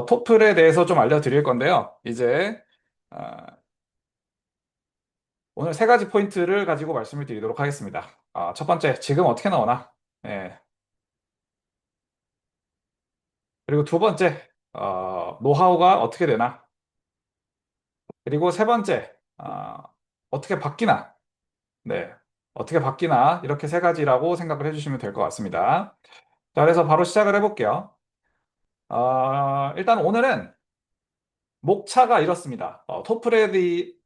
토플에 대해서 좀 알려드릴 건데요. 이제 어, 오늘 세 가지 포인트를 가지고 말씀을 드리도록 하겠습니다. 첫 번째, 지금 어떻게 나오나? 예. 그리고 두 번째, 노하우가 어떻게 되나? 그리고 세 번째, 어떻게 바뀌나? 네. 어떻게 바뀌나? 이렇게 세 가지라고 생각을 해주시면 될 것 같습니다. 자, 그래서 바로 시작을 해볼게요. 일단 오늘은 목차가 이렇습니다. 토플에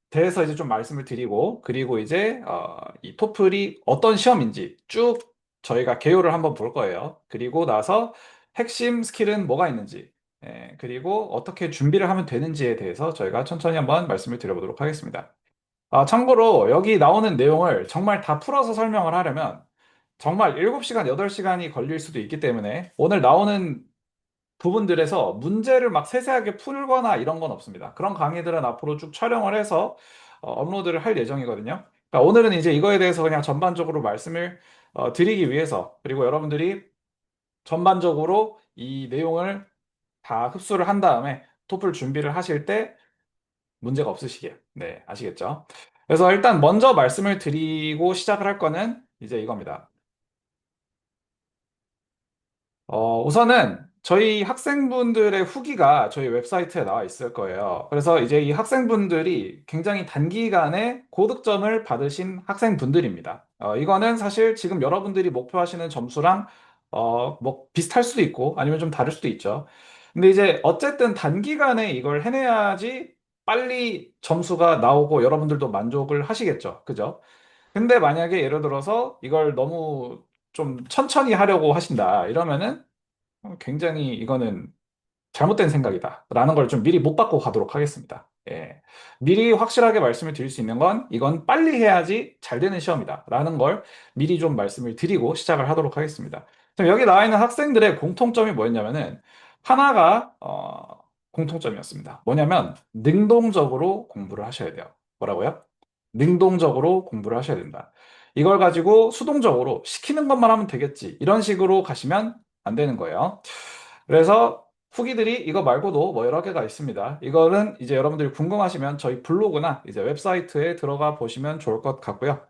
대해서 이제 좀 말씀을 드리고, 그리고 이제 이 토플이 어떤 시험인지 쭉 저희가 개요를 한번 볼 거예요. 그리고 나서 핵심 스킬은 뭐가 있는지, 그리고 어떻게 준비를 하면 되는지에 대해서 저희가 천천히 한번 말씀을 드려보도록 하겠습니다. 참고로 여기 나오는 내용을 정말 다 풀어서 설명을 하려면 정말 7시간, 8시간이 걸릴 수도 있기 때문에 오늘 나오는 부분들에서 문제를 막 세세하게 풀거나 이런 건 없습니다. 그런 강의들은 앞으로 쭉 촬영을 해서 업로드를 할 예정이거든요. 그러니까 오늘은 이제 이거에 대해서 그냥 전반적으로 말씀을 드리기 위해서, 그리고 여러분들이 전반적으로 이 내용을 다 흡수를 한 다음에 토플 준비를 하실 때 문제가 없으시게. 네, 아시겠죠? 그래서 일단 먼저 말씀을 드리고 시작을 할 거는 이제 이겁니다. 우선은 저희 학생분들의 후기가 저희 웹사이트에 나와 있을 거예요. 그래서 이제 이 학생분들이 굉장히 단기간에 고득점을 받으신 학생분들입니다. 이거는 사실 지금 여러분들이 목표하시는 점수랑 뭐 비슷할 수도 있고 아니면 좀 다를 수도 있죠. 근데 이제 어쨌든 단기간에 이걸 해내야지 빨리 점수가 나오고 여러분들도 만족을 하시겠죠. 그죠? 근데 만약에 예를 들어서 이걸 너무 좀 천천히 하려고 하신다. 이러면은 굉장히 이거는 잘못된 생각이다. 라는 걸 좀 미리 못 받고 가도록 하겠습니다. 예. 미리 확실하게 말씀을 드릴 수 있는 건 이건 빨리 해야지 잘 되는 시험이다. 라는 걸 미리 좀 말씀을 드리고 시작을 하도록 하겠습니다. 그럼 여기 나와 있는 학생들의 공통점이 뭐였냐면은 하나가 공통점이었습니다. 뭐냐면 능동적으로 공부를 하셔야 돼요. 뭐라고요? 능동적으로 공부를 하셔야 된다. 이걸 가지고 수동적으로 시키는 것만 하면 되겠지. 이런 식으로 가시면 안 되는 거예요. 그래서 후기들이 이거 말고도 뭐 여러 개가 있습니다. 이거는 이제 여러분들이 궁금하시면 저희 블로그나 이제 웹사이트에 들어가 보시면 좋을 것 같고요.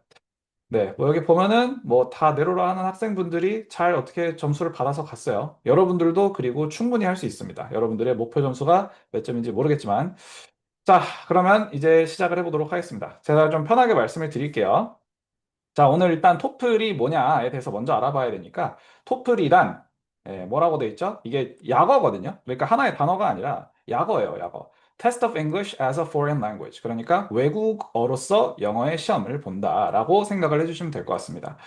네, 뭐 여기 보면은 뭐 다 내로라 하는 학생분들이 잘 어떻게 점수를 받아서 갔어요. 여러분들도 그리고 충분히 할 수 있습니다. 여러분들의 목표 점수가 몇 점인지 모르겠지만. 자, 그러면 이제 시작을 해보도록 하겠습니다. 제가 좀 편하게 말씀을 드릴게요. 자, 오늘 일단 토플이 뭐냐에 대해서 먼저 알아봐야 되니까, 토플이란, 뭐라고 돼 있죠? 이게 약어거든요. 그러니까 하나의 단어가 아니라 약어예요, 약어. Test of English as a Foreign Language. 그러니까 외국어로서 영어의 시험을 본다라고 생각을 해주시면 될 것 같습니다.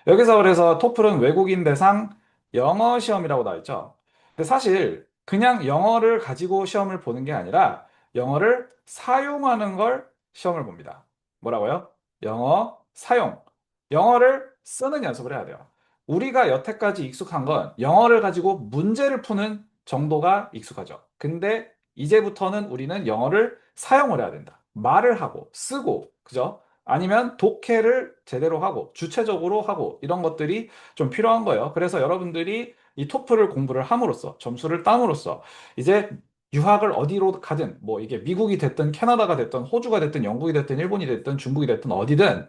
여기서 그래서 토플은 외국인 대상 영어 시험이라고 나와 있죠. 근데 사실 그냥 영어를 가지고 시험을 보는 게 아니라 영어를 사용하는 걸 시험을 봅니다. 뭐라고요? 영어 사용. 영어를 쓰는 연습을 해야 돼요. 우리가 여태까지 익숙한 건 영어를 가지고 문제를 푸는 정도가 익숙하죠. 근데 이제부터는 우리는 영어를 사용을 해야 된다. 말을 하고, 쓰고, 그죠? 아니면 독해를 제대로 하고, 주체적으로 하고, 이런 것들이 좀 필요한 거예요. 그래서 여러분들이 이 토플을 공부를 함으로써, 점수를 땀으로써, 이제 유학을 어디로 가든, 뭐 이게 미국이 됐든, 캐나다가 됐든, 호주가 됐든, 영국이 됐든, 일본이 됐든, 중국이 됐든, 어디든,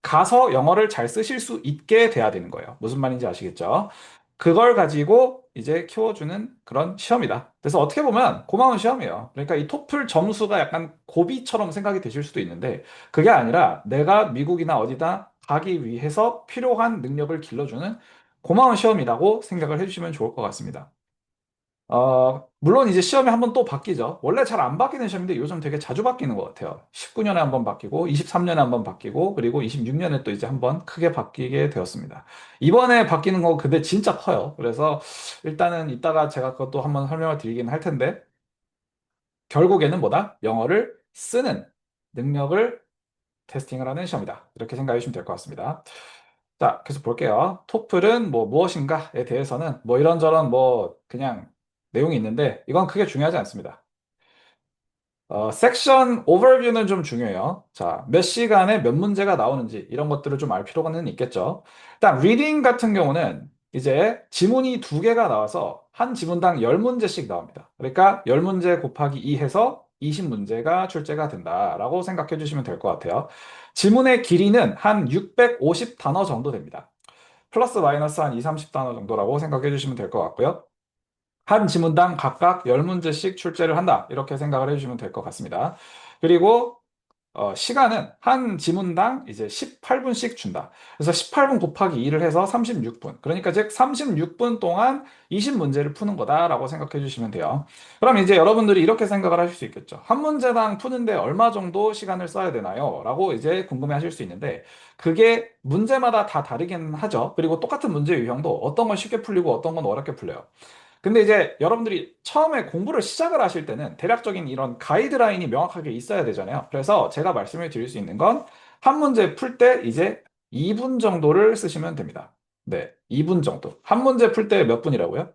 가서 영어를 잘 쓰실 수 있게 돼야 되는 거예요. 무슨 말인지 아시겠죠? 그걸 가지고 이제 키워주는 그런 시험이다. 그래서 어떻게 보면 고마운 시험이에요. 그러니까 이 토플 점수가 약간 고비처럼 생각이 되실 수도 있는데 그게 아니라 내가 미국이나 어디다 가기 위해서 필요한 능력을 길러주는 고마운 시험이라고 생각을 해주시면 좋을 것 같습니다. 물론 이제 시험이 한번 또 바뀌죠. 원래 잘 안 바뀌는 시험인데 요즘 되게 자주 바뀌는 것 같아요. 19년에 한번 바뀌고, 23년에 한번 바뀌고, 그리고 26년에 또 이제 한번 크게 바뀌게 되었습니다. 이번에 바뀌는 거 근데 진짜 커요. 그래서 일단은 이따가 제가 그것도 한번 설명을 드리긴 할 텐데, 결국에는 뭐다? 영어를 쓰는 능력을 테스팅을 하는 시험이다. 이렇게 생각해 주시면 될 것 같습니다. 자, 계속 볼게요. 토플은 뭐 무엇인가에 대해서는 뭐 이런저런 뭐 그냥 내용이 있는데 이건 크게 중요하지 않습니다. 섹션 오버뷰는 좀 중요해요. 자, 몇 시간에 몇 문제가 나오는지 이런 것들을 좀 알 필요는 있겠죠. 일단 리딩 같은 경우는 이제 지문이 두 개가 나와서 한 지문당 10문제씩 나옵니다. 그러니까 10문제 곱하기 2 해서 20문제가 출제가 된다라고 생각해 주시면 될 것 같아요. 지문의 길이는 한 650단어 정도 됩니다. 플러스 마이너스 한 2, 30단어 정도라고 생각해 주시면 될 것 같고요. 한 지문당 각각 10문제씩 출제를 한다. 이렇게 생각을 해주시면 될 것 같습니다. 그리고 시간은 한 지문당 이제 18분씩 준다. 그래서 18분 곱하기 2를 해서 36분. 그러니까 즉 36분 동안 20문제를 푸는 거다라고 생각해 주시면 돼요. 그럼 이제 여러분들이 이렇게 생각을 하실 수 있겠죠. 한 문제당 푸는데 얼마 정도 시간을 써야 되나요? 라고 이제 궁금해 하실 수 있는데 그게 문제마다 다 다르긴 하죠. 그리고 똑같은 문제 유형도 어떤 건 쉽게 풀리고 어떤 건 어렵게 풀려요. 근데 이제 여러분들이 처음에 공부를 시작을 하실 때는 대략적인 이런 가이드라인이 명확하게 있어야 되잖아요. 그래서 제가 말씀을 드릴 수 있는 건 한 문제 풀 때 이제 2분 정도를 쓰시면 됩니다. 네, 2분 정도. 한 문제 풀 때 몇 분이라고요?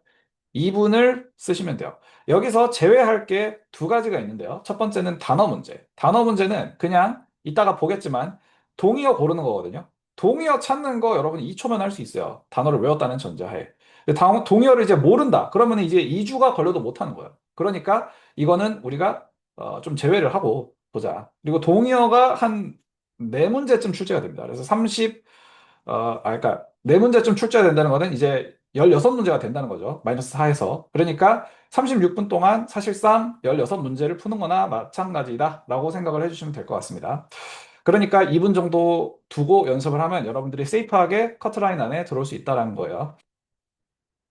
2분을 쓰시면 돼요. 여기서 제외할 게 두 가지가 있는데요. 첫 번째는 단어 문제. 단어 문제는 그냥 이따가 보겠지만 동의어 고르는 거거든요. 동의어 찾는 거 여러분 2초면 할 수 있어요. 단어를 외웠다는 전제하에. 근데 동의어를 이제 모른다. 그러면 이제 2주가 걸려도 못 하는 거예요. 그러니까 이거는 우리가 좀 제외를 하고 보자. 그리고 동의어가 한 네 문제쯤 출제가 됩니다. 그래서 그러니까 네 문제쯤 출제가 된다는 거는 이제 16문제가 된다는 거죠. 마이너스 4에서. 그러니까 36분 동안 사실상 16문제를 푸는 거나 마찬가지다라고 생각을 해주시면 될 것 같습니다. 그러니까 2분 정도 두고 연습을 하면 여러분들이 세이프하게 커트라인 안에 들어올 수 있다는 거예요.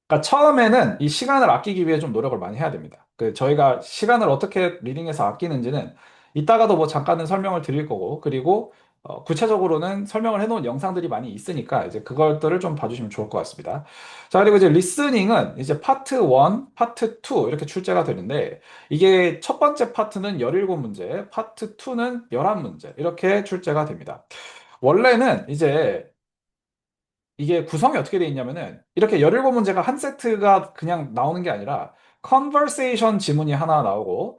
그러니까 처음에는 이 시간을 아끼기 위해 좀 노력을 많이 해야 됩니다. 저희가 시간을 어떻게 리딩해서 아끼는지는 이따가도 뭐 잠깐은 설명을 드릴 거고, 그리고 구체적으로는 설명을 해놓은 영상들이 많이 있으니까 이제 그것들을 좀 봐주시면 좋을 것 같습니다. 자, 그리고 이제 리스닝은 이제 파트 1, 파트 2 이렇게 출제가 되는데 이게 첫 번째 파트는 17문제, 파트 2는 11문제 이렇게 출제가 됩니다. 원래는 이제 이게 구성이 어떻게 돼 있냐면은 이렇게 17문제가 한 세트가 그냥 나오는 게 아니라 컨버세이션 지문이 하나 나오고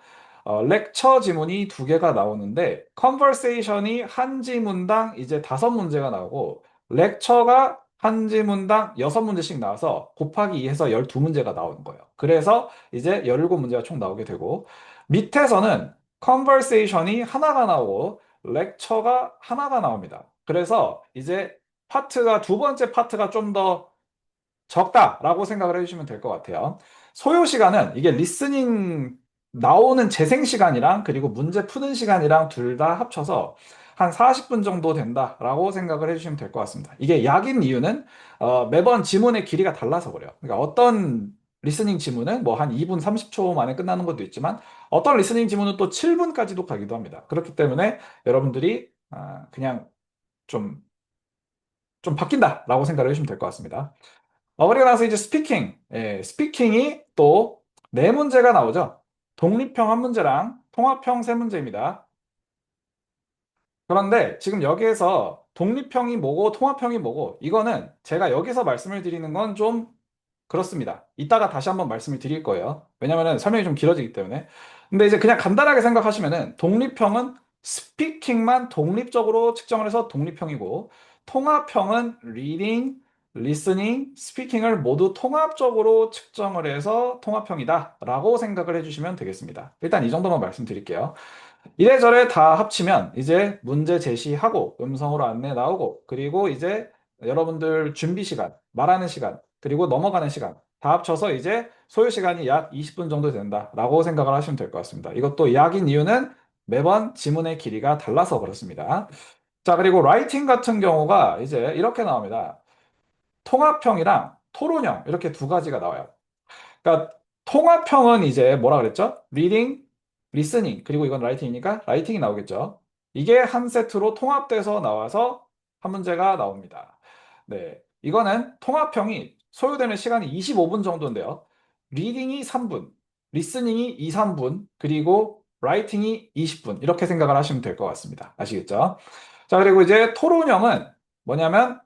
렉처 지문이 두 개가 나오는데 컨버세이션이 한 지문당 이제 5문제가 나오고 렉처가 한 지문당 6문제씩 나와서 곱하기 2 해서 12문제가 나오는 거예요. 그래서 이제 17문제가 총 나오게 되고 밑에서는 컨버세이션이 하나가 나오고 렉처가 하나가 나옵니다. 그래서 이제 두 번째 파트가 좀 더 적다라고 생각을 해주시면 될 것 같아요. 소요 시간은 이게 리스닝 나오는 재생 시간이랑 그리고 문제 푸는 시간이랑 둘 다 합쳐서 한 40분 정도 된다라고 생각을 해주시면 될 것 같습니다. 이게 약인 이유는 매번 지문의 길이가 달라서 그래요. 그러니까 어떤 리스닝 지문은 뭐 한 2분 30초 만에 끝나는 것도 있지만 어떤 리스닝 지문은 또 7분까지도 가기도 합니다. 그렇기 때문에 여러분들이 그냥 좀 바뀐다라고 생각을 해주시면 될 것 같습니다. 그리고 나서 이제 스피킹. 스피킹이 또 네 문제가 나오죠. 독립형 한 문제랑 통합형 세 문제입니다. 그런데 지금 여기에서 독립형이 뭐고 통합형이 뭐고 이거는 제가 여기서 말씀을 드리는 건 좀 그렇습니다. 이따가 다시 한번 말씀을 드릴 거예요. 왜냐면은 설명이 좀 길어지기 때문에. 근데 이제 그냥 간단하게 생각하시면은 독립형은 스피킹만 독립적으로 측정을 해서 독립형이고 통합형은 리딩, 리스닝, 스피킹을 모두 통합적으로 측정을 해서 통합형이다라고 생각을 해주시면 되겠습니다. 일단 이 정도만 말씀드릴게요. 이래저래 다 합치면 이제 문제 제시하고 음성으로 안내 나오고 그리고 이제 여러분들 준비 시간, 말하는 시간, 그리고 넘어가는 시간 다 합쳐서 이제 소요 시간이 약 20분 정도 된다라고 생각을 하시면 될 것 같습니다. 이것도 약인 이유는 매번 지문의 길이가 달라서 그렇습니다. 자, 그리고 라이팅 같은 경우가 이제 이렇게 나옵니다. 통합형이랑 토론형 이렇게 두 가지가 나와요. 그러니까 통합형은 이제 뭐라 그랬죠? 리딩, 리스닝, 그리고 이건 라이팅이니까 라이팅이 나오겠죠. 이게 한 세트로 통합돼서 나와서 한 문제가 나옵니다. 네. 이거는 통합형이 소요되는 시간이 25분 정도인데요. 리딩이 3분, 리스닝이 2, 3분, 그리고 라이팅이 20분. 이렇게 생각을 하시면 될 것 같습니다. 아시겠죠? 자, 그리고 이제 토론형은 뭐냐면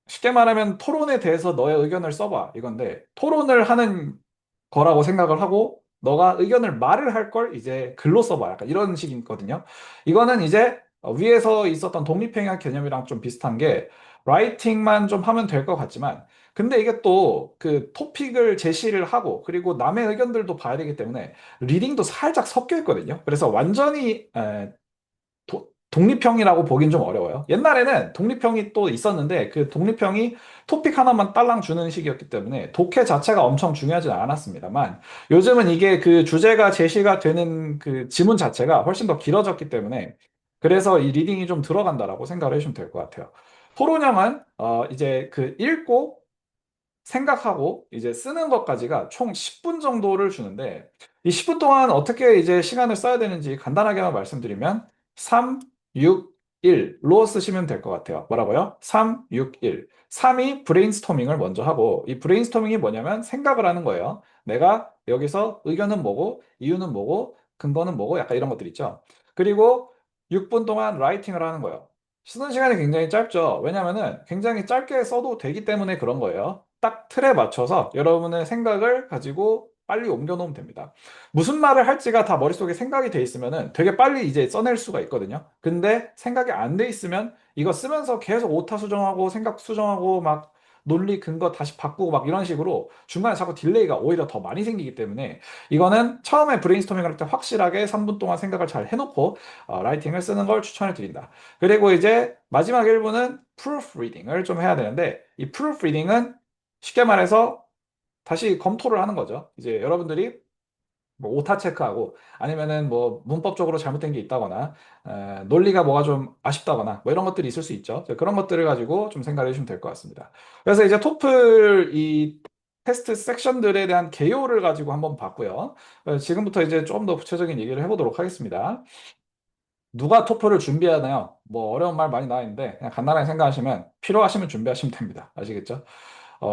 쉽게 말하면 토론에 대해서 너의 의견을 써봐 이건데 토론을 하는 거라고 생각을 하고 너가 의견을 말을 할 걸 이제 글로 써봐 약간 이런 식이거든요. 이거는 이제 위에서 있었던 독립행위 개념이랑 좀 비슷한 게 라이팅만 좀 하면 될 것 같지만 근데 이게 또 그 토픽을 제시를 하고 그리고 남의 의견들도 봐야 되기 때문에 리딩도 살짝 섞여 있거든요. 그래서 완전히 독립형이라고 보긴 좀 어려워요. 옛날에는 독립형이 또 있었는데 그 독립형이 토픽 하나만 딸랑 주는 식이었기 때문에 독해 자체가 엄청 중요하진 않았습니다만 요즘은 이게 그 주제가 제시가 되는 그 지문 자체가 훨씬 더 길어졌기 때문에 그래서 이 리딩이 좀 들어간다라고 생각을 해주시면 될 것 같아요. 토론형은 이제 그 읽고 생각하고 이제 쓰는 것까지가 총 10분 정도를 주는데 이 10분 동안 어떻게 이제 시간을 써야 되는지 간단하게만 말씀드리면 3, 6, 1로 쓰시면 될 것 같아요. 뭐라고요? 3, 6, 1. 3이 브레인스토밍을 먼저 하고 이 브레인스토밍이 뭐냐면 생각을 하는 거예요. 내가 여기서 의견은 뭐고 이유는 뭐고 근거는 뭐고 약간 이런 것들 있죠. 그리고 6분 동안 라이팅을 하는 거예요. 쓰는 시간이 굉장히 짧죠. 왜냐면은 굉장히 짧게 써도 되기 때문에 그런 거예요. 딱 틀에 맞춰서 여러분의 생각을 가지고 빨리 옮겨 놓으면 됩니다. 무슨 말을 할지가 다 머릿속에 생각이 돼 있으면은 되게 빨리 이제 써낼 수가 있거든요. 근데 생각이 안 돼 있으면 이거 쓰면서 계속 오타 수정하고 생각 수정하고 막 논리 근거 다시 바꾸고 막 이런 식으로 중간에 자꾸 딜레이가 오히려 더 많이 생기기 때문에 이거는 처음에 브레인스토밍 할 때 확실하게 3분 동안 생각을 잘 해놓고 라이팅을 쓰는 걸 추천해 드린다. 그리고 이제 마지막 1부는 프루프리딩을 좀 해야 되는데 이 프루프리딩은 쉽게 말해서 다시 검토를 하는 거죠. 이제 여러분들이 뭐 오타 체크하고 아니면은 뭐 문법적으로 잘못된 게 있다거나 논리가 뭐가 좀 아쉽다거나 뭐 이런 것들이 있을 수 있죠. 그런 것들을 가지고 좀 생각해 주시면 될 것 같습니다. 그래서 이제 토플 이 테스트 섹션들에 대한 개요를 가지고 한번 봤고요. 지금부터 이제 좀 더 구체적인 얘기를 해보도록 하겠습니다. 누가 토플을 준비하나요? 뭐 어려운 말 많이 나와 있는데 그냥 간단하게 생각하시면 필요하시면 준비하시면 됩니다. 아시겠죠?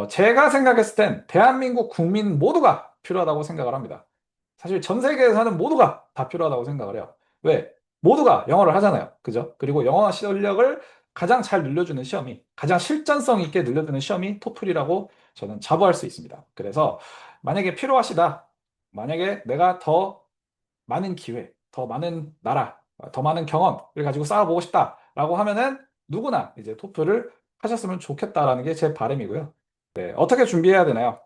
제가 생각했을 땐 대한민국 국민 모두가 필요하다고 생각을 합니다. 사실 전 세계에 사는 모두가 다 필요하다고 생각을 해요. 왜? 모두가 영어를 하잖아요. 그죠? 그리고 영어 실력을 가장 잘 늘려주는 시험이, 가장 실전성 있게 늘려주는 시험이 토플이라고 저는 자부할 수 있습니다. 그래서 만약에 필요하시다. 만약에 내가 더 많은 기회, 더 많은 나라, 더 많은 경험을 가지고 쌓아보고 싶다라고 하면은 누구나 이제 토플을 하셨으면 좋겠다라는 게 제 바람이고요. 네, 어떻게 준비해야 되나요?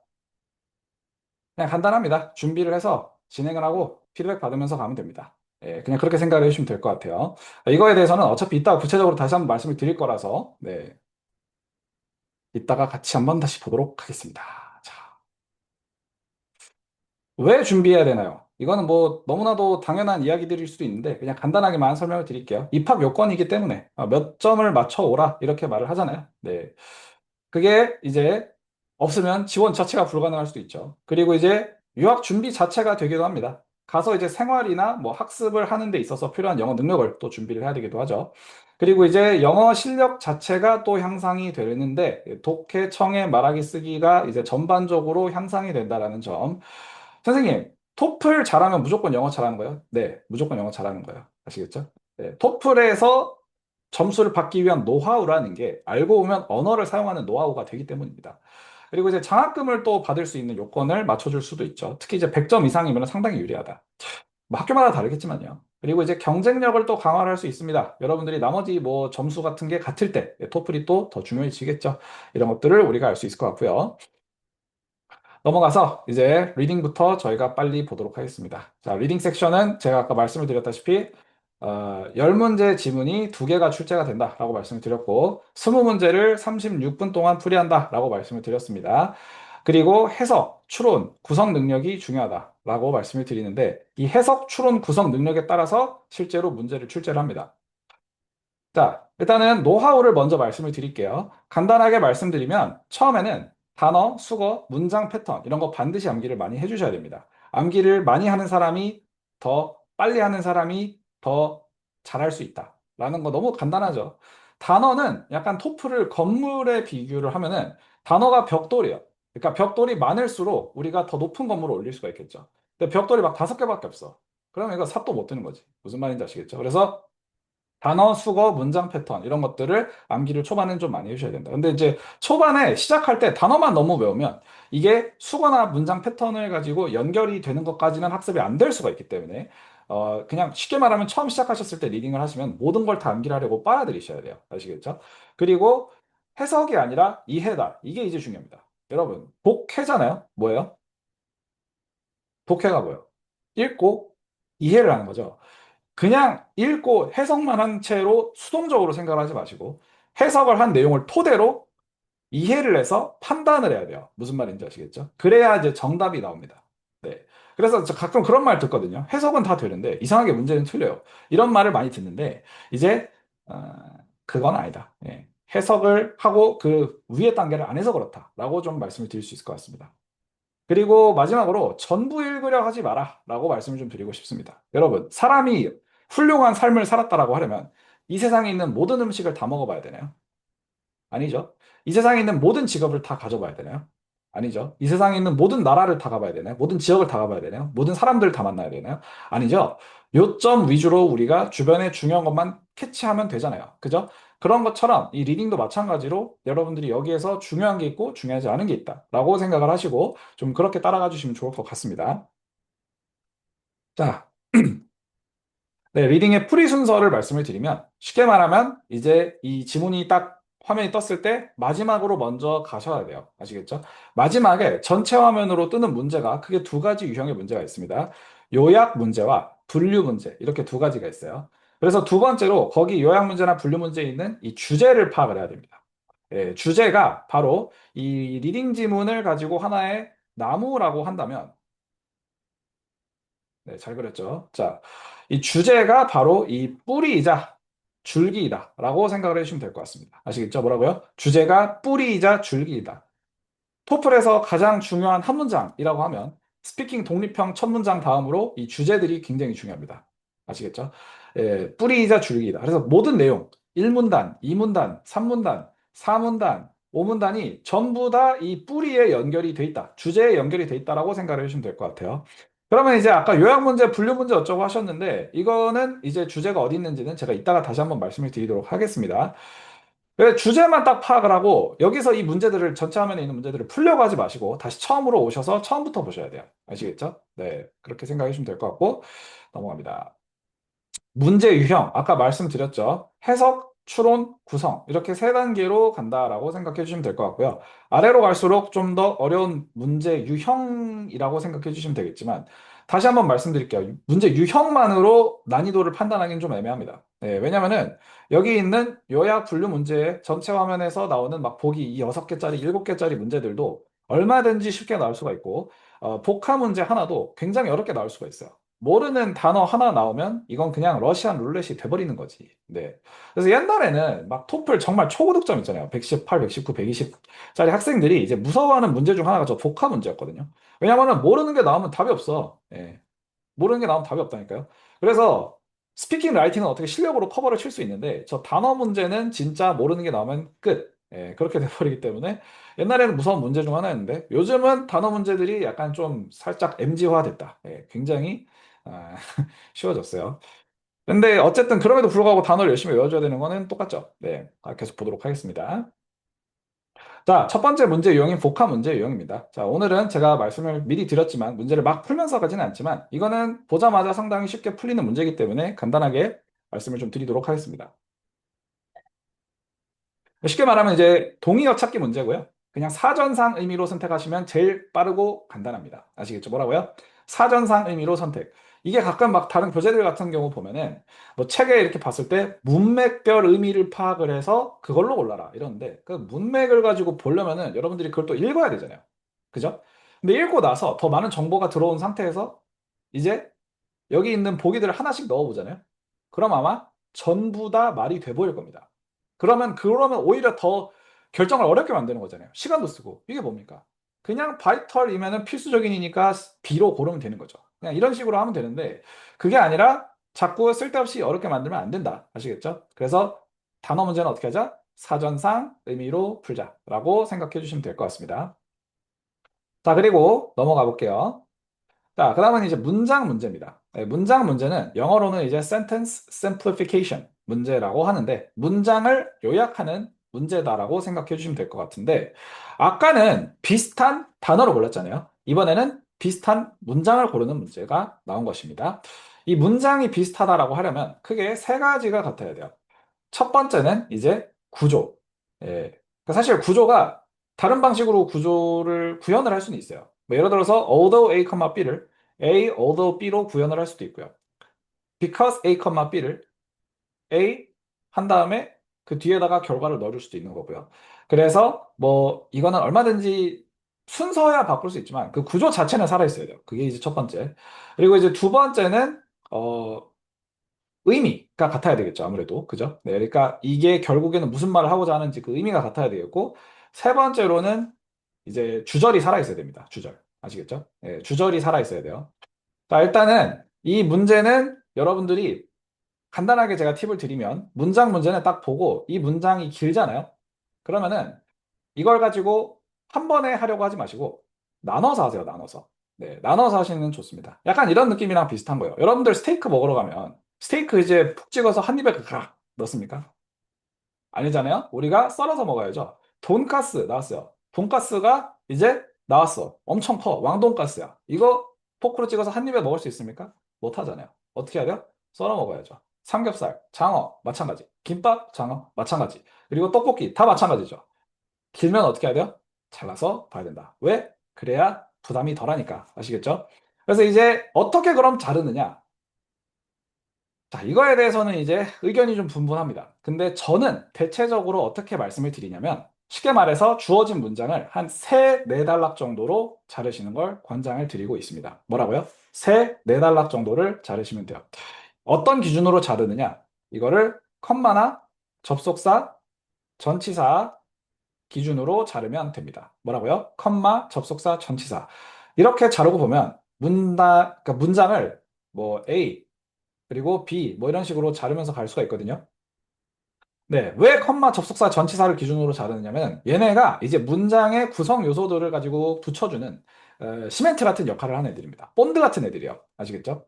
그냥 간단합니다. 준비를 해서 진행을 하고 피드백 받으면서 가면 됩니다. 예, 그냥 그렇게 생각을 해주시면 될 것 같아요. 이거에 대해서는 어차피 이따가 구체적으로 다시 한번 말씀을 드릴 거라서, 네, 이따가 같이 한번 다시 보도록 하겠습니다. 자, 왜 준비해야 되나요? 이거는 뭐 너무나도 당연한 이야기들일 수도 있는데 그냥 간단하게만 설명을 드릴게요. 입학 요건이기 때문에 몇 점을 맞춰 오라 이렇게 말을 하잖아요. 네. 그게 이제 없으면 지원 자체가 불가능할 수도 있죠. 그리고 이제 유학 준비 자체가 되기도 합니다. 가서 이제 생활이나 뭐 학습을 하는 데 있어서 필요한 영어 능력을 또 준비를 해야 되기도 하죠. 그리고 이제 영어 실력 자체가 또 향상이 되는데 독해, 청해, 말하기, 쓰기가 이제 전반적으로 향상이 된다라는 점. 선생님, 토플 잘하면 무조건 영어 잘하는 거예요? 네, 무조건 영어 잘하는 거예요. 아시겠죠? 네, 토플에서 점수를 받기 위한 노하우라는 게 알고 보면 언어를 사용하는 노하우가 되기 때문입니다. 그리고 이제 장학금을 또 받을 수 있는 요건을 맞춰줄 수도 있죠. 특히 이제 100점 이상이면 상당히 유리하다. 뭐 학교마다 다르겠지만요. 그리고 이제 경쟁력을 또 강화를 할 수 있습니다. 여러분들이 나머지 뭐 점수 같은 게 같을 때 토플이 또 더 중요해지겠죠. 이런 것들을 우리가 알 수 있을 것 같고요. 넘어가서 이제 리딩부터 저희가 빨리 보도록 하겠습니다. 자, 리딩 섹션은 제가 아까 말씀을 드렸다시피 10문제 지문이 2개가 출제가 된다라고 말씀을 드렸고 20문제를 36분 동안 풀이한다라고 말씀을 드렸습니다. 그리고 해석, 추론, 구성 능력이 중요하다라고 말씀을 드리는데 이 해석, 추론, 구성 능력에 따라서 실제로 문제를 출제를 합니다. 자, 일단은 노하우를 먼저 말씀을 드릴게요. 간단하게 말씀드리면 처음에는 단어, 수거, 문장 패턴 이런 거 반드시 암기를 많이 해주셔야 됩니다. 암기를 많이 하는 사람이 더 빨리 하는 사람이 더 잘할 수 있다. 라는 거 너무 간단하죠. 단어는 약간 토플을 건물에 비교를 하면은 단어가 벽돌이에요. 그러니까 벽돌이 많을수록 우리가 더 높은 건물을 올릴 수가 있겠죠. 근데 벽돌이 막 5개밖에 없어. 그러면 이거 삽도 못 드는 거지. 무슨 말인지 아시겠죠? 그래서 단어, 수거, 문장 패턴 이런 것들을 암기를 초반엔 좀 많이 해주셔야 된다. 근데 이제 초반에 시작할 때 단어만 너무 외우면 이게 수거나 문장 패턴을 가지고 연결이 되는 것까지는 학습이 안 될 수가 있기 때문에 그냥 쉽게 말하면 처음 시작하셨을 때 리딩을 하시면 모든 걸 다 암기를 하려고 빨아들이셔야 돼요. 아시겠죠? 그리고 해석이 아니라 이해다. 이게 이제 중요합니다. 여러분, 독해잖아요. 뭐예요? 독해가 뭐예요? 읽고 이해를 하는 거죠. 그냥 읽고 해석만 한 채로 수동적으로 생각을 하지 마시고 해석을 한 내용을 토대로 이해를 해서 판단을 해야 돼요. 무슨 말인지 아시겠죠? 그래야 이제 정답이 나옵니다. 네. 그래서 저 가끔 그런 말 듣거든요. 해석은 다 되는데 이상하게 문제는 틀려요. 이런 말을 많이 듣는데 이제 어, 그건 아니다. 예. 해석을 하고 그 위의 단계를 안 해서 그렇다라고 좀 말씀을 드릴 수 있을 것 같습니다. 그리고 마지막으로 전부 읽으려 하지 마라라고 말씀을 좀 드리고 싶습니다. 여러분, 사람이 훌륭한 삶을 살았다라고 하려면 이 세상에 있는 모든 음식을 다 먹어봐야 되나요? 아니죠. 이 세상에 있는 모든 직업을 다 가져봐야 되나요? 아니죠. 이 세상에 있는 모든 나라를 다 가봐야 되나요? 모든 지역을 다 가봐야 되나요? 모든 사람들을 다 만나야 되나요? 아니죠. 요점 위주로 우리가 주변에 중요한 것만 캐치하면 되잖아요. 그죠? 그런 것처럼 이 리딩도 마찬가지로 여러분들이 여기에서 중요한 게 있고 중요하지 않은 게 있다라고 생각을 하시고 좀 그렇게 따라가 주시면 좋을 것 같습니다. 자, 네, 리딩의 풀이 순서를 말씀을 드리면 쉽게 말하면 이제 이 지문이 딱 화면이 떴을 때 마지막으로 먼저 가셔야 돼요. 아시겠죠? 마지막에 전체 화면으로 뜨는 문제가 크게 두 가지 유형의 문제가 있습니다. 요약 문제와 분류 문제 이렇게 두 가지가 있어요. 그래서 두 번째로 거기 요약 문제나 분류 문제에 있는 이 주제를 파악을 해야 됩니다. 예, 주제가 바로 이 리딩 지문을 가지고 하나의 나무라고 한다면 네, 잘 그렸죠. 자, 이 주제가 바로 이 뿌리이자 줄기이다라고 생각을 해주시면 될 것 같습니다. 아시겠죠? 뭐라고요? 주제가 뿌리이자 줄기이다. 토플에서 가장 중요한 한 문장이라고 하면 스피킹 독립형 첫 문장 다음으로 이 주제들이 굉장히 중요합니다. 아시겠죠? 예, 뿌리이자 줄기이다. 그래서 모든 내용, 1문단, 2문단, 3문단, 4문단, 5문단이 전부 다 이 뿌리에 연결이 돼 있다. 주제에 연결이 돼 있다라고 생각을 해주시면 될 것 같아요. 그러면 이제 아까 요약 문제, 분류 문제 어쩌고 하셨는데 이거는 이제 주제가 어디 있는지는 제가 이따가 다시 한번 말씀을 드리도록 하겠습니다. 그 주제만 딱 파악을 하고 여기서 이 문제들을 전체 화면에 있는 문제들을 풀려고 하지 마시고 다시 처음으로 오셔서 처음부터 보셔야 돼요. 아시겠죠? 네, 그렇게 생각해 주시면 될 것 같고 넘어갑니다. 문제 유형, 아까 말씀드렸죠. 해석, 추론, 구성. 이렇게 세 단계로 간다라고 생각해 주시면 될 것 같고요. 아래로 갈수록 좀 더 어려운 문제 유형이라고 생각해 주시면 되겠지만, 다시 한번 말씀드릴게요. 문제 유형만으로 난이도를 판단하기는 좀 애매합니다. 네, 왜냐면은 여기 있는 요약 분류 문제 전체 화면에서 나오는 막 보기 이 6개짜리, 7개짜리 문제들도 얼마든지 쉽게 나올 수가 있고, 복합 문제 하나도 굉장히 어렵게 나올 수가 있어요. 모르는 단어 하나 나오면 이건 그냥 러시안 룰렛이 돼버리는 거지. 네. 그래서 옛날에는 막 토플 정말 초고득점 있잖아요. 118, 119, 120짜리 학생들이 이제 무서워하는 문제 중 하나가 저 복합 문제였거든요. 왜냐면은 모르는 게 나오면 답이 없어. 예. 모르는 게 나오면 답이 없다니까요. 그래서 스피킹 라이팅은 어떻게 실력으로 커버를 칠 수 있는데 저 단어 문제는 진짜 모르는 게 나오면 끝. 예, 그렇게 돼버리기 때문에 옛날에는 무서운 문제 중 하나였는데 요즘은 단어 문제들이 약간 좀 살짝 MG화 됐다. 예, 굉장히 아, 쉬워졌어요. 근데 어쨌든 그럼에도 불구하고 단어를 열심히 외워줘야 되는 거는 똑같죠. 네, 계속 보도록 하겠습니다. 자, 첫 번째 문제 유형인 복합 문제 유형입니다. 자, 오늘은 제가 말씀을 미리 드렸지만 문제를 막 풀면서 가지는 않지만 이거는 보자마자 상당히 쉽게 풀리는 문제이기 때문에 간단하게 말씀을 좀 드리도록 하겠습니다. 쉽게 말하면 이제 동의어 찾기 문제고요. 그냥 사전상 의미로 선택하시면 제일 빠르고 간단합니다. 아시겠죠? 뭐라고요? 사전상 의미로 선택. 이게 가끔 막 다른 교재들 같은 경우 보면은 뭐 책에 이렇게 봤을 때 문맥별 의미를 파악을 해서 그걸로 골라라 이러는데 그 문맥을 가지고 보려면은 여러분들이 그걸 또 읽어야 되잖아요. 그죠? 근데 읽고 나서 더 많은 정보가 들어온 상태에서 이제 여기 있는 보기들을 하나씩 넣어보잖아요. 그럼 아마 전부 다 말이 돼 보일 겁니다. 그러면 오히려 더 결정을 어렵게 만드는 거잖아요. 시간도 쓰고. 이게 뭡니까? 그냥 바이털이면은 필수적인이니까 B로 고르면 되는 거죠. 그냥 이런 식으로 하면 되는데 그게 아니라 자꾸 쓸데없이 어렵게 만들면 안 된다. 아시겠죠? 그래서 단어 문제는 어떻게 하자? 사전상 의미로 풀자라고 생각해 주시면 될 것 같습니다. 자, 그리고 넘어가 볼게요. 자, 그 다음은 이제 문장 문제입니다. 네, 문장 문제는 영어로는 이제 sentence simplification 문제라고 하는데 문장을 요약하는 문제다라고 생각해 주시면 될 것 같은데 아까는 비슷한 단어를 골랐잖아요. 이번에는 비슷한 문장을 고르는 문제가 나온 것입니다. 이 문장이 비슷하다라고 하려면 크게 세 가지가 같아야 돼요. 첫 번째는 이제 구조. 예. 사실 구조가 다른 방식으로 구조를 구현을 할 수는 있어요. 뭐 예를 들어서 although A, B를 A, although B로 구현을 할 수도 있고요. because A, B를 A 한 다음에 그 뒤에다가 결과를 넣어줄 수도 있는 거고요. 그래서 뭐 이거는 얼마든지 순서야 바꿀 수 있지만 그 구조 자체는 살아있어야 돼요. 그게 이제 첫 번째. 그리고 이제 두 번째는 의미가 같아야 되겠죠. 아무래도. 그죠? 네. 그러니까 이게 결국에는 무슨 말을 하고자 하는지 그 의미가 같아야 되겠고 세 번째로는 이제 주절이 살아있어야 됩니다. 주절. 아시겠죠? 네, 주절이 살아있어야 돼요. 자, 일단은 이 문제는 여러분들이 간단하게 제가 팁을 드리면 문장 문제는 딱 보고 이 문장이 길잖아요. 그러면은 이걸 가지고 한 번에 하려고 하지 마시고 나눠서 하세요. 나눠서. 네, 나눠서 하시면 좋습니다. 약간 이런 느낌이랑 비슷한 거예요. 여러분들 스테이크 먹으러 가면 스테이크 이제 푹 찍어서 한 입에 그락 넣습니까? 아니잖아요. 우리가 썰어서 먹어야죠. 돈가스 나왔어요. 돈가스가 이제 나왔어. 엄청 커. 왕돈가스야. 이거 포크로 찍어서 한 입에 먹을 수 있습니까? 못 하잖아요. 어떻게 해야 돼요? 썰어 먹어야죠. 삼겹살, 장어, 마찬가지. 김밥, 장어, 마찬가지. 그리고 떡볶이, 다 마찬가지죠. 길면 어떻게 해야 돼요? 잘라서 봐야 된다. 왜? 그래야 부담이 덜하니까. 아시겠죠? 그래서 이제 어떻게 그럼 자르느냐? 자, 이거에 대해서는 이제 의견이 좀 분분합니다. 근데 저는 대체적으로 어떻게 말씀을 드리냐면 쉽게 말해서 주어진 문장을 한 세, 네 단락 정도로 자르시는 걸 권장을 드리고 있습니다. 뭐라고요? 세, 네 단락 정도를 자르시면 돼요. 어떤 기준으로 자르느냐? 이거를 컴마나 접속사, 전치사 기준으로 자르면 됩니다. 뭐라고요? 컴마, 접속사, 전치사. 이렇게 자르고 보면 그러니까 문장을 뭐 A, 그리고 B 뭐 이런 식으로 자르면서 갈 수가 있거든요. 네, 왜 컴마 접속사 전치사를 기준으로 자르느냐면 얘네가 이제 문장의 구성 요소들을 가지고 붙여주는 시멘트 같은 역할을 하는 애들입니다. 본드 같은 애들이요. 아시겠죠?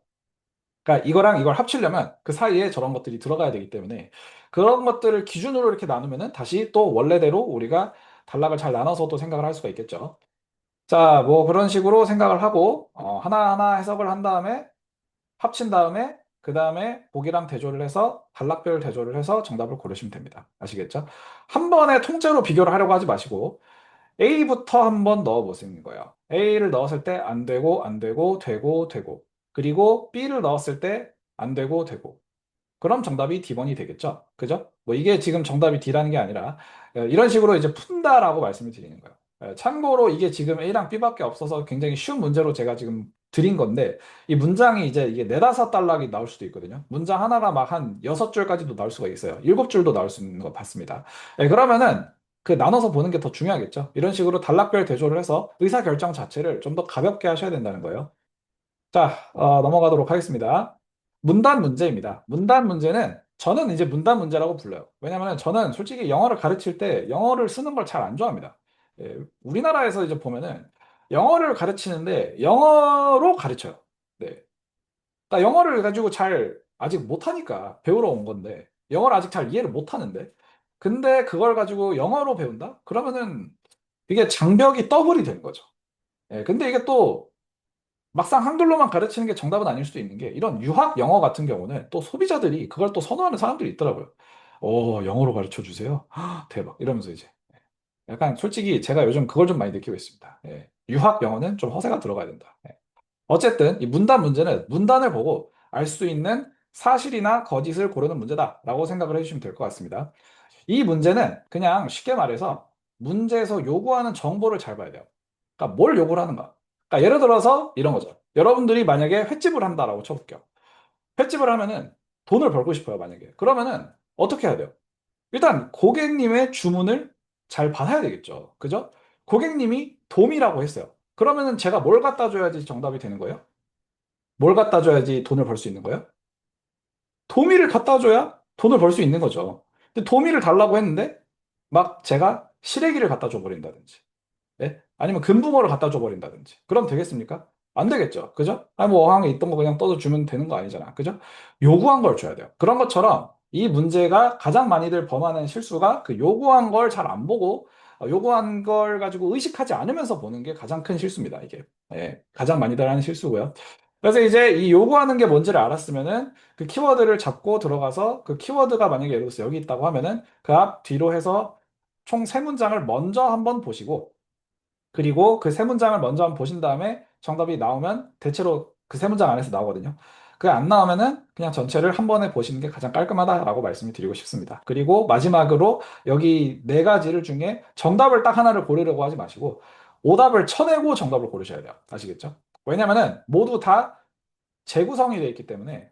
그러니까 이거랑 이걸 합치려면 그 사이에 저런 것들이 들어가야 되기 때문에 그런 것들을 기준으로 이렇게 나누면은 다시 또 원래대로 우리가 단락을 잘 나눠서 또 생각을 할 수가 있겠죠. 자, 뭐 그런 식으로 생각을 하고 하나하나 해석을 한 다음에 합친 다음에 그 다음에 보기랑 대조를 해서 단락별 대조를 해서 정답을 고르시면 됩니다. 아시겠죠? 한 번에 통째로 비교를 하려고 하지 마시고 A부터 한번 넣어보시는 거예요. A를 넣었을 때 안 되고 안 되고 되고 되고 그리고 B를 넣었을 때 안 되고 되고 그럼 정답이 D번이 되겠죠? 그죠? 뭐 이게 지금 정답이 D라는 게 아니라 이런 식으로 이제 푼다라고 말씀을 드리는 거예요. 참고로 이게 지금 A랑 B밖에 없어서 굉장히 쉬운 문제로 제가 지금 드린 건데 이 문장이 이제 이게 네다섯 단락이 나올 수도 있거든요. 문장 하나가 막 한 여섯 줄까지도 나올 수가 있어요. 일곱 줄도 나올 수 있는 거 봤습니다. 그러면은 그 나눠서 보는 게 더 중요하겠죠. 이런 식으로 단락별 대조를 해서 의사결정 자체를 좀 더 가볍게 하셔야 된다는 거예요. 자, 넘어가도록 하겠습니다. 문단 문제입니다. 문단 문제는 저는 이제 문단 문제라고 불러요. 왜냐하면 저는 솔직히 영어를 가르칠 때 영어를 쓰는 걸 잘 안 좋아합니다. 우리나라에서 이제 보면은 영어를 가르치는데 영어로 가르쳐요. 네. 그러니까 영어를 가지고 잘 아직 못하니까 배우러 온 건데 영어를 아직 잘 이해를 못하는데 근데 그걸 가지고 영어로 배운다? 그러면은 이게 장벽이 더블이 되는 거죠. 근데 이게 또 막상 한글로만 가르치는 게 정답은 아닐 수도 있는 게 이런 유학 영어 같은 경우는 또 소비자들이 그걸 또 선호하는 사람들이 있더라고요. 영어로 가르쳐 주세요. 대박. 이러면서 이제 약간 솔직히 제가 요즘 그걸 좀 많이 느끼고 있습니다. 유학 영어는 좀 허세가 들어가야 된다. 어쨌든 이 문단 문제는 문단을 보고 알 수 있는 사실이나 거짓을 고르는 문제다라고 생각을 해주시면 될 것 같습니다. 이 문제는 그냥 쉽게 말해서 문제에서 요구하는 정보를 잘 봐야 돼요. 그러니까 뭘 요구를 하는가? 그러니까 예를 들어서 이런 거죠. 여러분들이 만약에 횟집을 한다라고 쳐볼게요. 횟집을 하면은 돈을 벌고 싶어요, 만약에. 그러면은 어떻게 해야 돼요? 일단 고객님의 주문을 잘 받아야 되겠죠. 그죠? 고객님이 돔이라고 했어요. 그러면은 제가 뭘 갖다 줘야지 정답이 되는 거예요? 뭘 갖다 줘야지 돈을 벌 수 있는 거예요? 도미를 갖다 줘야 돈을 벌 수 있는 거죠. 근데 도미를 달라고 했는데 막 제가 시래기를 갖다 줘 버린다든지, 아니면 금붕어를 갖다 줘 버린다든지, 그럼 되겠습니까? 안 되겠죠. 그죠? 아니 뭐 어항에 있던 거 그냥 떠서 주면 되는 거 아니잖아. 그죠? 요구한 걸 줘야 돼요. 그런 것처럼 이 문제가 가장 많이들 범하는 실수가 그 요구한 걸 잘 안 보고 요구한 걸 가지고 의식하지 않으면서 보는 게 가장 큰 실수입니다. 이게 가장 많이들 하는 실수고요. 그래서 이제 이 요구하는 게 뭔지를 알았으면은 그 키워드를 잡고 들어가서 그 키워드가 만약에 예를 들어서 여기 있다고 하면은 그 앞 뒤로 해서 총 세 문장을 먼저 한번 보시고, 그리고 그 세 문장을 먼저 한번 보신 다음에 정답이 나오면 대체로 그 세 문장 안에서 나오거든요. 그게 안 나오면은 그냥 전체를 한 번에 보시는 게 가장 깔끔하다라고 말씀을 드리고 싶습니다. 그리고 마지막으로 여기 네 가지를 중에 정답을 딱 하나를 고르려고 하지 마시고 오답을 쳐내고 정답을 고르셔야 돼요. 아시겠죠? 왜냐면은 모두 다 재구성이 되어 있기 때문에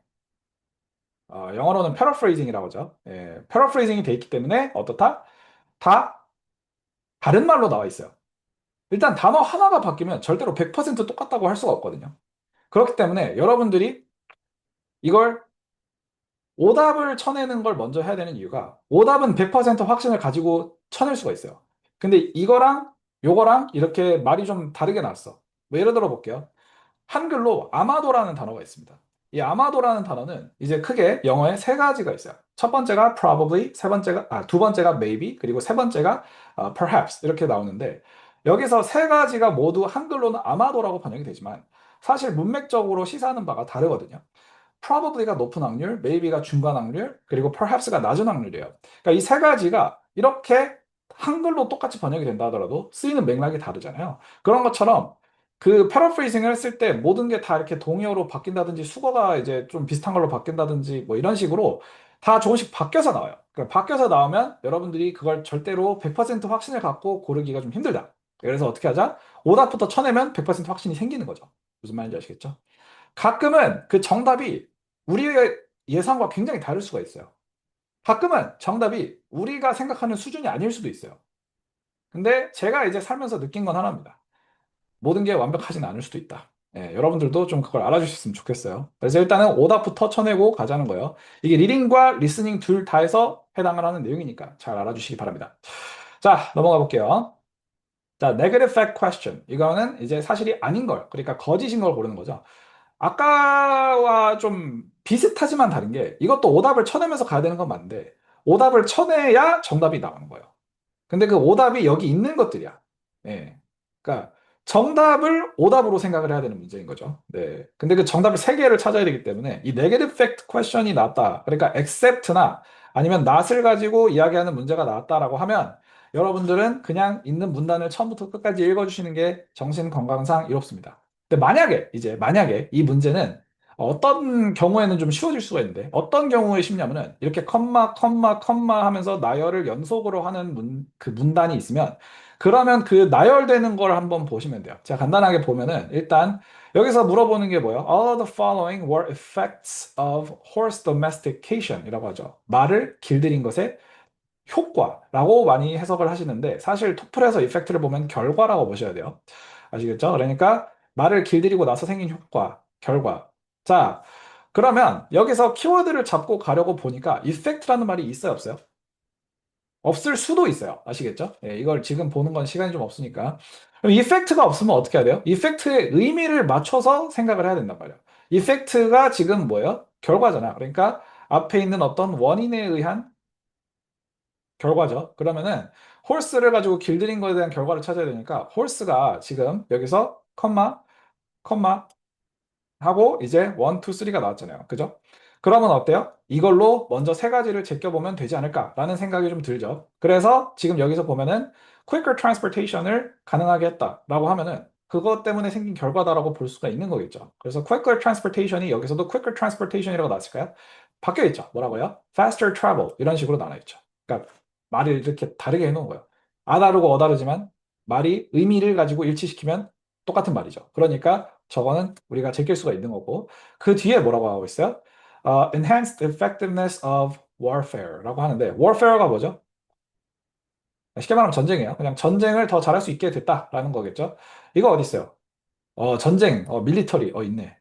영어로는 paraphrasing이라고 하죠. 예, paraphrasing이 되어 있기 때문에 어떻다? 다 다른 말로 나와 있어요. 일단 단어 하나가 바뀌면 절대로 100% 똑같다고 할 수가 없거든요. 그렇기 때문에 여러분들이 이걸 오답을 쳐내는 걸 먼저 해야 되는 이유가 오답은 100% 확신을 가지고 쳐낼 수가 있어요. 근데 이거랑 요거랑 이렇게 말이 좀 다르게 나왔어. 뭐 예를 들어 볼게요. 한글로 아마도라는 단어가 있습니다. 이 아마도라는 단어는 이제 크게 영어에 세 가지가 있어요. 첫 번째가 probably, 두 번째가 maybe, 그리고 세 번째가 perhaps 이렇게 나오는데 여기서 세 가지가 모두 한글로는 아마도라고 번역이 되지만 사실 문맥적으로 시사하는 바가 다르거든요. probably가 높은 확률, maybe가 중간 확률, 그리고 perhaps가 낮은 확률이에요. 그러니까 이 세 가지가 이렇게 한글로 똑같이 번역이 된다 하더라도 쓰이는 맥락이 다르잖아요. 그런 것처럼 그 패러프레이징을 쓸 때 모든 게 다 이렇게 동의어로 바뀐다든지 수거가 이제 좀 비슷한 걸로 바뀐다든지 뭐 이런 식으로 다 조금씩 바뀌어서 나와요. 그러니까 바뀌어서 나오면 여러분들이 그걸 절대로 100% 확신을 갖고 고르기가 좀 힘들다. 그래서 어떻게 하자? 오답부터 쳐내면 100% 확신이 생기는 거죠. 무슨 말인지 아시겠죠? 가끔은 그 정답이 우리의 예상과 굉장히 다를 수가 있어요. 가끔은 정답이 우리가 생각하는 수준이 아닐 수도 있어요. 근데 제가 이제 살면서 느낀 건 하나입니다. 모든 게 완벽하진 않을 수도 있다. 예, 여러분들도 좀 그걸 알아주셨으면 좋겠어요. 그래서 일단은 오답부터 쳐내고 가자는 거예요. 이게 리딩과 리스닝 둘 다 해서 해당을 하는 내용이니까 잘 알아주시기 바랍니다. 자, 넘어가 볼게요. 자, negative fact question. 이거는 이제 사실이 아닌 걸, 그러니까 거짓인 걸 고르는 거죠. 아까와 좀 비슷하지만 다른 게 이것도 오답을 쳐내면서 가야 되는 건 맞는데 오답을 쳐내야 정답이 나오는 거예요. 근데 그 오답이 여기 있는 것들이야. 예. 그러니까 정답을 오답으로 생각을 해야 되는 문제인 거죠. 네. 근데 그 정답을 세 개를 찾아야 되기 때문에 이 negative fact question이 나왔다. 그러니까 except나 아니면 not을 가지고 이야기하는 문제가 나왔다라고 하면 여러분들은 그냥 있는 문단을 처음부터 끝까지 읽어주시는 게 정신 건강상 이롭습니다. 근데 만약에 이 문제는 어떤 경우에는 좀 쉬워질 수가 있는데 어떤 경우에 쉽냐면은 이렇게 컴마 하면서 나열을 연속으로 하는 그 문단이 있으면 그러면 그 나열되는 걸 한번 보시면 돼요. 자, 간단하게 보면은 일단 여기서 물어보는 게 뭐예요? All of the following were effects of horse domestication 이라고 하죠. 말을 길들인 것의 효과라고 많이 해석을 하시는데 사실 토플에서 이펙트를 보면 결과라고 보셔야 돼요. 아시겠죠? 그러니까 말을 길들이고 나서 생긴 효과, 결과. 자, 그러면 여기서 키워드를 잡고 가려고 보니까 이펙트라는 말이 있어요, 없어요? 없을 수도 있어요. 아시겠죠? 예, 이걸 지금 보는 건 시간이 좀 없으니까. 그럼 이펙트가 없으면 어떻게 해야 돼요? 이펙트의 의미를 맞춰서 생각을 해야 된단 말이에요. 이펙트가 지금 뭐예요? 결과잖아. 그러니까 앞에 있는 어떤 원인에 의한 결과죠. 그러면은 홀스를 가지고 길들인 거에 대한 결과를 찾아야 되니까 홀스가 지금 여기서 컴마 하고 이제 1, 2, 3가 나왔잖아요. 그죠? 그러면 어때요? 이걸로 먼저 세 가지를 제껴보면 되지 않을까라는 생각이 좀 들죠. 그래서 지금 여기서 보면은 quicker transportation을 가능하게 했다라고 하면은 그것 때문에 생긴 결과다라고 볼 수가 있는 거겠죠. 그래서 quicker transportation이 여기서도 quicker transportation이라고 나왔을까요? 바뀌어 있죠. 뭐라고요? faster travel 이런 식으로 나눠 있죠. 그러니까 말을 이렇게 다르게 해놓은 거예요. 아 다르고 어 다르지만 말이 의미를 가지고 일치시키면 똑같은 말이죠. 그러니까 저거는 우리가 제낄 수가 있는 거고 그 뒤에 뭐라고 하고 있어요? Enhanced effectiveness of warfare라고 하는데 warfare가 뭐죠? 쉽게 말하면 전쟁이에요. 그냥 전쟁을 더 잘할 수 있게 됐다라는 거겠죠. 이거 어디 있어요? 전쟁, 밀리터리, 있네.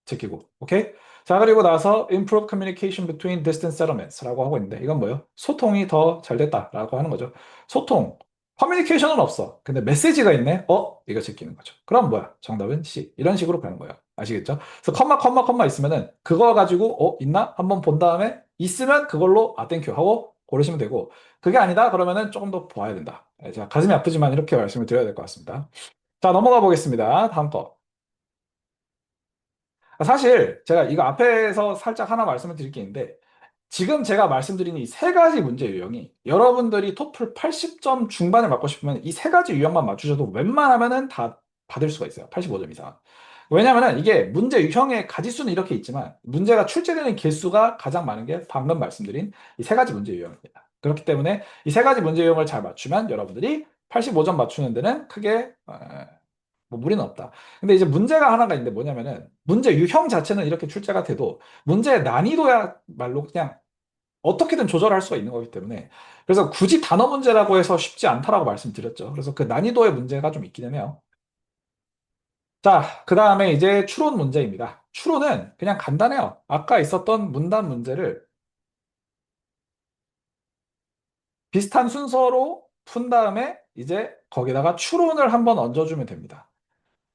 제끼고. 오케이? 자, 그리고 나서 improve communication between distant settlements라고 하고 있는데, 이건 뭐예요? 소통이 더 잘 됐다라고 하는 거죠. 소통. 커뮤니케이션은 없어. 근데 메시지가 있네? 이거 제끼는 거죠. 그럼 뭐야? 정답은 C. 이런 식으로 가는 거예요. 아시겠죠? 그래서 컴마 있으면은 그거 가지고, 있나? 한번 본 다음에 있으면 그걸로 땡큐 하고 고르시면 되고, 그게 아니다? 그러면은 조금 더 봐야 된다. 제가 가슴이 아프지만 이렇게 말씀을 드려야 될 것 같습니다. 자, 넘어가 보겠습니다. 다음 거. 사실 제가 이거 앞에서 살짝 하나 말씀을 드릴 게 있는데 지금 제가 말씀드린 이 세 가지 문제 유형이 여러분들이 토플 80점 중반을 맞고 싶으면 이 세 가지 유형만 맞추셔도 웬만하면은 다 받을 수가 있어요. 85점 이상. 왜냐면은 이게 문제 유형의 가지수는 이렇게 있지만 문제가 출제되는 개수가 가장 많은 게 방금 말씀드린 이 세 가지 문제 유형입니다. 그렇기 때문에 이 세 가지 문제 유형을 잘 맞추면 여러분들이 85점 맞추는 데는 크게 뭐 무리는 없다. 근데 이제 문제가 하나가 있는데 뭐냐면은 문제 유형 자체는 이렇게 출제가 돼도 문제의 난이도야말로 그냥 어떻게든 조절할 수가 있는 거기 때문에 그래서 굳이 단어 문제라고 해서 쉽지 않다라고 말씀드렸죠. 그래서 그 난이도의 문제가 좀 있기는 해요. 자, 그 다음에 이제 추론 문제입니다. 추론은 그냥 간단해요. 아까 있었던 문단 문제를 비슷한 순서로 푼 다음에 이제 거기다가 추론을 한번 얹어주면 됩니다.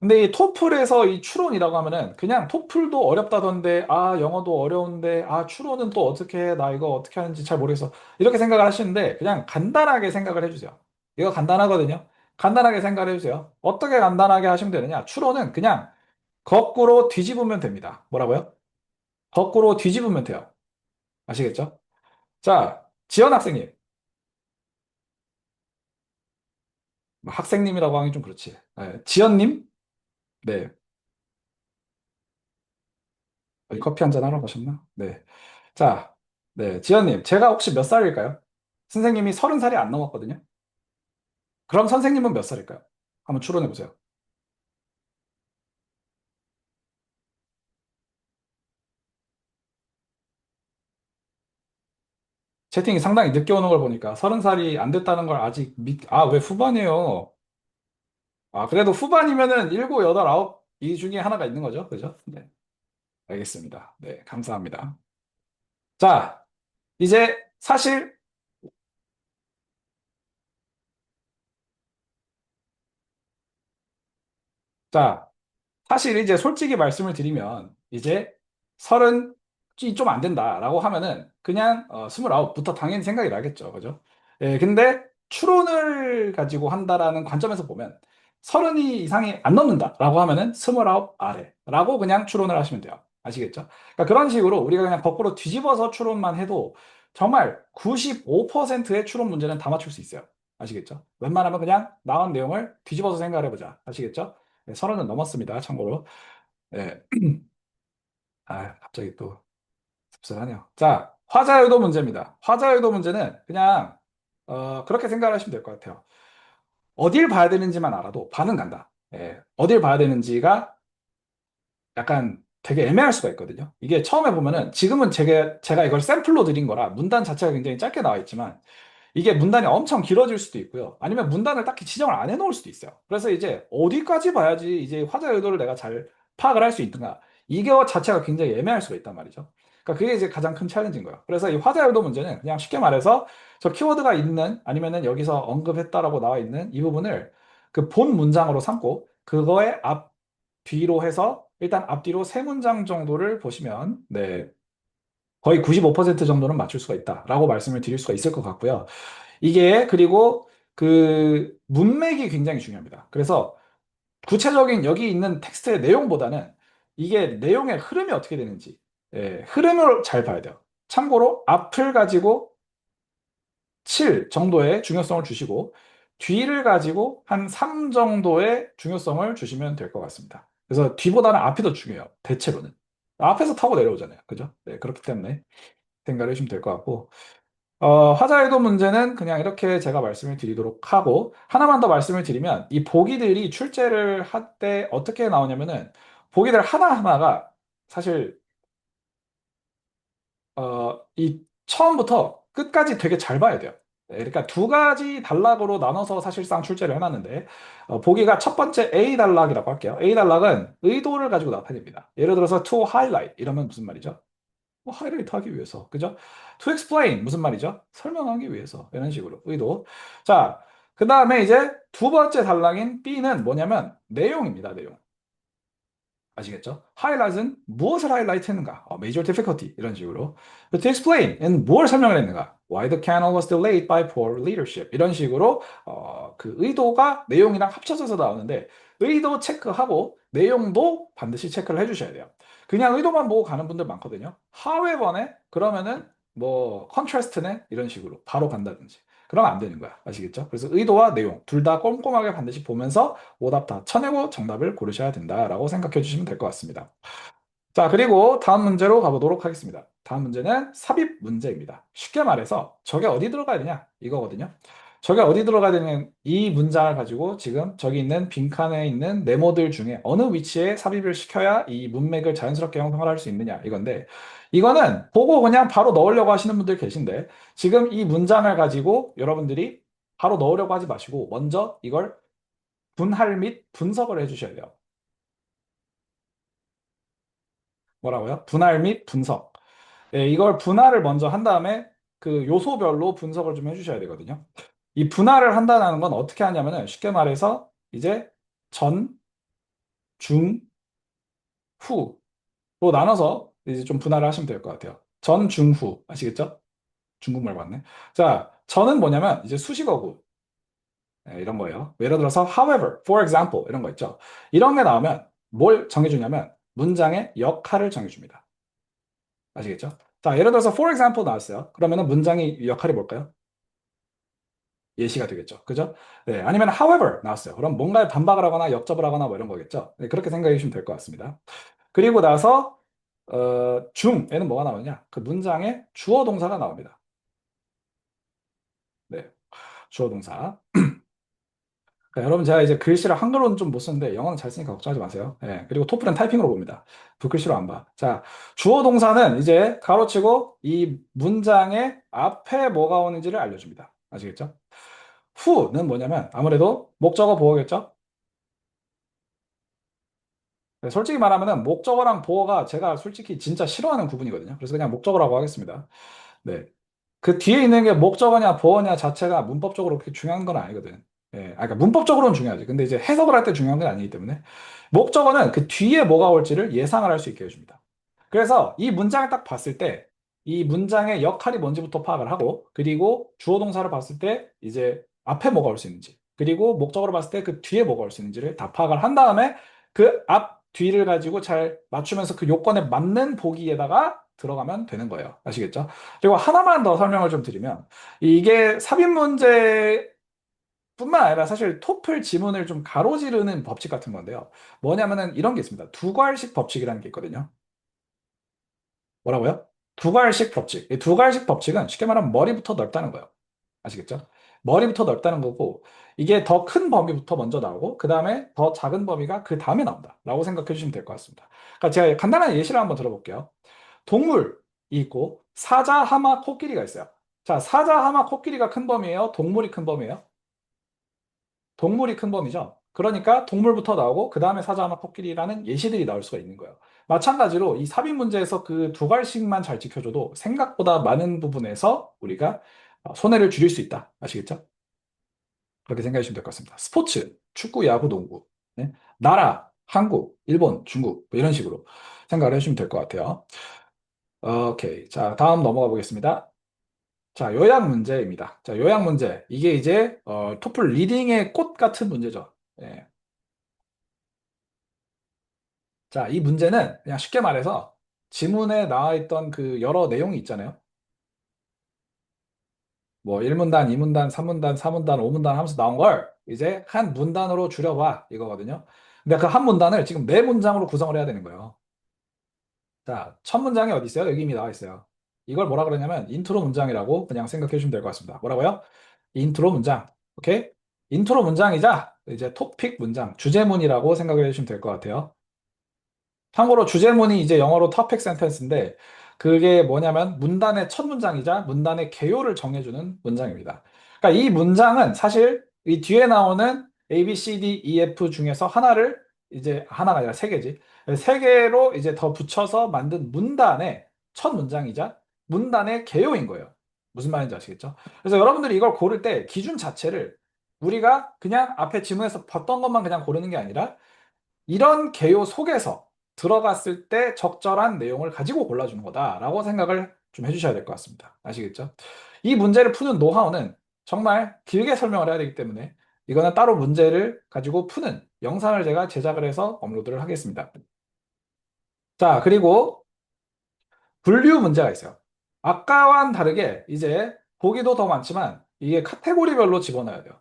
근데 이 토플에서 이 추론이라고 하면은 그냥 토플도 어렵다던데 아 영어도 어려운데 아 추론은 또 어떻게 해? 나 이거 어떻게 하는지 잘 모르겠어 이렇게 생각을 하시는데 그냥 간단하게 생각을 해주세요. 이거 간단하거든요. 간단하게 생각을 해주세요. 어떻게 간단하게 하시면 되느냐? 추론은 그냥 거꾸로 뒤집으면 됩니다. 뭐라고요? 거꾸로 뒤집으면 돼요. 아시겠죠? 자, 지연 학생님. 뭐 학생님이라고 하기 좀 그렇지. 네, 지연님? 네. 어디 커피 한잔 하러 가셨나? 네. 자, 네. 지연님, 제가 혹시 몇 살일까요? 선생님이 30살이 안 넘었거든요. 그럼 선생님은 몇 살일까요? 한번 추론해 보세요. 채팅이 상당히 늦게 오는 걸 보니까 30살이 안 됐다는 걸 아직 왜 후반이에요? 아, 그래도 후반이면은 7, 8, 9, 이 중에 하나가 있는 거죠. 그죠? 네. 알겠습니다. 네. 감사합니다. 자, 이제 사실, 자, 사실 이제 솔직히 말씀을 드리면 이제 30이 좀 안 된다라고 하면은 그냥 29부터 당연히 생각이 나겠죠. 그죠? 예, 근데 추론을 가지고 한다라는 관점에서 보면 30이 이상이 안 넘는다라고 하면은 29 아래라고 그냥 추론을 하시면 돼요. 아시겠죠? 그러니까 그런 식으로 우리가 그냥 거꾸로 뒤집어서 추론만 해도 정말 95%의 추론 문제는 다 맞출 수 있어요. 아시겠죠? 웬만하면 그냥 나온 내용을 뒤집어서 생각을 해보자. 아시겠죠? 네, 30은 넘었습니다. 참고로. 네. 아, 갑자기 또 씁쓸하네요. 자, 화자유도 문제입니다. 화자유도 문제는 그냥 그렇게 생각을 하시면 될 것 같아요. 어딜 봐야 되는지만 알아도 반은 간다. 예, 어딜 봐야 되는지가 약간 되게 애매할 수가 있거든요. 이게 처음에 보면은 지금은 제가 이걸 샘플로 드린 거라 문단 자체가 굉장히 짧게 나와 있지만 이게 문단이 엄청 길어질 수도 있고요. 아니면 문단을 딱히 지정을 안 해놓을 수도 있어요. 그래서 이제 어디까지 봐야지 이제 화자 의도를 내가 잘 파악을 할 수 있든가. 이거 자체가 굉장히 애매할 수가 있단 말이죠. 그러니까 그게 이제 가장 큰 챌린지인 거예요. 그래서 이 화자 의도 문제는 그냥 쉽게 말해서 저 키워드가 있는 아니면은 여기서 언급했다라고 나와 있는 이 부분을 그 본 문장으로 삼고 그거의 앞 뒤로 해서 일단 앞뒤로 세 문장 정도를 보시면 네. 거의 95% 정도는 맞출 수가 있다라고 말씀을 드릴 수가 있을 것 같고요. 이게 그리고 그 문맥이 굉장히 중요합니다. 그래서 구체적인 여기 있는 텍스트의 내용보다는 이게 내용의 흐름이 어떻게 되는지 흐름을 잘 봐야 돼요. 참고로 앞을 가지고 7 정도의 중요성을 주시고 뒤를 가지고 한 3 정도의 중요성을 주시면 될 것 같습니다. 그래서 뒤보다는 앞이 더 중요해요. 대체로는. 앞에서 타고 내려오잖아요. 그죠? 네, 그렇기 때문에 생각을 해주시면 될 것 같고 화자의도 문제는 그냥 이렇게 제가 말씀을 드리도록 하고, 하나만 더 말씀을 드리면, 이 보기들이 출제를 할 때 어떻게 나오냐면은, 보기들 하나하나가 사실, 이 처음부터 끝까지 되게 잘 봐야 돼요. 네, 그러니까 두 가지 단락으로 나눠서 사실상 출제를 해놨는데, 보기가 첫 번째 A 단락이라고 할게요. A 단락은 의도를 가지고 나타냅니다. 예를 들어서 to highlight 이러면 무슨 말이죠? 뭐 하이라이트 하기 위해서. 그죠? To explain 무슨 말이죠? 설명하기 위해서. 이런 식으로 의도. 자, 그 다음에 이제 두 번째 단락인 B는 뭐냐면 내용입니다. 내용. 아시겠죠? highlight은 무엇을 하이라이트 했는가? major difficulty 이런 식으로. to explain은 뭘 설명을 했는가? Why the canal was delayed by poor leadership 이런 식으로 그 의도가 내용이랑 합쳐져서 나오는데 의도 체크하고 내용도 반드시 체크를 해주셔야 돼요. 그냥 의도만 보고 가는 분들 많거든요. 하회번에 그러면은 뭐 컨트라스트네 이런 식으로 바로 간다든지 그러면 안 되는 거야. 아시겠죠? 그래서 의도와 내용 둘 다 꼼꼼하게 반드시 보면서 오답 다 쳐내고 정답을 고르셔야 된다라고 생각해 주시면 될 것 같습니다. 자, 그리고 다음 문제로 가보도록 하겠습니다. 다음 문제는 삽입 문제입니다. 쉽게 말해서 저게 어디 들어가야 되냐? 이거거든요. 저게 어디 들어가야 되는 이 문장을 가지고 지금 저기 있는 빈칸에 있는 네모들 중에 어느 위치에 삽입을 시켜야 이 문맥을 자연스럽게 형성을 할 수 있느냐? 이건데 이거는 보고 그냥 바로 넣으려고 하시는 분들 계신데 지금 이 문장을 가지고 여러분들이 바로 넣으려고 하지 마시고 먼저 이걸 분할 및 분석을 해주셔야 돼요. 뭐라고요? 분할 및 분석. 예, 이걸 분할을 먼저 한 다음에 그 요소별로 분석을 좀 해주셔야 되거든요. 이 분할을 한다는 건 어떻게 하냐면은 쉽게 말해서 이제 전, 중, 후로 나눠서 이제 좀 분할을 하시면 될 것 같아요. 전, 중, 후. 아시겠죠? 중국말 맞네. 자, 전은 뭐냐면 이제 수식어구. 예, 이런 거예요. 예를 들어서 however, for example 이런 거 있죠. 이런 게 나오면 뭘 정해주냐면 문장의 역할을 정해줍니다. 아시겠죠? 자, 예를 들어서 for example 나왔어요. 그러면은 문장의 역할이 뭘까요? 예시가 되겠죠. 그죠? 네, 아니면 however 나왔어요. 그럼 뭔가에 반박을 하거나 역접을 하거나 뭐 이런 거겠죠. 네, 그렇게 생각해 주시면 될 것 같습니다. 그리고 나서 중에는 뭐가 나오냐? 그 문장에 주어 동사가 나옵니다. 네, 주어 동사. 그러니까 여러분 제가 이제 글씨를 한글로는 좀 못 쓰는데 영어는 잘 쓰니까 걱정하지 마세요. 네, 그리고 토플은 타이핑으로 봅니다. 붓글씨로 안 봐. 자, 주어 동사는 이제 가로치고 이 문장의 앞에 뭐가 오는지를 알려줍니다. 아시겠죠? 후는 뭐냐면 아무래도 목적어 보어겠죠? 네, 솔직히 말하면은 목적어랑 보어가 제가 솔직히 진짜 싫어하는 구분이거든요. 그래서 그냥 목적어라고 하겠습니다. 네. 그 뒤에 있는 게 목적어냐 보어냐 자체가 문법적으로 그렇게 중요한 건 아니거든. 예, 그러니까 문법적으로는 중요하지. 근데 이제 해석을 할 때 중요한 건 아니기 때문에 목적어는 그 뒤에 뭐가 올지를 예상을 할 수 있게 해줍니다. 그래서 이 문장을 딱 봤을 때 이 문장의 역할이 뭔지부터 파악을 하고 그리고 주어 동사를 봤을 때 이제 앞에 뭐가 올 수 있는지 그리고 목적어를 봤을 때 그 뒤에 뭐가 올 수 있는지를 다 파악을 한 다음에 그 앞 뒤를 가지고 잘 맞추면서 그 요건에 맞는 보기에다가 들어가면 되는 거예요. 아시겠죠? 그리고 하나만 더 설명을 좀 드리면 이게 삽입 문제뿐만 아니라 사실 토플 지문을 좀 가로지르는 법칙 같은 건데요. 뭐냐면은 이런 게 있습니다. 두괄식 법칙이라는 게 있거든요. 뭐라고요? 두괄식 법칙. 이 두괄식 법칙은 쉽게 말하면 머리부터 넓다는 거예요. 아시겠죠? 머리부터 넓다는 거고 이게 더 큰 범위부터 먼저 나오고 그 다음에 더 작은 범위가 그 다음에 나온다. 라고 생각해 주시면 될 것 같습니다. 그러니까 제가 간단한 예시를 한번 들어볼게요. 동물이 있고 사자, 하마, 코끼리가 있어요. 자, 사자, 하마, 코끼리가 큰 범위예요? 동물이 큰 범위예요? 동물이 큰 범위죠. 그러니까 동물부터 나오고 그 다음에 사자, 하마, 코끼리라는 예시들이 나올 수가 있는 거예요. 마찬가지로 이 삽입 문제에서 그 두 갈씩만 잘 지켜줘도 생각보다 많은 부분에서 우리가 손해를 줄일 수 있다. 아시겠죠? 그렇게 생각해 주시면 될 것 같습니다. 스포츠, 축구, 야구, 농구, 네? 나라, 한국, 일본, 중국 뭐 이런 식으로 생각을 해주시면 될 것 같아요. 오케이. 자, 다음 넘어가 보겠습니다. 자, 요약 문제입니다. 자, 요약 문제. 이게 이제 토플 리딩의 꽃 같은 문제죠. 예. 자, 이 문제는 그냥 쉽게 말해서 지문에 나와 있던 그 여러 내용이 있잖아요. 뭐 1문단, 2문단, 3문단, 4문단, 5문단 하면서 나온 걸 이제 한 문단으로 줄여봐 이거거든요. 근데 그 한 문단을 지금 네 문장으로 구성을 해야 되는 거예요. 자, 첫 문장이 어디 있어요? 여기 이미 나와 있어요. 이걸 뭐라 그러냐면 인트로 문장이라고 그냥 생각해 주시면 될 것 같습니다. 뭐라고요? 인트로 문장. 오케이? 인트로 문장이자 이제 토픽 문장, 주제문이라고 생각해 주시면 될 것 같아요. 참고로 주제문이 이제 영어로 topic sentence인데 그게 뭐냐면 문단의 첫 문장이자 문단의 개요를 정해주는 문장입니다. 그러니까 이 문장은 사실 이 뒤에 나오는 A, B, C, D, E, F 중에서 하나를 이제 하나가 아니라 세 개지. 세 개로 이제 더 붙여서 만든 문단의 첫 문장이자 문단의 개요인 거예요. 무슨 말인지 아시겠죠? 그래서 여러분들이 이걸 고를 때 기준 자체를 우리가 그냥 앞에 지문에서 봤던 것만 그냥 고르는 게 아니라 이런 개요 속에서 들어갔을 때 적절한 내용을 가지고 골라주는 거다라고 생각을 좀 해주셔야 될 것 같습니다. 아시겠죠? 이 문제를 푸는 노하우는 정말 길게 설명을 해야 되기 때문에 이거는 따로 문제를 가지고 푸는 영상을 제가 제작을 해서 업로드를 하겠습니다. 자, 그리고 분류 문제가 있어요. 아까와는 다르게 이제 보기도 더 많지만 이게 카테고리별로 집어넣어야 돼요.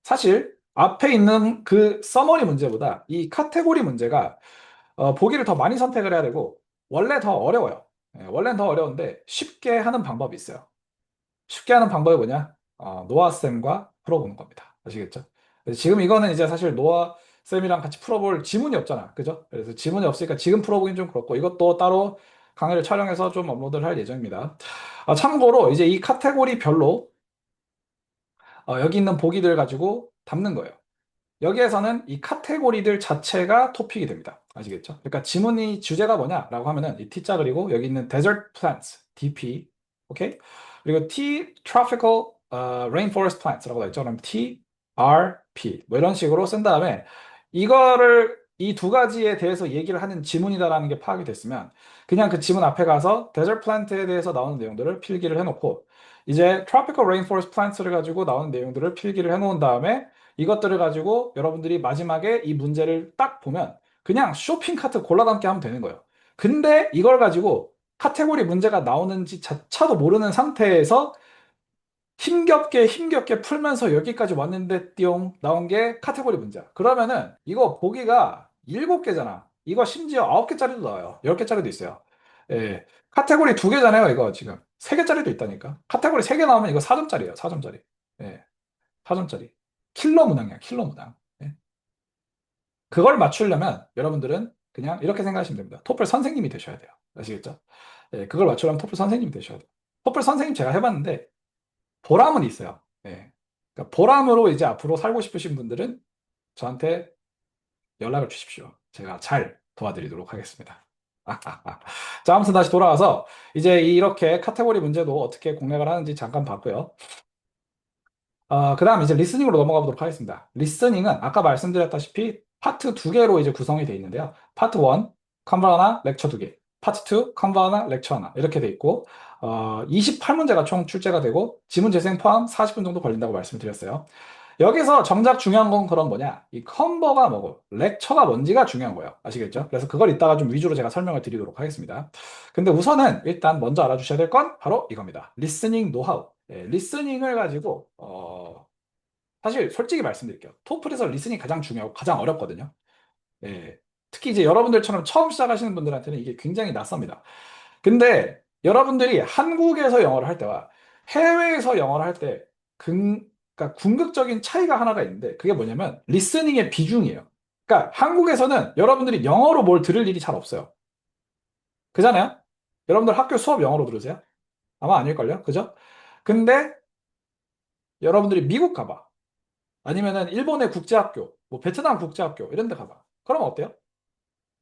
사실 앞에 있는 그 서머리 문제보다 이 카테고리 문제가 보기를 더 많이 선택을 해야 되고 원래 더 어려워요. 원래는 더 어려운데 쉽게 하는 방법이 있어요. 쉽게 하는 방법이 뭐냐? 노아 쌤과 풀어보는 겁니다. 아시겠죠? 그래서 지금 이거는 이제 사실 노아 쌤이랑 같이 풀어볼 지문이 없잖아. 그죠? 그래서 지문이 없으니까 지금 풀어보긴 좀 그렇고 이것도 따로 강의를 촬영해서 좀 업로드를 할 예정입니다. 참고로 이제 이 카테고리별로 여기 있는 보기들 가지고 담는 거예요. 여기에서는 이 카테고리들 자체가 토픽이 됩니다. 아시겠죠? 그러니까 지문이 주제가 뭐냐라고 하면은 이 T자 그리고 여기 있는 desert plants, DP, 오케이? 그리고 T tropical rainforest plants라고 돼 있죠. 그럼 TRP 뭐 이런 식으로 쓴 다음에 이거를 이 두 가지에 대해서 얘기를 하는 지문이다라는 게 파악이 됐으면 그냥 그 지문 앞에 가서 desert plant에 대해서 나오는 내용들을 필기를 해놓고 이제 tropical rainforest plants를 가지고 나오는 내용들을 필기를 해놓은 다음에 이것들을 가지고 여러분들이 마지막에 이 문제를 딱 보면 그냥 쇼핑 카트 골라 담기 하면 되는 거예요. 근데 이걸 가지고 카테고리 문제가 나오는지 자체도 모르는 상태에서 힘겹게 풀면서 여기까지 왔는데 띠용 나온 게 카테고리 문제야. 그러면은 이거 보기가 7개잖아. 이거 심지어 9개짜리도 나와요. 10개짜리도 있어요. 예. 카테고리 2개잖아요, 이거 지금. 3개짜리도 있다니까. 카테고리 3개 나오면 이거 4점짜리예요, 4점짜리. 예. 4점짜리. 킬러 문항이야, 킬러 문항. 예. 그걸 맞추려면 여러분들은 그냥 이렇게 생각하시면 됩니다. 토플 선생님이 되셔야 돼요. 아시겠죠? 예, 그걸 맞추려면 토플 선생님이 되셔야 돼요. 토플 선생님 제가 해봤는데 보람은 있어요. 예. 그러니까 보람으로 이제 앞으로 살고 싶으신 분들은 저한테 연락을 주십시오. 제가 잘 도와드리도록 하겠습니다. 자, 아무튼 다시 돌아와서 이제 이렇게 카테고리 문제도 어떻게 공략을 하는지 잠깐 봤고요. 그 다음 이제 리스닝으로 넘어가 보도록 하겠습니다. 리스닝은 아까 말씀드렸다시피 파트 2개로 이제 구성이 되어 있는데요. 파트 1, 컨버 하나, 렉처 2개. 파트 2, 컨버 하나, 렉처 하나. 이렇게 돼 있고, 28문제가 총 출제가 되고, 지문 재생 포함 40분 정도 걸린다고 말씀을 드렸어요. 여기서 정작 중요한 건 그런 뭐냐? 이 컨버가 뭐고, 렉처가 뭔지가 중요한 거예요. 아시겠죠? 그래서 그걸 이따가 좀 위주로 제가 설명을 드리도록 하겠습니다. 근데 우선은 일단 먼저 알아주셔야 될 건 바로 이겁니다. 리스닝 노하우. 리스닝을 가지고 사실 솔직히 말씀드릴게요. 토플에서 리스닝이 가장 중요하고 가장 어렵거든요. 예. 특히 이제 여러분들처럼 처음 시작하시는 분들한테는 이게 굉장히 낯섭니다. 근데 여러분들이 한국에서 영어를 할 때와 해외에서 영어를 할 때 그러니까 궁극적인 차이가 하나가 있는데 그게 뭐냐면 리스닝의 비중이에요. 그러니까 한국에서는 여러분들이 영어로 뭘 들을 일이 잘 없어요. 그잖아요? 여러분들 학교 수업 영어로 들으세요? 아마 아닐걸요? 그죠? 근데 여러분들이 미국 가봐. 아니면은 일본의 국제학교, 뭐 베트남 국제학교 이런 데 가봐. 그럼 어때요?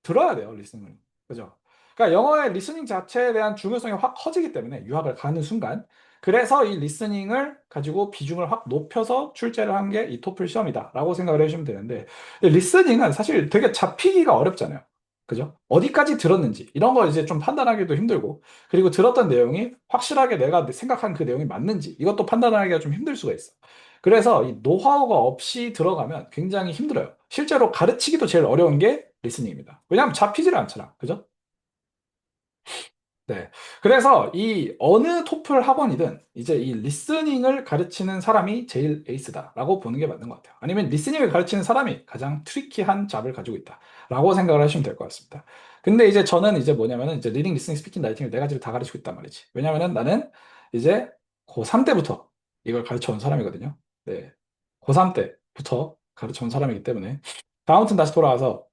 들어야 돼요, 리스닝을. 그죠? 그러니까 영어의 리스닝 자체에 대한 중요성이 확 커지기 때문에 유학을 가는 순간. 그래서 이 리스닝을 가지고 비중을 확 높여서 출제를 한 게 이 토플 시험이다라고 생각을 해주시면 되는데 리스닝은 사실 되게 잡히기가 어렵잖아요. 그죠? 어디까지 들었는지 이런 걸 이제 좀 판단하기도 힘들고 그리고 들었던 내용이 확실하게 내가 생각한 그 내용이 맞는지 이것도 판단하기가 좀 힘들 수가 있어. 그래서 이 노하우가 없이 들어가면 굉장히 힘들어요. 실제로 가르치기도 제일 어려운 게 리스닝입니다. 왜냐하면 잡히질 않잖아. 그죠? 네. 그래서 이 어느 토플 학원이든 이제 이 리스닝을 가르치는 사람이 제일 에이스다라고 보는 게 맞는 것 같아요. 아니면 리스닝을 가르치는 사람이 가장 트리키한 잡을 가지고 있다라고 생각을 하시면 될 것 같습니다. 근데 이제 저는 이제 뭐냐면은 이제 리딩, 리스닝, 스피킹, 라이팅을 네 가지를 다 가르치고 있단 말이지. 왜냐면은 나는 이제 고3 때부터 이걸 가르쳐 온 사람이거든요. 네. 고3 때부터 가르쳐 온 사람이기 때문에. 아무튼 다시 돌아와서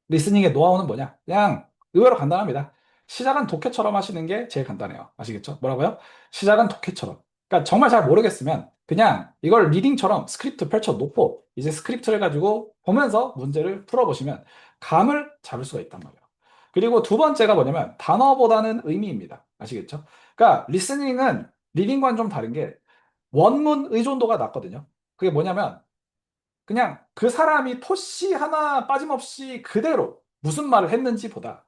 리스닝의 노하우는 뭐냐? 그냥 의외로 간단합니다. 시작은 독해처럼 하시는 게 제일 간단해요. 아시겠죠? 뭐라고요? 시작은 독해처럼. 그러니까 정말 잘 모르겠으면 그냥 이걸 리딩처럼 스크립트 펼쳐 놓고 이제 스크립트를 가지고 보면서 문제를 풀어보시면 감을 잡을 수가 있단 말이에요. 그리고 두 번째가 뭐냐면 단어보다는 의미입니다. 아시겠죠? 그러니까 리스닝은 리딩과는 좀 다른 게 원문 의존도가 낮거든요. 그게 뭐냐면 그냥 그 사람이 토시 하나 빠짐없이 그대로 무슨 말을 했는지보다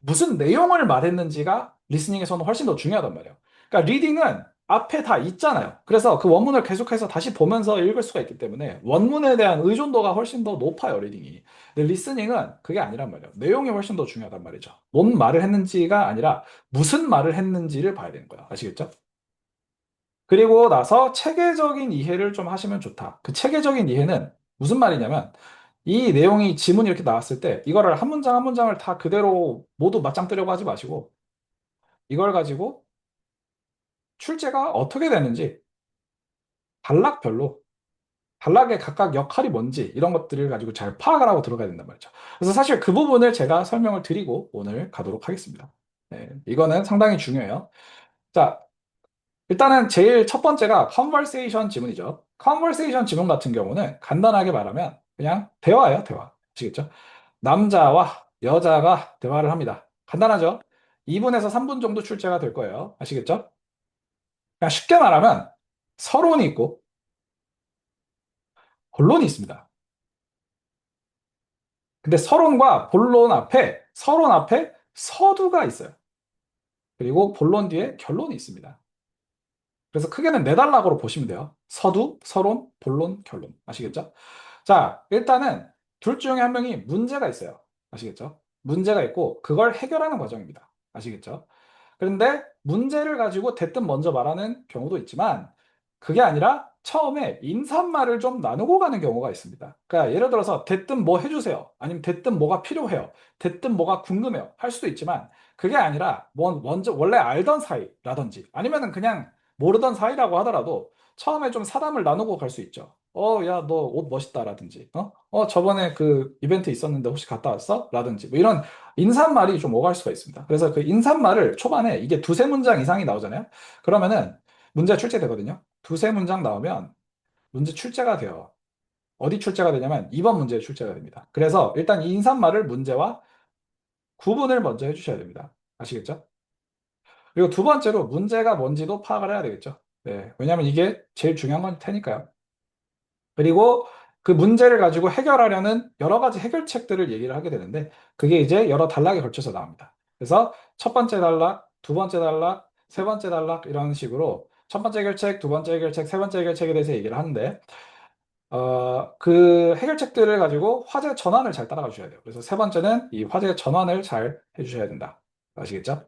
무슨 내용을 말했는지가 리스닝에서는 훨씬 더 중요하단 말이에요. 그러니까 리딩은 앞에 다 있잖아요. 그래서 그 원문을 계속해서 다시 보면서 읽을 수가 있기 때문에 원문에 대한 의존도가 훨씬 더 높아요, 리딩이. 근데 리스닝은 그게 아니란 말이에요. 내용이 훨씬 더 중요하단 말이죠. 뭔 말을 했는지가 아니라 무슨 말을 했는지를 봐야 되는 거야. 아시겠죠? 그리고 나서 체계적인 이해를 좀 하시면 좋다. 그 체계적인 이해는 무슨 말이냐면 이 내용이 지문이 이렇게 나왔을 때 이거를 한 문장 한 문장을 다 그대로 모두 맞짱 뜨려고 하지 마시고 이걸 가지고 출제가 어떻게 되는지 단락별로 단락의 각각 역할이 뭔지 이런 것들을 가지고 잘 파악을 하고 들어가야 된단 말이죠. 그래서 사실 그 부분을 제가 설명을 드리고 오늘 가도록 하겠습니다. 네, 이거는 상당히 중요해요. 자, 일단은 제일 첫 번째가 conversation 지문이죠. conversation 지문 같은 경우는 간단하게 말하면 그냥 대화예요, 대화. 아시겠죠? 남자와 여자가 대화를 합니다. 간단하죠? 2분에서 3분 정도 출제가 될 거예요. 아시겠죠? 그냥 쉽게 말하면 서론이 있고 본론이 있습니다. 근데 서론 앞에 서두가 있어요. 그리고 본론 뒤에 결론이 있습니다. 그래서 크게는 네 단락으로 보시면 돼요. 서두, 서론, 본론, 결론. 아시겠죠? 자, 일단은 둘 중에 한 명이 문제가 있어요. 아시겠죠? 문제가 있고 그걸 해결하는 과정입니다. 아시겠죠? 그런데 문제를 가지고 대뜸 먼저 말하는 경우도 있지만 그게 아니라 처음에 인사말을 좀 나누고 가는 경우가 있습니다. 그러니까 예를 들어서 대뜸 뭐 해주세요. 아니면 대뜸 뭐가 필요해요. 대뜸 뭐가 궁금해요. 할 수도 있지만 그게 아니라 먼저 원래 알던 사이라든지 아니면은 그냥 모르던 사이라고 하더라도 처음에 좀 사담을 나누고 갈 수 있죠. 야, 너 옷 멋있다라든지, 저번에 그 이벤트 있었는데 혹시 갔다 왔어? 라든지, 뭐 이런 인사말이 좀 오갈 수가 있습니다. 그래서 그 인사말을 초반에 이게 두세 문장 이상이 나오잖아요. 그러면은 문제 출제되거든요. 두세 문장 나오면 문제 출제가 돼요. 어디 출제가 되냐면 2번 문제에 출제가 됩니다. 그래서 일단 이 인사말을 문제와 구분을 먼저 해주셔야 됩니다. 아시겠죠? 그리고 두 번째로 문제가 뭔지도 파악을 해야 되겠죠. 네, 왜냐하면 이게 제일 중요한 건 테니까요. 그리고 그 문제를 가지고 해결하려는 여러 가지 해결책들을 얘기를 하게 되는데 그게 이제 여러 단락에 걸쳐서 나옵니다. 그래서 첫 번째 단락, 두 번째 단락, 세 번째 단락 이런 식으로 첫 번째 해결책, 두 번째 해결책, 세 번째 해결책에 대해서 얘기를 하는데 그 해결책들을 가지고 화제 전환을 잘 따라가 주셔야 돼요. 그래서 세 번째는 이 화제 전환을 잘 해주셔야 된다. 아시겠죠?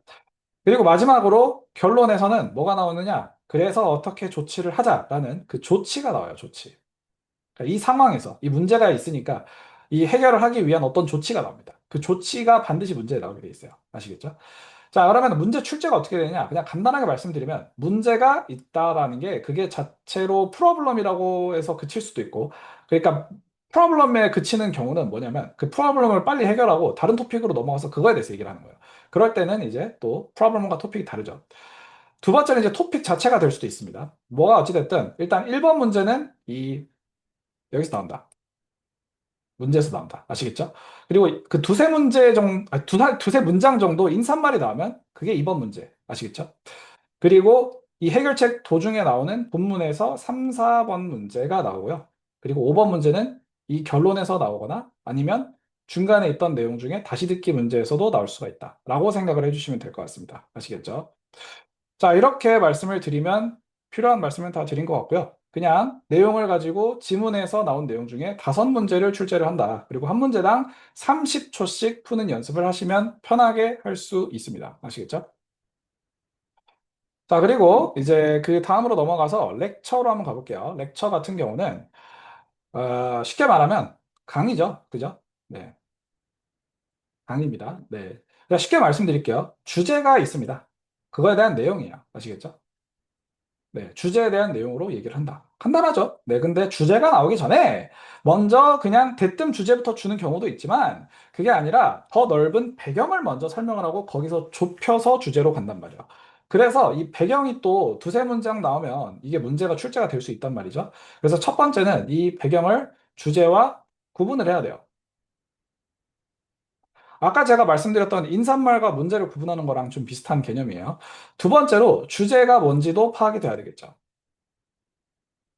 그리고 마지막으로 결론에서는 뭐가 나오느냐? 그래서 어떻게 조치를 하자라는 그 조치가 나와요, 조치. 그러니까 이 상황에서 이 문제가 있으니까 이 해결을 하기 위한 어떤 조치가 나옵니다. 그 조치가 반드시 문제에 나오게 돼 있어요. 아시겠죠? 자, 그러면 문제 출제가 어떻게 되냐? 그냥 간단하게 말씀드리면 문제가 있다라는 게 그게 자체로 프로블럼이라고 해서 그칠 수도 있고 그러니까 프로블럼에 그치는 경우는 뭐냐면 그 프로블럼을 빨리 해결하고 다른 토픽으로 넘어가서 그거에 대해서 얘기를 하는 거예요. 그럴 때는 이제 또 프로블럼과 토픽이 다르죠. 두 번째는 이제 토픽 자체가 될 수도 있습니다. 뭐가 어찌됐든 일단 1번 문제는 여기서 나온다. 문제에서 나온다. 아시겠죠? 그리고 그 두세 문제 정도, 두세 문장 정도 인사말이 나오면 그게 2번 문제. 아시겠죠? 그리고 이 해결책 도중에 나오는 본문에서 3, 4번 문제가 나오고요. 그리고 5번 문제는 이 결론에서 나오거나 아니면 중간에 있던 내용 중에 다시 듣기 문제에서도 나올 수가 있다. 라고 생각을 해주시면 될 것 같습니다. 아시겠죠? 자, 이렇게 말씀을 드리면 필요한 말씀은 다 드린 것 같고요. 그냥 내용을 가지고 지문에서 나온 내용 중에 5문제를 출제를 한다. 그리고 한 문제당 30초씩 푸는 연습을 하시면 편하게 할 수 있습니다. 아시겠죠? 자, 그리고 이제 그 다음으로 넘어가서 렉처로 한번 가볼게요. 렉처 같은 경우는 쉽게 말하면 강의죠. 그죠? 네, 강의입니다. 네. 그러니까 쉽게 말씀드릴게요. 주제가 있습니다. 그거에 대한 내용이에요. 아시겠죠? 네, 주제에 대한 내용으로 얘기를 한다. 간단하죠? 네, 근데 주제가 나오기 전에 먼저 그냥 대뜸 주제부터 주는 경우도 있지만 그게 아니라 더 넓은 배경을 먼저 설명을 하고 거기서 좁혀서 주제로 간단 말이에요. 그래서 이 배경이 또 두세 문장 나오면 이게 문제가 출제가 될 수 있단 말이죠. 그래서 첫 번째는 이 배경을 주제와 구분을 해야 돼요. 아까 제가 말씀드렸던 인사말과 문제를 구분하는 거랑 좀 비슷한 개념이에요. 두 번째로 주제가 뭔지도 파악이 돼야 되겠죠.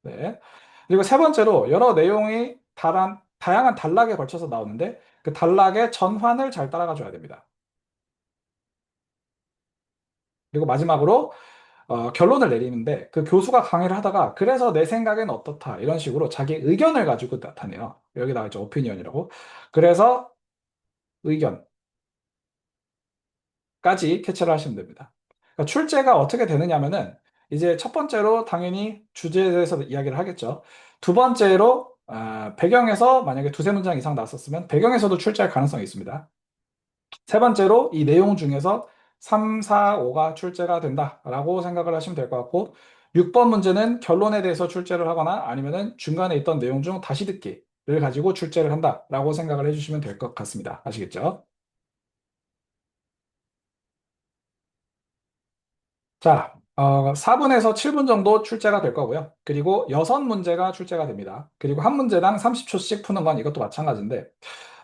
네. 그리고 세 번째로 여러 내용이 다양한 단락에 걸쳐서 나오는데 그 단락의 전환을 잘 따라가 줘야 됩니다. 그리고 마지막으로 결론을 내리는데 그 교수가 강의를 하다가 그래서 내 생각엔 어떻다 이런 식으로 자기 의견을 가지고 나타내요. 여기다가 이제 오피니언이라고. 그래서 의견까지 캐치를 하시면 됩니다. 그러니까 출제가 어떻게 되느냐면은 이제 첫 번째로 당연히 주제에 대해서 이야기를 하겠죠. 두 번째로 배경에서 만약에 두세 문장 이상 나왔었으면 배경에서도 출제할 가능성이 있습니다. 세 번째로 이 내용 중에서 3, 4, 5가 출제가 된다라고 생각을 하시면 될 것 같고 6번 문제는 결론에 대해서 출제를 하거나 아니면은 중간에 있던 내용 중 다시 듣기를 가지고 출제를 한다라고 생각을 해주시면 될 것 같습니다. 아시겠죠? 자, 4분에서 7분 정도 출제가 될 거고요. 그리고 6문제가 출제가 됩니다. 그리고 한 문제당 30초씩 푸는 건 이것도 마찬가지인데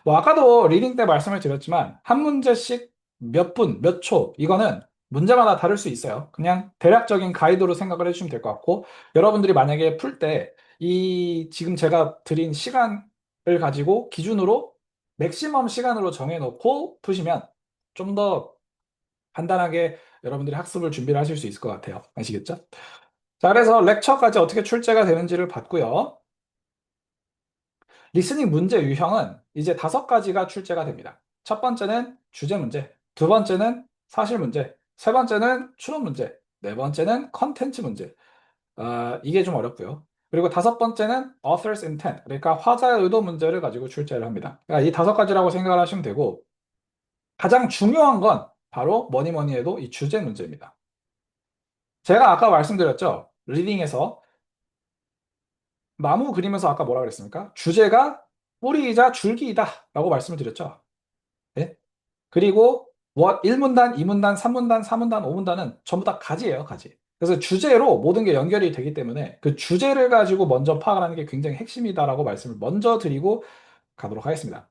뭐 아까도 리딩 때 말씀을 드렸지만 한 문제씩 몇 분, 몇 초, 이거는 문제마다 다를 수 있어요. 그냥 대략적인 가이드로 생각을 해주시면 될 것 같고 여러분들이 만약에 풀 때 이 지금 제가 드린 시간을 가지고 기준으로 맥시멈 시간으로 정해놓고 푸시면 좀 더 간단하게 여러분들이 학습을 준비를 하실 수 있을 것 같아요. 아시겠죠? 자, 그래서 렉처까지 어떻게 출제가 되는지를 봤고요. 리스닝 문제 유형은 이제 5가지가 출제가 됩니다. 첫 번째는 주제 문제, 두 번째는 사실 문제, 세 번째는 추론 문제, 네 번째는 컨텐츠 문제. 이게 좀 어렵고요. 그리고 다섯 번째는 author's intent, 그러니까 화자의 의도 문제를 가지고 출제를 합니다. 그러니까 이 5가지라고 생각을 하시면 되고 가장 중요한 건 바로 뭐니 뭐니 해도 이 주제 문제입니다. 제가 아까 말씀드렸죠. 리딩에서 나무 그리면서 아까 뭐라 그랬습니까? 주제가 뿌리이자 줄기이다 라고 말씀을 드렸죠. 예? 그리고 1문단, 2문단, 3문단, 4문단, 5문단은 전부 다 가지예요, 가지. 그래서 주제로 모든 게 연결이 되기 때문에 그 주제를 가지고 먼저 파악을 하는 게 굉장히 핵심이다라고 말씀을 먼저 드리고 가도록 하겠습니다.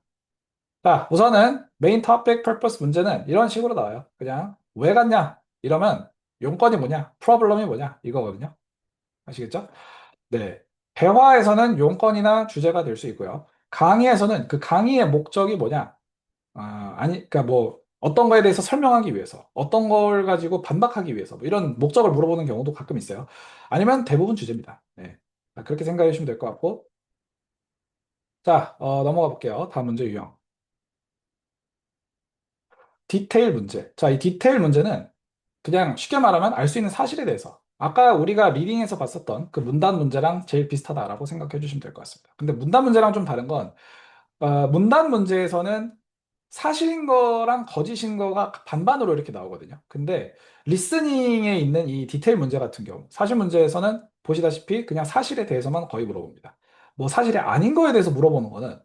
자, 우선은 메인 토픽 퍼포스 문제는 이런 식으로 나와요. 그냥 왜 갔냐? 이러면 용건이 뭐냐? 프로블럼이 뭐냐? 이거거든요. 아시겠죠? 네. 대화에서는 용건이나 주제가 될 수 있고요. 강의에서는 그 강의의 목적이 뭐냐? 그러니까 뭐, 어떤 거에 대해서 설명하기 위해서, 어떤 걸 가지고 반박하기 위해서, 뭐 이런 목적을 물어보는 경우도 가끔 있어요. 아니면 대부분 주제입니다. 네. 그렇게 생각해 주시면 될 것 같고. 자, 넘어가 볼게요. 다음 문제 유형. 디테일 문제. 자, 이 디테일 문제는 그냥 쉽게 말하면 알 수 있는 사실에 대해서. 아까 우리가 리딩에서 봤었던 그 문단 문제랑 제일 비슷하다라고 생각해 주시면 될 것 같습니다. 근데 문단 문제랑 좀 다른 건, 문단 문제에서는 사실인 거랑 거짓인 거가 반반으로 이렇게 나오거든요. 근데 리스닝에 있는 이 디테일 문제 같은 경우, 사실 문제에서는 보시다시피 그냥 사실에 대해서만 거의 물어봅니다. 뭐 사실이 아닌 거에 대해서 물어보는 거는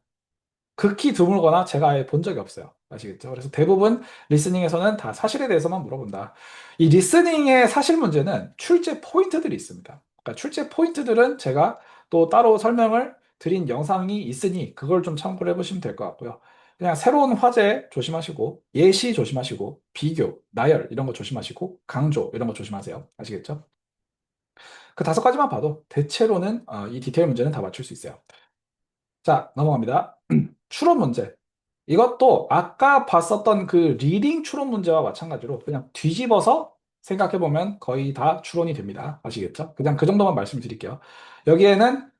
극히 드물거나 제가 아예 본 적이 없어요. 아시겠죠? 그래서 대부분 리스닝에서는 다 사실에 대해서만 물어본다. 이 리스닝의 사실 문제는 출제 포인트들이 있습니다. 그러니까 출제 포인트들은 제가 또 따로 설명을 드린 영상이 있으니 그걸 좀 참고를 해보시면 될 것 같고요. 그냥 새로운 화제 조심하시고, 예시 조심하시고, 비교, 나열 이런 거 조심하시고, 강조 이런 거 조심하세요. 아시겠죠? 그 5가지만 봐도 대체로는 이 디테일 문제는 다 맞출 수 있어요. 자, 넘어갑니다. 추론 문제. 이것도 아까 봤었던 그 리딩 추론 문제와 마찬가지로 그냥 뒤집어서 생각해보면 거의 다 추론이 됩니다. 아시겠죠? 그냥 그 정도만 말씀드릴게요. 여기에는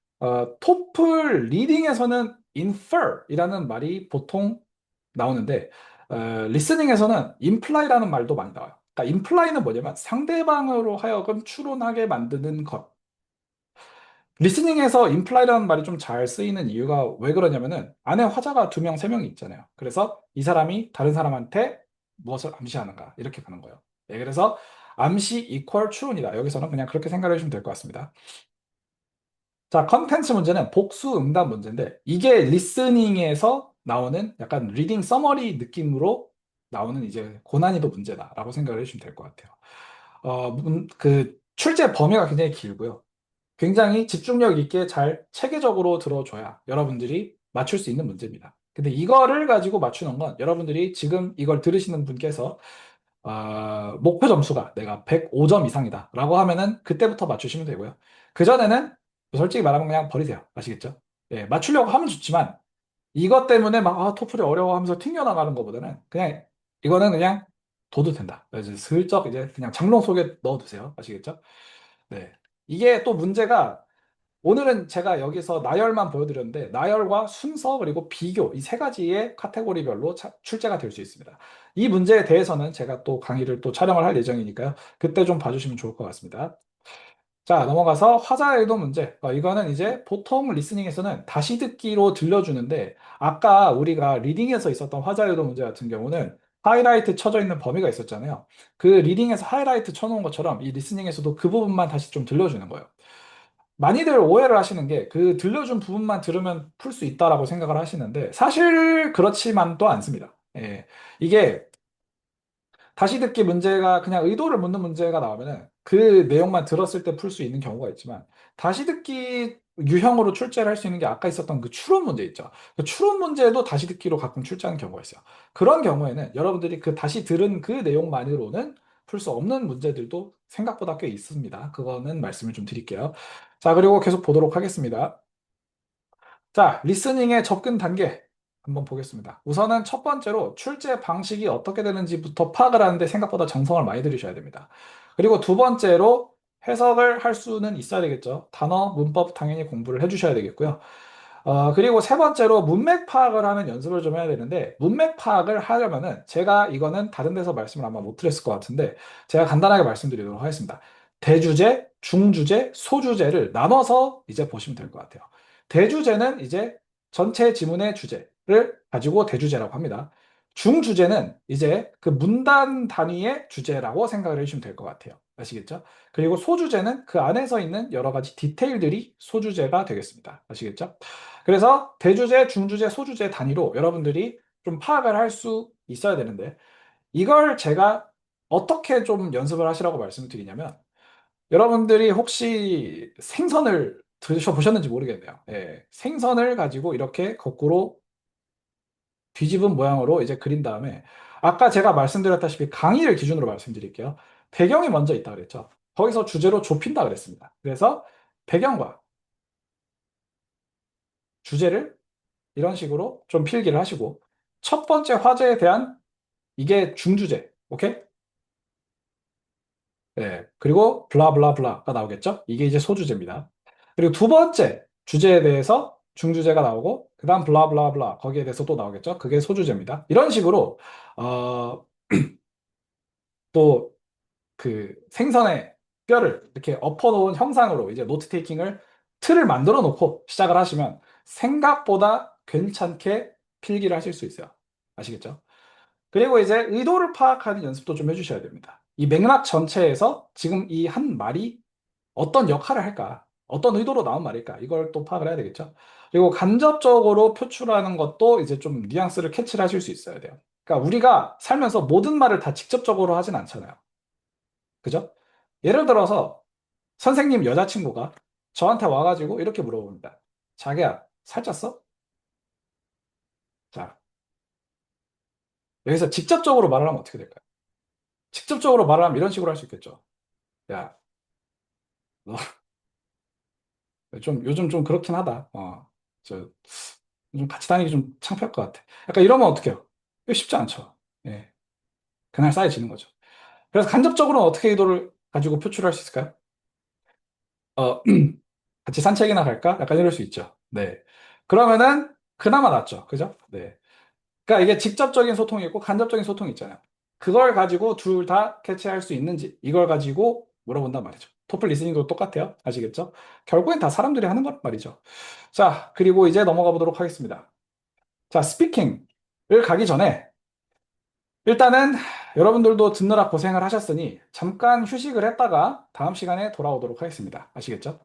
토플 리딩에서는 infer이라는 말이 보통 나오는데 리스닝에서는 imply라는 말도 많이 나와요. 그러니까 imply는 뭐냐면 상대방으로 하여금 추론하게 만드는 것. 리스닝에서 imply라는 말이 좀 잘 쓰이는 이유가 왜 그러냐면은 안에 화자가 2명, 3명이 있잖아요. 그래서 이 사람이 다른 사람한테 무엇을 암시하는가 이렇게 가는 거예요. 예, 그래서 암시 이퀄 추론이다. 여기서는 그냥 그렇게 생각해 주시면 될 것 같습니다. 자, 컨텐츠 문제는 복수 응답 문제인데 이게 리스닝에서 나오는 약간 리딩 서머리 느낌으로 나오는 이제 고난이도 문제다라고 생각을 해주시면 될 것 같아요. 그 출제 범위가 굉장히 길고요. 굉장히 집중력 있게 잘 체계적으로 들어줘야 여러분들이 맞출 수 있는 문제입니다. 근데 이거를 가지고 맞추는 건 여러분들이 지금 이걸 들으시는 분께서 목표 점수가 내가 105점 이상이다 라고 하면은 그때부터 맞추시면 되고요. 그전에는 솔직히 말하면 그냥 버리세요. 아시겠죠? 예, 맞추려고 하면 좋지만 이것 때문에 막 토플이 어려워 하면서 튕겨나가는 것보다는 그냥 이거는 그냥 둬도 된다. 이제 슬쩍 이제 그냥 장롱 속에 넣어두세요. 아시겠죠? 네. 이게 또 문제가 오늘은 제가 여기서 나열만 보여드렸는데 나열과 순서 그리고 비교 이 세 가지의 카테고리별로 출제가 될 수 있습니다. 이 문제에 대해서는 제가 또 강의를 또 촬영을 할 예정이니까요. 그때 좀 봐주시면 좋을 것 같습니다. 자, 넘어가서 화자의도 문제. 이거는 이제 보통 리스닝에서는 다시 듣기로 들려주는데 아까 우리가 리딩에서 있었던 화자의도 문제 같은 경우는 하이라이트 쳐져 있는 범위가 있었잖아요. 그 리딩에서 하이라이트 쳐놓은 것처럼 이 리스닝에서도 그 부분만 다시 좀 들려주는 거예요. 많이들 오해를 하시는 게 그 들려준 부분만 들으면 풀 수 있다라고 생각을 하시는데 사실 그렇지만도 않습니다. 예. 이게 다시 듣기 문제가 그냥 의도를 묻는 문제가 나오면은 그 내용만 들었을 때 풀 수 있는 경우가 있지만 다시 듣기 유형으로 출제를 할 수 있는 게 아까 있었던 그 추론 문제 있죠. 그 추론 문제도 다시 듣기로 가끔 출제하는 경우가 있어요. 그런 경우에는 여러분들이 그 다시 들은 그 내용만으로는 풀 수 없는 문제들도 생각보다 꽤 있습니다. 그거는 말씀을 좀 드릴게요. 자, 그리고 계속 보도록 하겠습니다. 자, 리스닝의 접근 단계 한번 보겠습니다. 우선은 첫 번째로 출제 방식이 어떻게 되는지부터 파악을 하는데 생각보다 정성을 많이 들이셔야 됩니다. 그리고 두 번째로 해석을 할 수는 있어야 되겠죠. 단어, 문법 당연히 공부를 해주셔야 되겠고요. 그리고 세 번째로 문맥 파악을 하는 연습을 좀 해야 되는데, 문맥 파악을 하려면은 제가 이거는 다른 데서 말씀을 아마 못 드렸을 것 같은데, 제가 간단하게 말씀드리도록 하겠습니다. 대주제, 중주제, 소주제를 나눠서 이제 보시면 될 것 같아요. 대주제는 이제 전체 지문의 주제를 가지고 대주제라고 합니다. 중주제는 이제 그 문단 단위의 주제라고 생각을 해주시면 될 것 같아요. 아시겠죠? 그리고 소주제는 그 안에서 있는 여러 가지 디테일들이 소주제가 되겠습니다. 아시겠죠? 그래서 대주제, 중주제, 소주제 단위로 여러분들이 좀 파악을 할 수 있어야 되는데 이걸 제가 어떻게 좀 연습을 하시라고 말씀을 드리냐면 여러분들이 혹시 생선을 드셔보셨는지 모르겠네요. 예, 생선을 가지고 이렇게 거꾸로 뒤집은 모양으로 이제 그린 다음에 아까 제가 말씀드렸다시피 강의를 기준으로 말씀드릴게요. 배경이 먼저 있다 그랬죠. 거기서 주제로 좁힌다 그랬습니다. 그래서 배경과 주제를 이런 식으로 좀 필기를 하시고 첫 번째 화제에 대한 이게 중주제, 오케이? 네. 그리고 블라블라블라가 나오겠죠? 이게 이제 소주제입니다. 그리고 두 번째 주제에 대해서 중주제가 나오고 그다음 블라블라블라 거기에 대해서 또 나오겠죠? 그게 소주제입니다. 이런 식으로 어, 또 그 생선의 뼈를 이렇게 엎어놓은 형상으로 이제 노트 테이킹을 틀을 만들어 놓고 시작을 하시면 생각보다 괜찮게 필기를 하실 수 있어요. 아시겠죠? 그리고 이제 의도를 파악하는 연습도 좀 해주셔야 됩니다. 이 맥락 전체에서 지금 이 한 말이 어떤 역할을 할까? 어떤 의도로 나온 말일까? 이걸 또 파악을 해야 되겠죠? 그리고 간접적으로 표출하는 것도 이제 좀 뉘앙스를 캐치를 하실 수 있어야 돼요. 그러니까 우리가 살면서 모든 말을 다 직접적으로 하진 않잖아요. 그죠? 예를 들어서 선생님 여자친구가 저한테 와가지고 이렇게 물어봅니다. 자기야, 살쪘어? 자, 여기서 직접적으로 말을 하면 어떻게 될까요? 직접적으로 말을 하면 이런 식으로 할 수 있겠죠. 야, 너 좀 요즘 좀 그렇긴 하다. 저 좀 같이 다니기 좀 창피할 것 같아. 약간 이러면 어떡해요? 이거 쉽지 않죠. 예, 그날 쌓여지는 거죠. 그래서 간접적으로는 어떻게 의도를 가지고 표출할 수 있을까요? 어, 같이 산책이나 갈까? 약간 이럴 수 있죠. 네. 그러면은 그나마 낫죠. 그죠? 네. 그러니까 이게 직접적인 소통이 있고 간접적인 소통이 있잖아요. 그걸 가지고 둘 다 캐치할 수 있는지 이걸 가지고 물어본단 말이죠. 토플 리스닝도 똑같아요. 아시겠죠? 결국엔 다 사람들이 하는 것 말이죠. 자, 그리고 이제 넘어가 보도록 하겠습니다. 자, 스피킹을 가기 전에 일단은 여러분들도 듣느라 고생을 하셨으니 잠깐 휴식을 했다가 다음 시간에 돌아오도록 하겠습니다. 아시겠죠?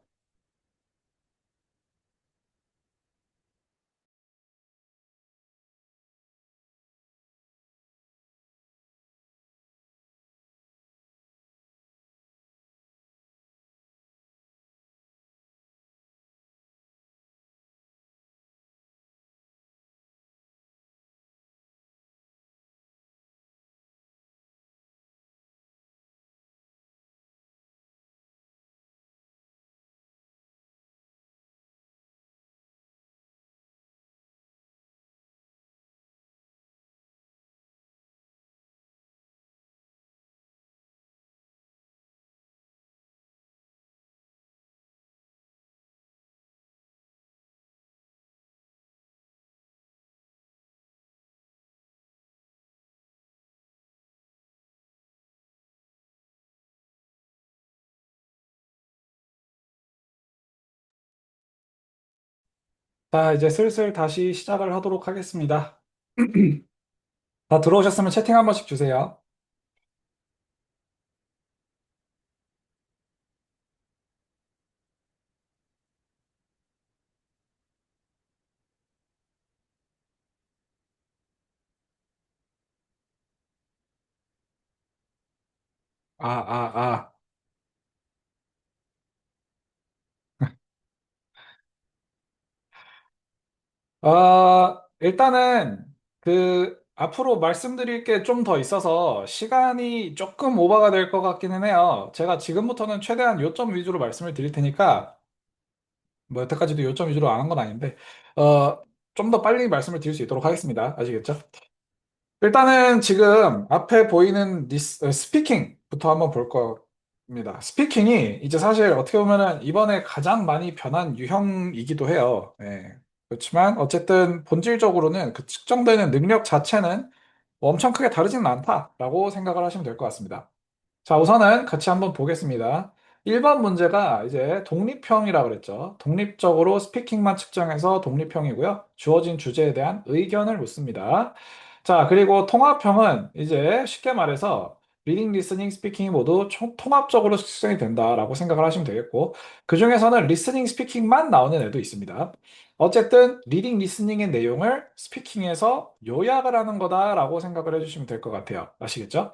자, 이제 슬슬 다시 시작을 하도록 하겠습니다. 다 들어오셨으면 채팅 한 번씩 주세요. 아, 아, 아. 일단은 앞으로 말씀드릴 게 좀 더 있어서 시간이 조금 오버가 될 것 같기는 해요. 제가 지금부터는 최대한 요점 위주로 말씀을 드릴 테니까, 뭐 여태까지도 요점 위주로 안 한 건 아닌데, 어, 좀 더 빨리 말씀을 드릴 수 있도록 하겠습니다. 아시겠죠? 일단은 지금 앞에 보이는 스피킹부터 한번 볼 겁니다. 스피킹이 이제 사실 어떻게 보면은 이번에 가장 많이 변한 유형이기도 해요. 예. 그렇지만 어쨌든 본질적으로는 그 측정되는 능력 자체는 뭐 엄청 크게 다르지는 않다라고 생각을 하시면 될 것 같습니다. 자, 우선은 같이 한번 보겠습니다. 1번 문제가 이제 독립형이라고 그랬죠. 독립적으로 스피킹만 측정해서 독립형이고요. 주어진 주제에 대한 의견을 묻습니다. 자, 그리고 통합형은 이제 쉽게 말해서 리딩, 리스닝, 스피킹이 모두 통합적으로 측정이 된다라고 생각을 하시면 되겠고, 그 중에서는 리스닝, 스피킹만 나오는 애도 있습니다. 어쨌든 리딩, 리스닝의 내용을 스피킹에서 요약을 하는 거다라고 생각을 해주시면 될 것 같아요. 아시겠죠?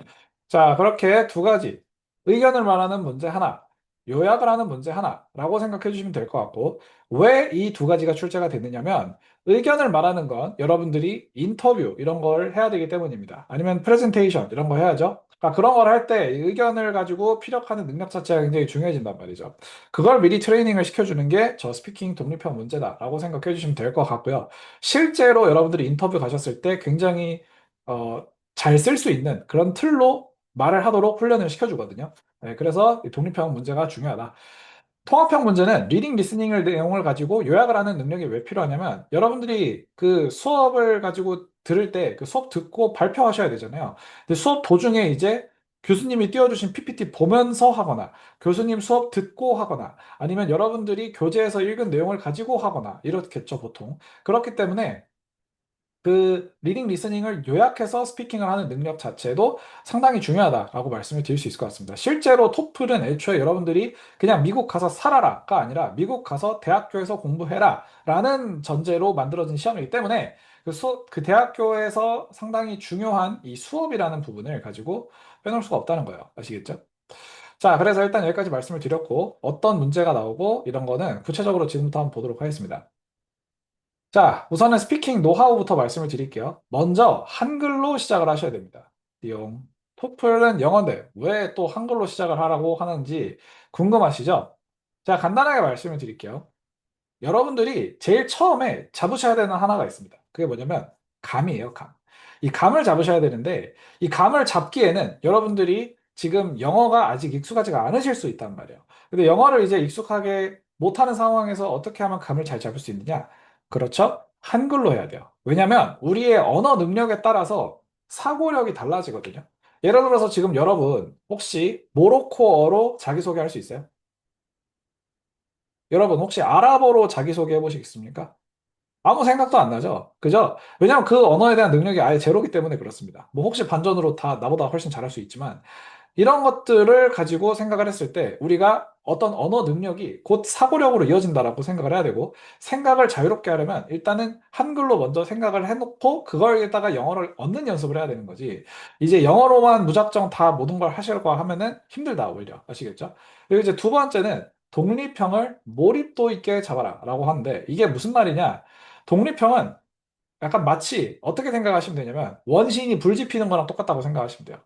자, 그렇게 두 가지. 의견을 말하는 문제 하나, 요약을 하는 문제 하나라고 생각해 주시면 될 것 같고, 왜 이 두 가지가 출제가 됐느냐면, 의견을 말하는 건 여러분들이 인터뷰 이런 걸 해야 되기 때문입니다. 아니면 프레젠테이션 이런 거 해야죠. 그러니까 그런 걸 할 때 의견을 가지고 피력하는 능력 자체가 굉장히 중요해진단 말이죠. 그걸 미리 트레이닝을 시켜주는 게 저 스피킹 독립형 문제다라고 생각해 주시면 될 것 같고요. 실제로 여러분들이 인터뷰 가셨을 때 굉장히 잘 쓸 수 있는 그런 틀로 말을 하도록 훈련을 시켜주거든요. 네, 그래서 이 독립형 문제가 중요하다. 통합형 문제는 리딩 리스닝을 내용을 가지고 요약을 하는 능력이 왜 필요하냐면 여러분들이 그 수업을 가지고 들을 때 그 수업 듣고 발표하셔야 되잖아요. 근데 수업 도중에 이제 교수님이 띄워주신 PPT 보면서 하거나 교수님 수업 듣고 하거나 아니면 여러분들이 교재에서 읽은 내용을 가지고 하거나 이렇겠죠, 보통. 그렇기 때문에 그 리딩 리스닝을 요약해서 스피킹을 하는 능력 자체도 상당히 중요하다라고 말씀을 드릴 수 있을 것 같습니다. 실제로 토플은 애초에 여러분들이 그냥 미국 가서 살아라가 아니라 미국 가서 대학교에서 공부해라 라는 전제로 만들어진 시험이기 때문에 그 대학교에서 상당히 중요한 이 수업이라는 부분을 가지고 빼놓을 수가 없다는 거예요. 아시겠죠? 자, 그래서 일단 여기까지 말씀을 드렸고 어떤 문제가 나오고 이런 거는 구체적으로 지금부터 한번 보도록 하겠습니다. 자, 우선은 스피킹 노하우부터 말씀을 드릴게요. 먼저 한글로 시작을 하셔야 됩니다. 띠용. 토플은 영어인데 왜 또 한글로 시작을 하라고 하는지 궁금하시죠? 자, 간단하게 말씀을 드릴게요. 여러분들이 제일 처음에 잡으셔야 되는 하나가 있습니다. 그게 뭐냐면 감이에요, 감. 이 감을 잡으셔야 되는데 이 감을 잡기에는 여러분들이 지금 영어가 아직 익숙하지가 않으실 수 있단 말이에요. 근데 영어를 이제 익숙하게 못하는 상황에서 어떻게 하면 감을 잘 잡을 수 있느냐? 그렇죠? 한글로 해야 돼요. 왜냐면 우리의 언어 능력에 따라서 사고력이 달라지거든요. 예를 들어서 지금 여러분 혹시 모로코어로 자기소개할 수 있어요? 여러분 혹시 아랍어로 자기소개 해보시겠습니까? 아무 생각도 안 나죠? 그죠? 왜냐하면 그 언어에 대한 능력이 아예 제로기 때문에 그렇습니다. 뭐 혹시 반전으로 다 나보다 훨씬 잘할 수 있지만 이런 것들을 가지고 생각을 했을 때 우리가 어떤 언어 능력이 곧 사고력으로 이어진다라고 생각을 해야 되고 생각을 자유롭게 하려면 일단은 한글로 먼저 생각을 해놓고 그걸에다가 영어를 얻는 연습을 해야 되는 거지. 이제 영어로만 무작정 다 모든 걸 하시려고 하면은 힘들다 오히려. 아시겠죠? 그리고 이제 두 번째는 독립형을 몰입도 있게 잡아라라고 하는데 이게 무슨 말이냐? 독립형은 약간 마치 어떻게 생각하시면 되냐면 원시인이 불 지피는 거랑 똑같다고 생각하시면 돼요.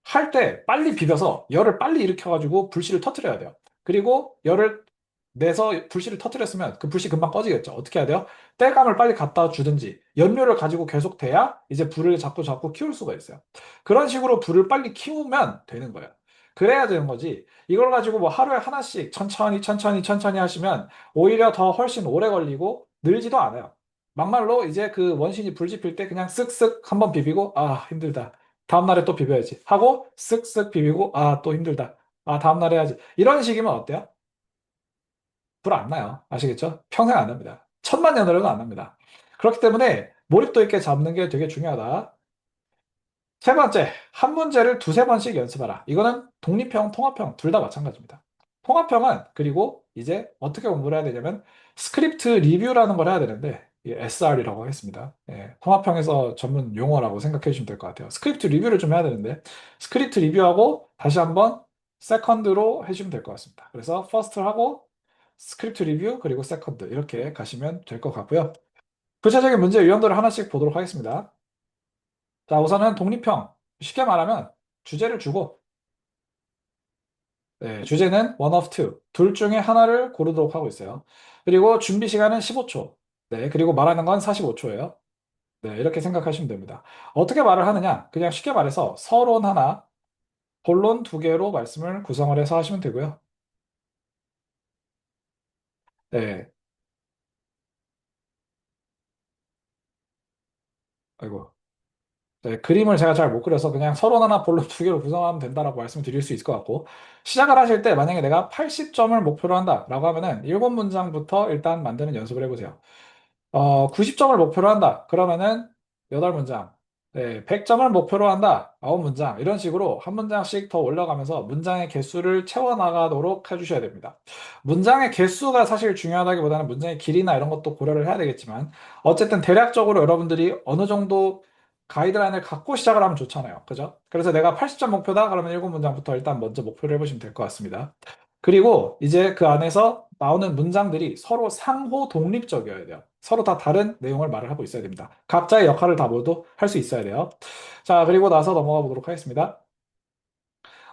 할 때 빨리 비벼서 열을 빨리 일으켜가지고 불씨를 터트려야 돼요. 그리고 열을 내서 불씨를 터트렸으면 그 불씨 금방 꺼지겠죠. 어떻게 해야 돼요? 땔감을 빨리 갖다 주든지 연료를 가지고 계속 돼야 이제 불을 자꾸 자꾸 키울 수가 있어요. 그런 식으로 불을 빨리 키우면 되는 거예요. 그래야 되는 거지. 이걸 가지고 뭐 하루에 하나씩 천천히 천천히 천천히 하시면 오히려 더 훨씬 오래 걸리고 늘지도 않아요. 막말로 이제 그 원신이 불 지필 때 그냥 쓱쓱 한번 비비고 아 힘들다. 다음날에 또 비벼야지. 하고 쓱쓱 비비고 아 또 힘들다. 아 다음날 해야지. 이런 식이면 어때요? 불 안 나요. 아시겠죠? 평생 안 납니다. 천만 년으로는 안 합니다. 그렇기 때문에 몰입도 있게 잡는 게 되게 중요하다. 세 번째, 한 문제를 두세 번씩 연습하라. 이거는 독립형, 통합형 둘 다 마찬가지입니다. 통합형은 그리고 이제 어떻게 공부를 해야 되냐면 스크립트 리뷰라는 걸 해야 되는데 SR이라고 하겠습니다. 예, 통합형에서 전문 용어라고 생각해 주시면 될 것 같아요. 스크립트 리뷰를 좀 해야 되는데 스크립트 리뷰하고 다시 한번 세컨드로 해주면 될 것 같습니다. 그래서 퍼스트하고 스크립트 리뷰 그리고 세컨드 이렇게 가시면 될 것 같고요. 구체적인 문제 유형들을 하나씩 보도록 하겠습니다. 자, 우선은 독립형. 쉽게 말하면 주제를 주고, 네, 주제는 one of two. 둘 중에 하나를 고르도록 하고 있어요. 그리고 준비 시간은 15초. 네, 그리고 말하는 건 45초예요. 네, 이렇게 생각하시면 됩니다. 어떻게 말을 하느냐? 그냥 쉽게 말해서 서론 하나, 본론 두 개로 말씀을 구성을 해서 하시면 되고요. 네, 아이고. 네, 그림을 제가 잘 못 그려서 그냥 서론 하나 본론 두 개로 구성하면 된다라고 말씀드릴 수 있을 것 같고, 시작을 하실 때 만약에 내가 80점을 목표로 한다라고 하면은 7문장부터 일단 만드는 연습을 해보세요. 90점을 목표로 한다. 그러면은 8문장. 네, 100점을 목표로 한다. 9문장. 이런 식으로 한 문장씩 더 올라가면서 문장의 개수를 채워나가도록 해주셔야 됩니다. 문장의 개수가 사실 중요하다기보다는 문장의 길이나 이런 것도 고려를 해야 되겠지만, 어쨌든 대략적으로 여러분들이 어느 정도 가이드라인을 갖고 시작을 하면 좋잖아요. 그죠? 그래서 내가 80점 목표다? 그러면 7문장부터 일단 먼저 목표를 해보시면 될 것 같습니다. 그리고 이제 그 안에서 나오는 문장들이 서로 상호 독립적이어야 돼요. 서로 다 다른 내용을 말을 하고 있어야 됩니다. 각자의 역할을 다 모두 할 수 있어야 돼요. 자, 그리고 나서 넘어가 보도록 하겠습니다.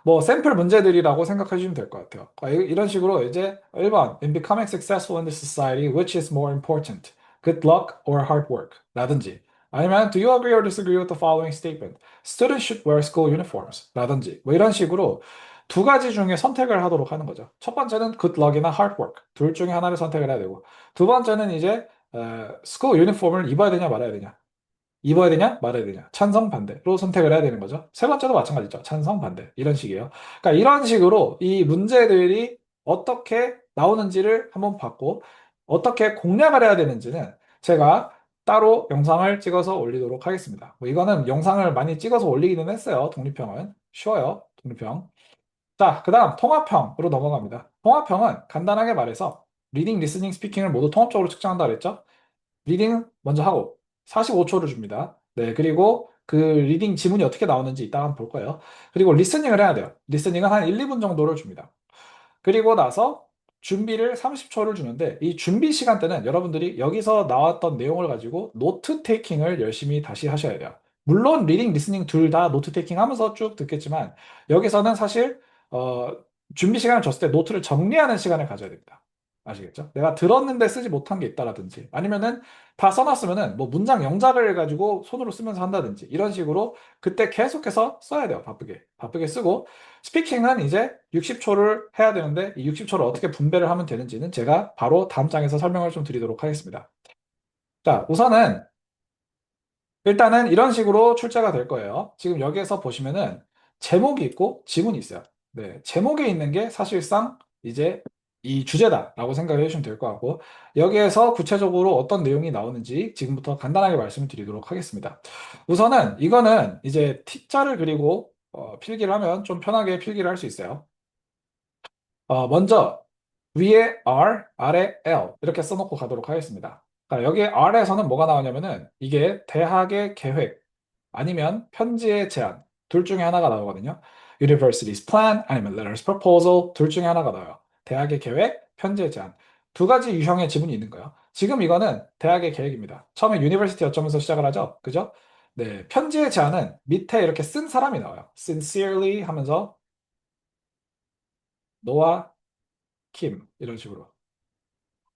뭐 샘플 문제들이라고 생각해 주시면 될 것 같아요. 이런 식으로 이제 1번 In becoming successful in this society, which is more important? Good luck or hard work? 라든지 아니면 Do you agree or disagree with the following statement? Students should wear school uniforms. 라든지 뭐 이런 식으로 두 가지 중에 선택을 하도록 하는 거죠. 첫 번째는 good luck이나 hard work 둘 중에 하나를 선택을 해야 되고 두 번째는 이제 school uniform을 입어야 되냐 말아야 되냐 입어야 되냐 말아야 되냐 찬성 반대로 선택을 해야 되는 거죠. 세 번째도 마찬가지죠. 찬성 반대 이런 식이에요. 그러니까 이런 식으로 이 문제들이 어떻게 나오는지를 한번 봤고 어떻게 공략을 해야 되는지는 제가 따로 영상을 찍어서 올리도록 하겠습니다. 뭐 이거는 영상을 많이 찍어서 올리기는 했어요. 독립형은 쉬워요. 독립형. 자, 그 다음 통합형으로 넘어갑니다. 통합형은 간단하게 말해서 리딩, 리스닝, 스피킹을 모두 통합적으로 측정한다 그랬죠? 리딩 먼저 하고 45초를 줍니다. 네, 그리고 그 리딩 지문이 어떻게 나오는지 이따 한번 볼 거예요. 그리고 리스닝을 해야 돼요. 리스닝은 한 1, 2분 정도를 줍니다. 그리고 나서 준비를 30초를 주는데 이 준비 시간대는 여러분들이 여기서 나왔던 내용을 가지고 노트 테이킹을 열심히 다시 하셔야 돼요. 물론 리딩, 리스닝 둘 다 노트 테이킹 하면서 쭉 듣겠지만 여기서는 사실 어, 준비 시간을 줬을 때 노트를 정리하는 시간을 가져야 됩니다. 아시겠죠? 내가 들었는데 쓰지 못한 게 있다라든지 아니면은 다 써놨으면은 뭐 문장 영작을 가지고 손으로 쓰면서 한다든지 이런 식으로 그때 계속해서 써야 돼요. 바쁘게. 바쁘게 쓰고 스피킹은 이제 60초를 해야 되는데 이 60초를 어떻게 분배를 하면 되는지는 제가 바로 다음 장에서 설명을 좀 드리도록 하겠습니다. 자, 우선은 일단은 이런 식으로 출제가 될 거예요. 지금 여기에서 보시면은 제목이 있고 지문이 있어요. 네, 제목에 있는 게 사실상 이제 이 주제다라고 생각을 해주시면 될 것 같고 여기에서 구체적으로 어떤 내용이 나오는지 지금부터 간단하게 말씀을 드리도록 하겠습니다. 우선은 이거는 이제 T자를 그리고 필기를 하면 좀 편하게 필기를 할 수 있어요. 먼저 위에 R, 아래 L 이렇게 써놓고 가도록 하겠습니다. 자, 여기 R에서는 뭐가 나오냐면은 이게 대학의 계획 아니면 편지의 제안 둘 중에 하나가 나오거든요. University's plan 아니면 letter's proposal 둘 중에 하나가 나와요. 대학의 계획, 편지의 제안 두 가지 유형의 지문이 있는 거예요. 지금 이거는 대학의 계획입니다. 처음에 university 어쩌면서 시작을 하죠. 그죠? 네, 편지의 제안은 밑에 이렇게 쓴 사람이 나와요. sincerely 하면서 노아 킴 이런 식으로.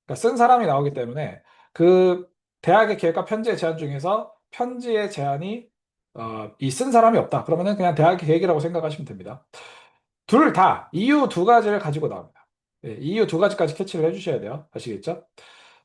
그러니까 쓴 사람이 나오기 때문에 그 대학의 계획과 편지의 제안 중에서 편지의 제안이 이 쓴 사람이 없다. 그러면은 그냥 대학의 계획이라고 생각하시면 됩니다. 둘 다 이유 두 가지를 가지고 나옵니다. 예, 이유 두 가지까지 캐치를 해주셔야 돼요. 아시겠죠?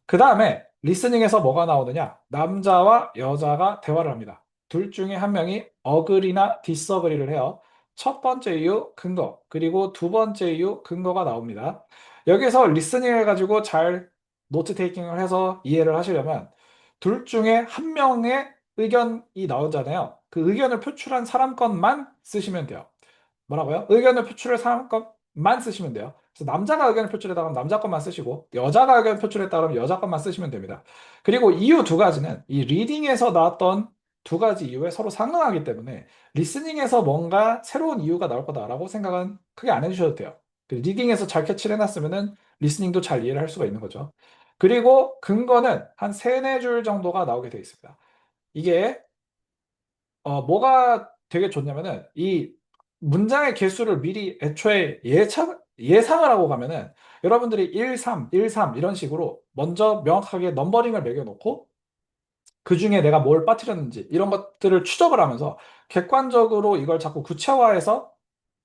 그 다음에 리스닝에서 뭐가 나오느냐? 남자와 여자가 대화를 합니다. 둘 중에 한 명이 어그리나 디서그리를 해요. 첫 번째 이유 근거 그리고 두 번째 이유 근거가 나옵니다. 여기서 리스닝 해가지고 잘 노트 테이킹을 해서 이해를 하시려면 둘 중에 한 명의 의견이 나오잖아요. 그 의견을 표출한 사람 것만 쓰시면 돼요. 뭐라고요? 의견을 표출할 사람 것만 쓰시면 돼요. 그래서 남자가 의견을 표출했다 그러면 남자 것만 쓰시고 여자가 의견을 표출했다 그러면 여자 것만 쓰시면 됩니다. 그리고 이유 두 가지는 이 리딩에서 나왔던 두 가지 이유에 서로 상응하기 때문에 리스닝에서 뭔가 새로운 이유가 나올 거다라고 생각은 크게 안 해주셔도 돼요. 그 리딩에서 잘 캐치를 해놨으면은 리스닝도 잘 이해를 할 수가 있는 거죠. 그리고 근거는 한 세네 줄 정도가 나오게 되어 있습니다. 이게 뭐가 되게 좋냐면은 이 문장의 개수를 미리 애초에 예상을 하고 가면은 여러분들이 1, 3, 1, 3 이런 식으로 먼저 명확하게 넘버링을 매겨놓고 그 중에 내가 뭘 빠뜨렸는지 이런 것들을 추적을 하면서 객관적으로 이걸 자꾸 구체화해서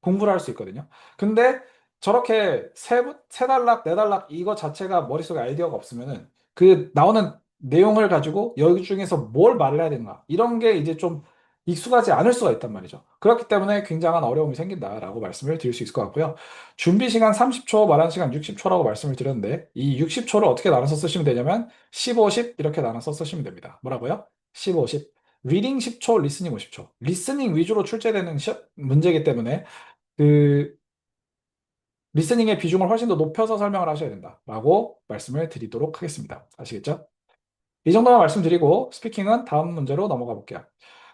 공부를 할 수 있거든요. 근데 저렇게 세 단락, 네 단락 이거 자체가 머릿속에 아이디어가 없으면은 그 나오는 내용을 가지고 여기 중에서 뭘 말을 해야 되는가 이런 게 이제 좀 익숙하지 않을 수가 있단 말이죠. 그렇기 때문에 굉장한 어려움이 생긴다라고 말씀을 드릴 수 있을 것 같고요. 준비 시간 30초, 말하는 시간 60초라고 말씀을 드렸는데 이 60초를 어떻게 나눠서 쓰시면 되냐면 15, 10 이렇게 나눠서 쓰시면 됩니다. 뭐라고요? 15, 10. 리딩 10초, 리스닝 50초. 리스닝 위주로 출제되는 문제이기 때문에 그 리스닝의 비중을 훨씬 더 높여서 설명을 하셔야 된다라고 말씀을 드리도록 하겠습니다. 아시겠죠? 이 정도만 말씀드리고 스피킹은 다음 문제로 넘어가 볼게요.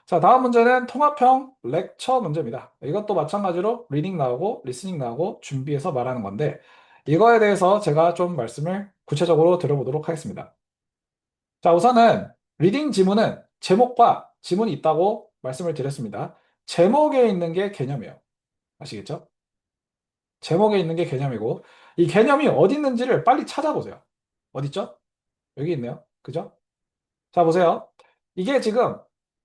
자, 다음 문제는 통합형 렉처 문제입니다. 이것도 마찬가지로 리딩 나오고 리스닝 나오고 준비해서 말하는 건데 이거에 대해서 제가 좀 말씀을 구체적으로 들어보도록 하겠습니다. 자, 우선은 리딩 지문은 제목과 지문이 있다고 말씀을 드렸습니다. 제목에 있는 게 개념이에요. 아시겠죠? 제목에 있는 게 개념이고 이 개념이 어디 있는지를 빨리 찾아보세요. 어디 있죠? 여기 있네요. 그죠? 자, 보세요. 이게 지금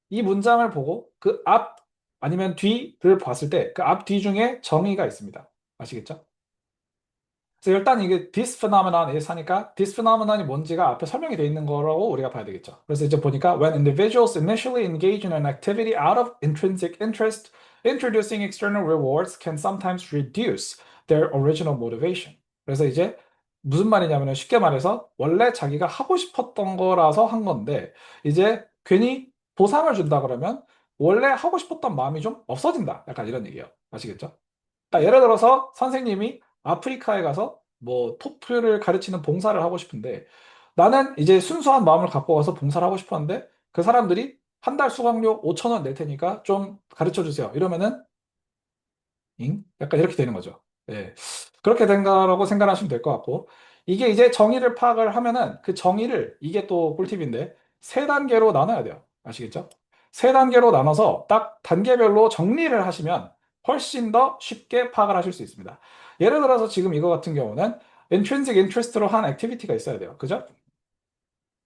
이 문장을 보고 그 앞 아니면 뒤를 봤을 때 그 앞, 뒤 중에 정의가 있습니다. 아시겠죠? 그래서 일단 이게 this phenomenon is 하니까 this phenomenon이 뭔지가 앞에 설명이 되어 있는 거라고 우리가 봐야 되겠죠. 그래서 이제 보니까 when individuals initially engage in an activity out of intrinsic interest, introducing external rewards can sometimes reduce their original motivation. 그래서 이제 무슨 말이냐면 쉽게 말해서 원래 자기가 하고 싶었던 거라서 한 건데 이제 괜히 보상을 준다 그러면 원래 하고 싶었던 마음이 좀 없어진다. 약간 이런 얘기예요. 아시겠죠? 그러니까 예를 들어서 선생님이 아프리카에 가서 뭐 토플을 가르치는 봉사를 하고 싶은데 나는 이제 순수한 마음을 갖고 가서 봉사를 하고 싶었는데 그 사람들이 한 달 수강료 5천 원 낼 테니까 좀 가르쳐 주세요. 이러면은 잉? 약간 이렇게 되는 거죠. 예. 그렇게 된 거라고 생각하시면 될 것 같고 이게 이제 정의를 파악을 하면은 그 정의를 이게 또 꿀팁인데 세 단계로 나눠야 돼요. 아시겠죠? 세 단계로 나눠서 딱 단계별로 정리를 하시면 훨씬 더 쉽게 파악을 하실 수 있습니다. 예를 들어서 지금 이거 같은 경우는 intrinsic interest로 한 액티비티가 있어야 돼요. 그죠?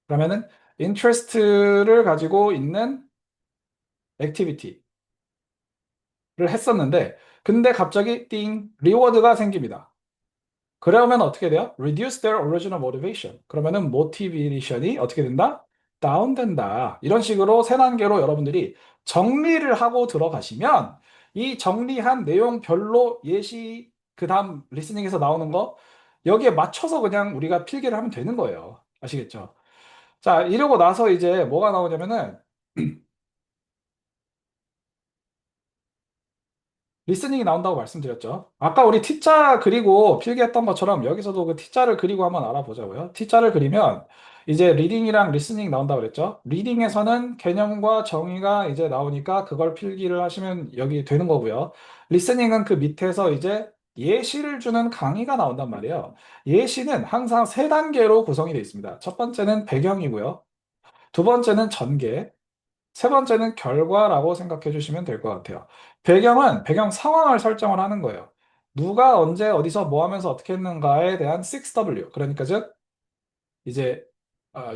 그러면은 interest를 가지고 있는 액티비티를 했었는데 근데 갑자기 띵 리워드가 생깁니다. 그러면 어떻게 돼요? Reduce their original motivation. 그러면은 motivation이 어떻게 된다? 다운된다. 이런 식으로 세 단계로 여러분들이 정리를 하고 들어가시면 이 정리한 내용별로 예시 그 다음 리스닝에서 나오는 거 여기에 맞춰서 그냥 우리가 필기를 하면 되는 거예요. 아시겠죠? 자, 이러고 나서 이제 뭐가 나오냐면은 리스닝이 나온다고 말씀드렸죠. 아까 우리 T자 그리고 필기했던 것처럼 여기서도 그 T자를 그리고 한번 알아보자고요. T자를 그리면 이제 리딩이랑 리스닝 나온다고 그랬죠. 리딩에서는 개념과 정의가 이제 나오니까 그걸 필기를 하시면 여기 되는 거고요. 리스닝은 그 밑에서 이제 예시를 주는 강의가 나온단 말이에요. 예시는 항상 세 단계로 구성이 되어 있습니다. 첫 번째는 배경이고요. 두 번째는 전개, 세 번째는 결과라고 생각해 주시면 될 것 같아요. 배경은 배경 상황을 설정을 하는 거예요. 누가 언제 어디서 뭐 하면서 어떻게 했는가에 대한 6W. 그러니까 즉 이제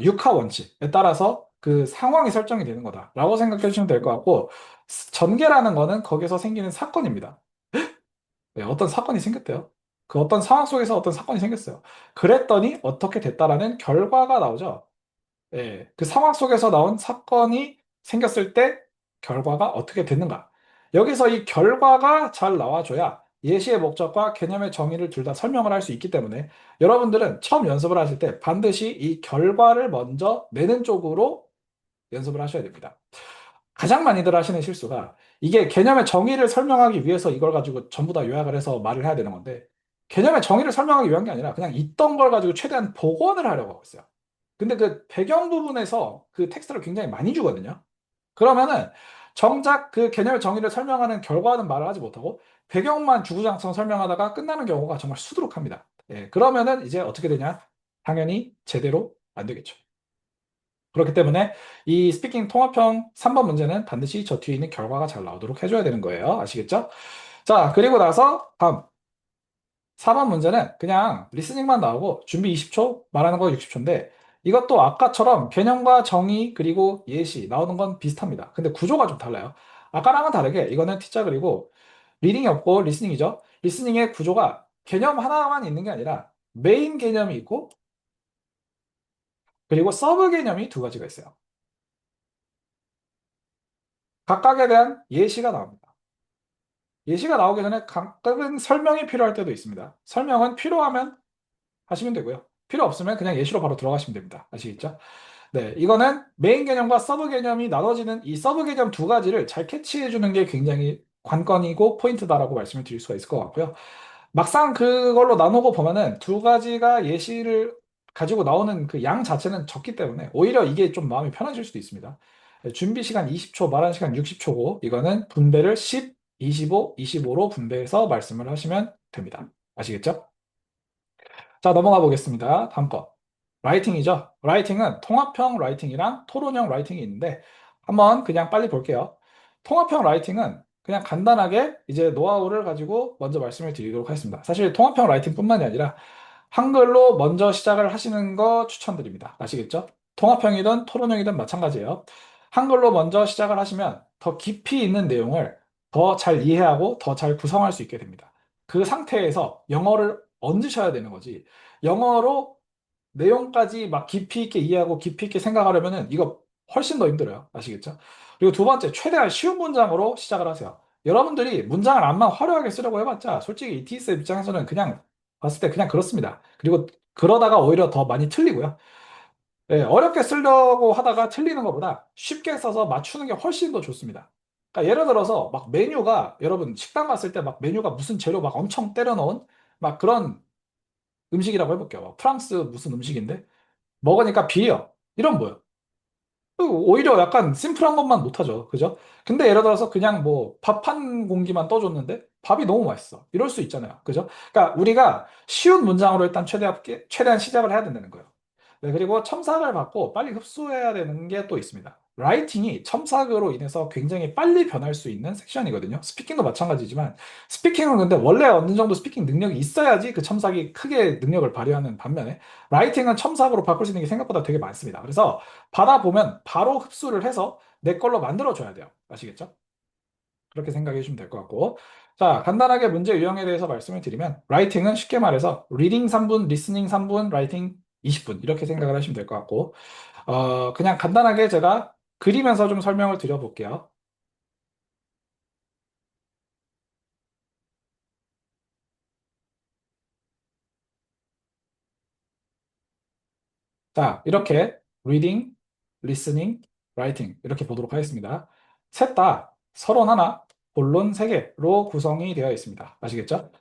육하 원칙에 따라서 그 상황이 설정이 되는 거다라고 생각해 주시면 될 것 같고 전개라는 거는 거기서 생기는 사건입니다. 네, 어떤 사건이 생겼대요. 그 어떤 상황 속에서 어떤 사건이 생겼어요. 그랬더니 어떻게 됐다라는 결과가 나오죠. 예, 그 상황 속에서 나온 사건이 생겼을 때 결과가 어떻게 됐는가. 여기서 이 결과가 잘 나와줘야 예시의 목적과 개념의 정의를 둘 다 설명을 할 수 있기 때문에 여러분들은 처음 연습을 하실 때 반드시 이 결과를 먼저 내는 쪽으로 연습을 하셔야 됩니다. 가장 많이들 하시는 실수가 이게 개념의 정의를 설명하기 위해서 이걸 가지고 전부 다 요약을 해서 말을 해야 되는 건데 개념의 정의를 설명하기 위한 게 아니라 그냥 있던 걸 가지고 최대한 복원을 하려고 하고 있어요. 근데 그 배경 부분에서 그 텍스트를 굉장히 많이 주거든요. 그러면은 정작 그 개념의 정의를 설명하는 결과는 말을 하지 못하고 배경만 주구장창 설명하다가 끝나는 경우가 정말 수두룩합니다. 예, 그러면은 이제 어떻게 되냐? 당연히 제대로 안 되겠죠. 그렇기 때문에 이 스피킹 통합형 3번 문제는 반드시 저 뒤에 있는 결과가 잘 나오도록 해줘야 되는 거예요. 아시겠죠? 자, 그리고 나서 다음 4번 문제는 그냥 리스닝만 나오고 준비 20초, 말하는 거 60초인데 이것도 아까처럼 개념과 정의 그리고 예시 나오는 건 비슷합니다. 근데 구조가 좀 달라요. 아까랑은 다르게 이거는 T자 그리고 리딩이 없고 리스닝이죠. 리스닝의 구조가 개념 하나만 있는 게 아니라 메인 개념이 있고 그리고 서브 개념이 두 가지가 있어요. 각각에 대한 예시가 나옵니다. 예시가 나오기 전에 가끔은 설명이 필요할 때도 있습니다. 설명은 필요하면 하시면 되고요. 필요 없으면 그냥 예시로 바로 들어가시면 됩니다. 아시겠죠? 네, 이거는 메인 개념과 서브 개념이 나눠지는 이 서브 개념 두 가지를 잘 캐치해 주는 게 굉장히 관건이고 포인트다라고 말씀을 드릴 수가 있을 것 같고요. 막상 그걸로 나누고 보면은 두 가지가 예시를 가지고 나오는 그 양 자체는 적기 때문에 오히려 이게 좀 마음이 편해질 수도 있습니다. 네, 준비 시간 20초, 말하는 시간 60초고 이거는 분배를 10, 25, 25로 분배해서 말씀을 하시면 됩니다. 아시겠죠? 자, 넘어가 보겠습니다. 다음 거. 라이팅이죠. 라이팅은 통합형 라이팅이랑 토론형 라이팅이 있는데 한번 그냥 빨리 볼게요. 통합형 라이팅은 그냥 간단하게 이제 노하우를 가지고 먼저 말씀을 드리도록 하겠습니다. 사실 통합형 라이팅뿐만이 아니라 한글로 먼저 시작을 하시는 거 추천드립니다. 아시겠죠? 통합형이든 토론형이든 마찬가지예요. 한글로 먼저 시작을 하시면 더 깊이 있는 내용을 더 잘 이해하고 더 잘 구성할 수 있게 됩니다. 그 상태에서 영어를 얹으셔야 되는 거지. 영어로 내용까지 막 깊이 있게 이해하고 깊이 있게 생각하려면은 이거 훨씬 더 힘들어요. 아시겠죠? 그리고 두 번째, 최대한 쉬운 문장으로 시작을 하세요. 여러분들이 문장을 암만 화려하게 쓰려고 해봤자 솔직히 ETS 입장에서는 그냥 봤을 때 그냥 그렇습니다. 그리고 그러다가 오히려 더 많이 틀리고요. 예, 어렵게 쓰려고 하다가 틀리는 것보다 쉽게 써서 맞추는 게 훨씬 더 좋습니다. 그러니까 예를 들어서 막 메뉴가 여러분 식당 갔을 때 막 메뉴가 무슨 재료 막 엄청 때려 넣은 막 그런 음식이라고 해볼게요. 막 프랑스 무슨 음식인데 먹으니까 비려. 이런 뭐예요? 오히려 약간 심플한 것만 못하죠. 그죠? 근데 예를 들어서 그냥 뭐 밥 한 공기만 떠줬는데 밥이 너무 맛있어. 이럴 수 있잖아요. 그죠? 그러니까 우리가 쉬운 문장으로 일단 최대한 시작을 해야 된다는 거예요. 네, 그리고 첨삭을 받고 빨리 흡수해야 되는 게 또 있습니다. 라이팅이 첨삭으로 인해서 굉장히 빨리 변할 수 있는 섹션이거든요. 스피킹도 마찬가지지만 스피킹은 근데 원래 어느 정도 스피킹 능력이 있어야지 그 첨삭이 크게 능력을 발휘하는 반면에 라이팅은 첨삭으로 바꿀 수 있는 게 생각보다 되게 많습니다. 그래서 받아보면 바로 흡수를 해서 내 걸로 만들어줘야 돼요. 아시겠죠? 그렇게 생각해 주시면 될 것 같고. 자, 간단하게 문제 유형에 대해서 말씀을 드리면, 라이팅은 쉽게 말해서, 리딩 3분, 리스닝 3분, 라이팅 20분, 이렇게 생각을 하시면 될 것 같고, 그냥 간단하게 제가 그리면서 좀 설명을 드려볼게요. 자, 이렇게, 리딩, 리스닝, 라이팅, 이렇게 보도록 하겠습니다. 셋 다 서론 하나, 본론 세 개로 구성이 되어 있습니다. 아시겠죠?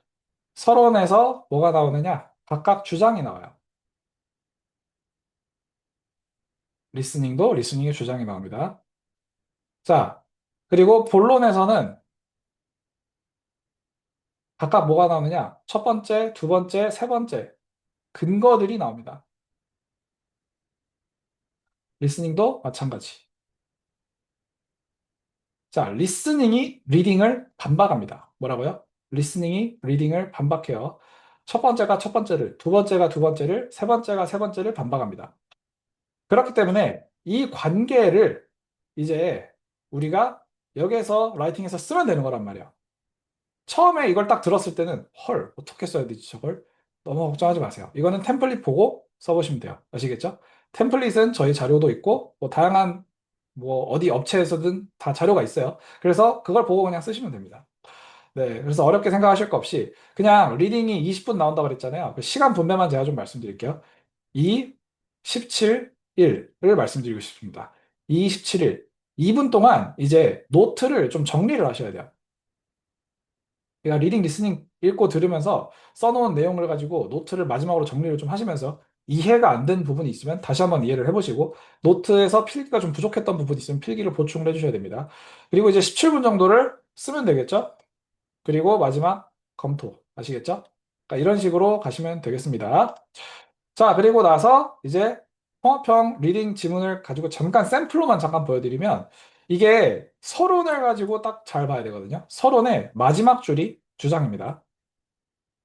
서론에서 뭐가 나오느냐? 각각 주장이 나와요. 리스닝도 리스닝의 주장이 나옵니다. 자, 그리고 본론에서는 각각 뭐가 나오느냐? 첫 번째, 두 번째, 세 번째 근거들이 나옵니다. 리스닝도 마찬가지. 자, 리스닝이 리딩을 반박합니다. 뭐라고요? 리스닝이 리딩을 반박해요. 첫 번째가 첫 번째를, 두 번째가 두 번째를, 세 번째가 세 번째를 반박합니다. 그렇기 때문에 이 관계를 이제 우리가 여기에서 라이팅에서 쓰면 되는 거란 말이야. 처음에 이걸 딱 들었을 때는 헐, 어떻게 써야 되지 저걸? 너무 걱정하지 마세요. 이거는 템플릿 보고 써보시면 돼요. 아시겠죠? 템플릿은 저희 자료도 있고 뭐 다양한 뭐 어디 업체에서든 다 자료가 있어요. 그래서 그걸 보고 그냥 쓰시면 됩니다. 네, 그래서 어렵게 생각하실 거 없이 그냥 리딩이 20분 나온다고 그랬잖아요. 그 시간 분배만 제가 좀 말씀드릴게요. 2, 17, 1을 말씀드리고 싶습니다. 2, 17일. 2분 동안 이제 노트를 좀 정리를 하셔야 돼요. 그러니까 리딩, 리스닝 읽고 들으면서 써놓은 내용을 가지고 노트를 마지막으로 정리를 좀 하시면서 이해가 안 된 부분이 있으면 다시 한번 이해를 해보시고 노트에서 필기가 좀 부족했던 부분이 있으면 필기를 보충을 해주셔야 됩니다. 그리고 이제 17분 정도를 쓰면 되겠죠? 그리고 마지막 검토. 아시겠죠? 그러니까 이런 식으로 가시면 되겠습니다. 자, 그리고 나서 이제 통합형 리딩 지문을 가지고 잠깐 샘플로만 잠깐 보여드리면 이게 서론을 가지고 딱 잘 봐야 되거든요. 서론의 마지막 줄이 주장입니다.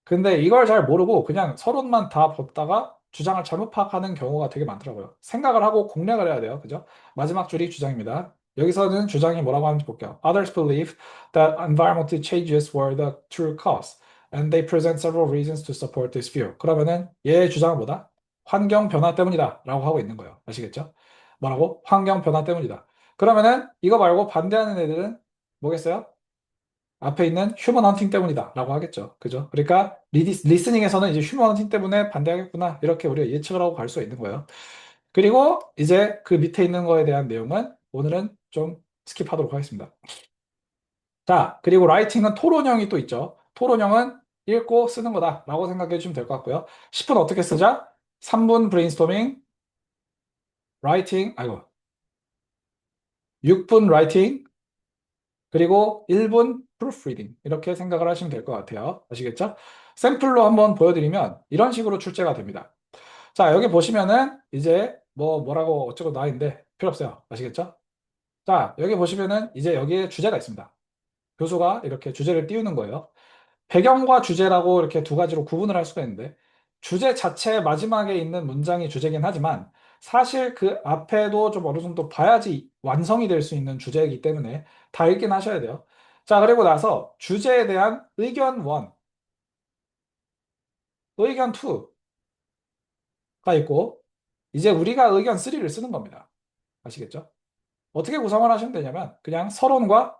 근데 이걸 잘 모르고 그냥 서론만 다 봤다가 주장을 잘못 파악하는 경우가 되게 많더라고요. 생각을 하고 공략을 해야 돼요. 그죠? 마지막 줄이 주장입니다. 여기서는 주장이 뭐라고 하는지 볼게요. Others believe that environmental changes were the true cause, and they present several reasons to support this view. 그러면은 얘의 주장은 뭐다? 환경 변화 때문이다 라고 하고 있는 거예요. 아시겠죠? 뭐라고? 환경 변화 때문이다. 그러면은 이거 말고 반대하는 애들은 뭐겠어요? 앞에 있는 휴먼 헌팅 때문이다 라고 하겠죠. 그죠? 그러니까 리스닝에서는 이제 휴먼 헌팅 때문에 반대하겠구나 이렇게 우리가 예측을 하고 갈 수 있는 거예요. 그리고 이제 그 밑에 있는 거에 대한 내용은 오늘은 좀 스킵하도록 하겠습니다. 자, 그리고 라이팅은 토론형이 또 있죠. 토론형은 읽고 쓰는 거다 라고 생각해 주시면 될 것 같고요. 10분 어떻게 쓰자? 3분 브레인스토밍, 라이팅, 아이고, 6분 라이팅, 그리고 1분 proofreading 이렇게 생각을 하시면 될 것 같아요. 아시겠죠? 샘플로 한번 보여드리면 이런 식으로 출제가 됩니다. 자, 여기 보시면은 이제 뭐라고 어쩌고 나와 있는데 필요 없어요. 아시겠죠? 자, 여기 보시면은 이제 여기에 주제가 있습니다. 교수가 이렇게 주제를 띄우는 거예요. 배경과 주제라고 이렇게 두 가지로 구분을 할 수가 있는데 주제 자체 마지막에 있는 문장이 주제긴 하지만 사실 그 앞에도 좀 어느 정도 봐야지 완성이 될 수 있는 주제이기 때문에 다 읽긴 하셔야 돼요. 자, 그리고 나서 주제에 대한 의견 1, 의견 2가 있고 이제 우리가 의견 3를 쓰는 겁니다. 아시겠죠? 어떻게 구성을 하시면 되냐면 그냥 서론과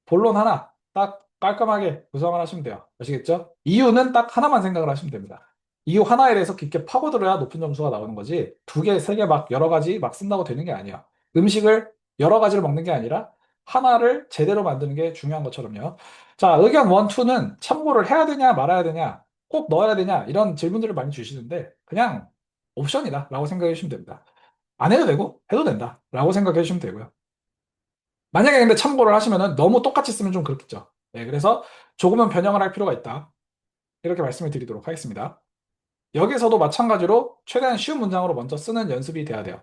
본론 하나 딱 깔끔하게 구성을 하시면 돼요. 아시겠죠? 이유는 딱 하나만 생각을 하시면 됩니다. 이유 하나에 대해서 깊게 파고들어야 높은 점수가 나오는 거지 두 개, 세 개 막 여러 가지 막 쓴다고 되는 게 아니에요. 음식을 여러 가지를 먹는 게 아니라 하나를 제대로 만드는 게 중요한 것처럼요. 자, 의견 1, 2는 참고를 해야 되냐 말아야 되냐 꼭 넣어야 되냐 이런 질문들을 많이 주시는데 그냥 옵션이다 라고 생각해 주시면 됩니다. 안 해도 되고 해도 된다 라고 생각해 주시면 되고요. 만약에 근데 참고를 하시면은 너무 똑같이 쓰면 좀 그렇겠죠. 네, 그래서 조금은 변형을 할 필요가 있다. 이렇게 말씀을 드리도록 하겠습니다. 여기서도 마찬가지로 최대한 쉬운 문장으로 먼저 쓰는 연습이 돼야 돼요.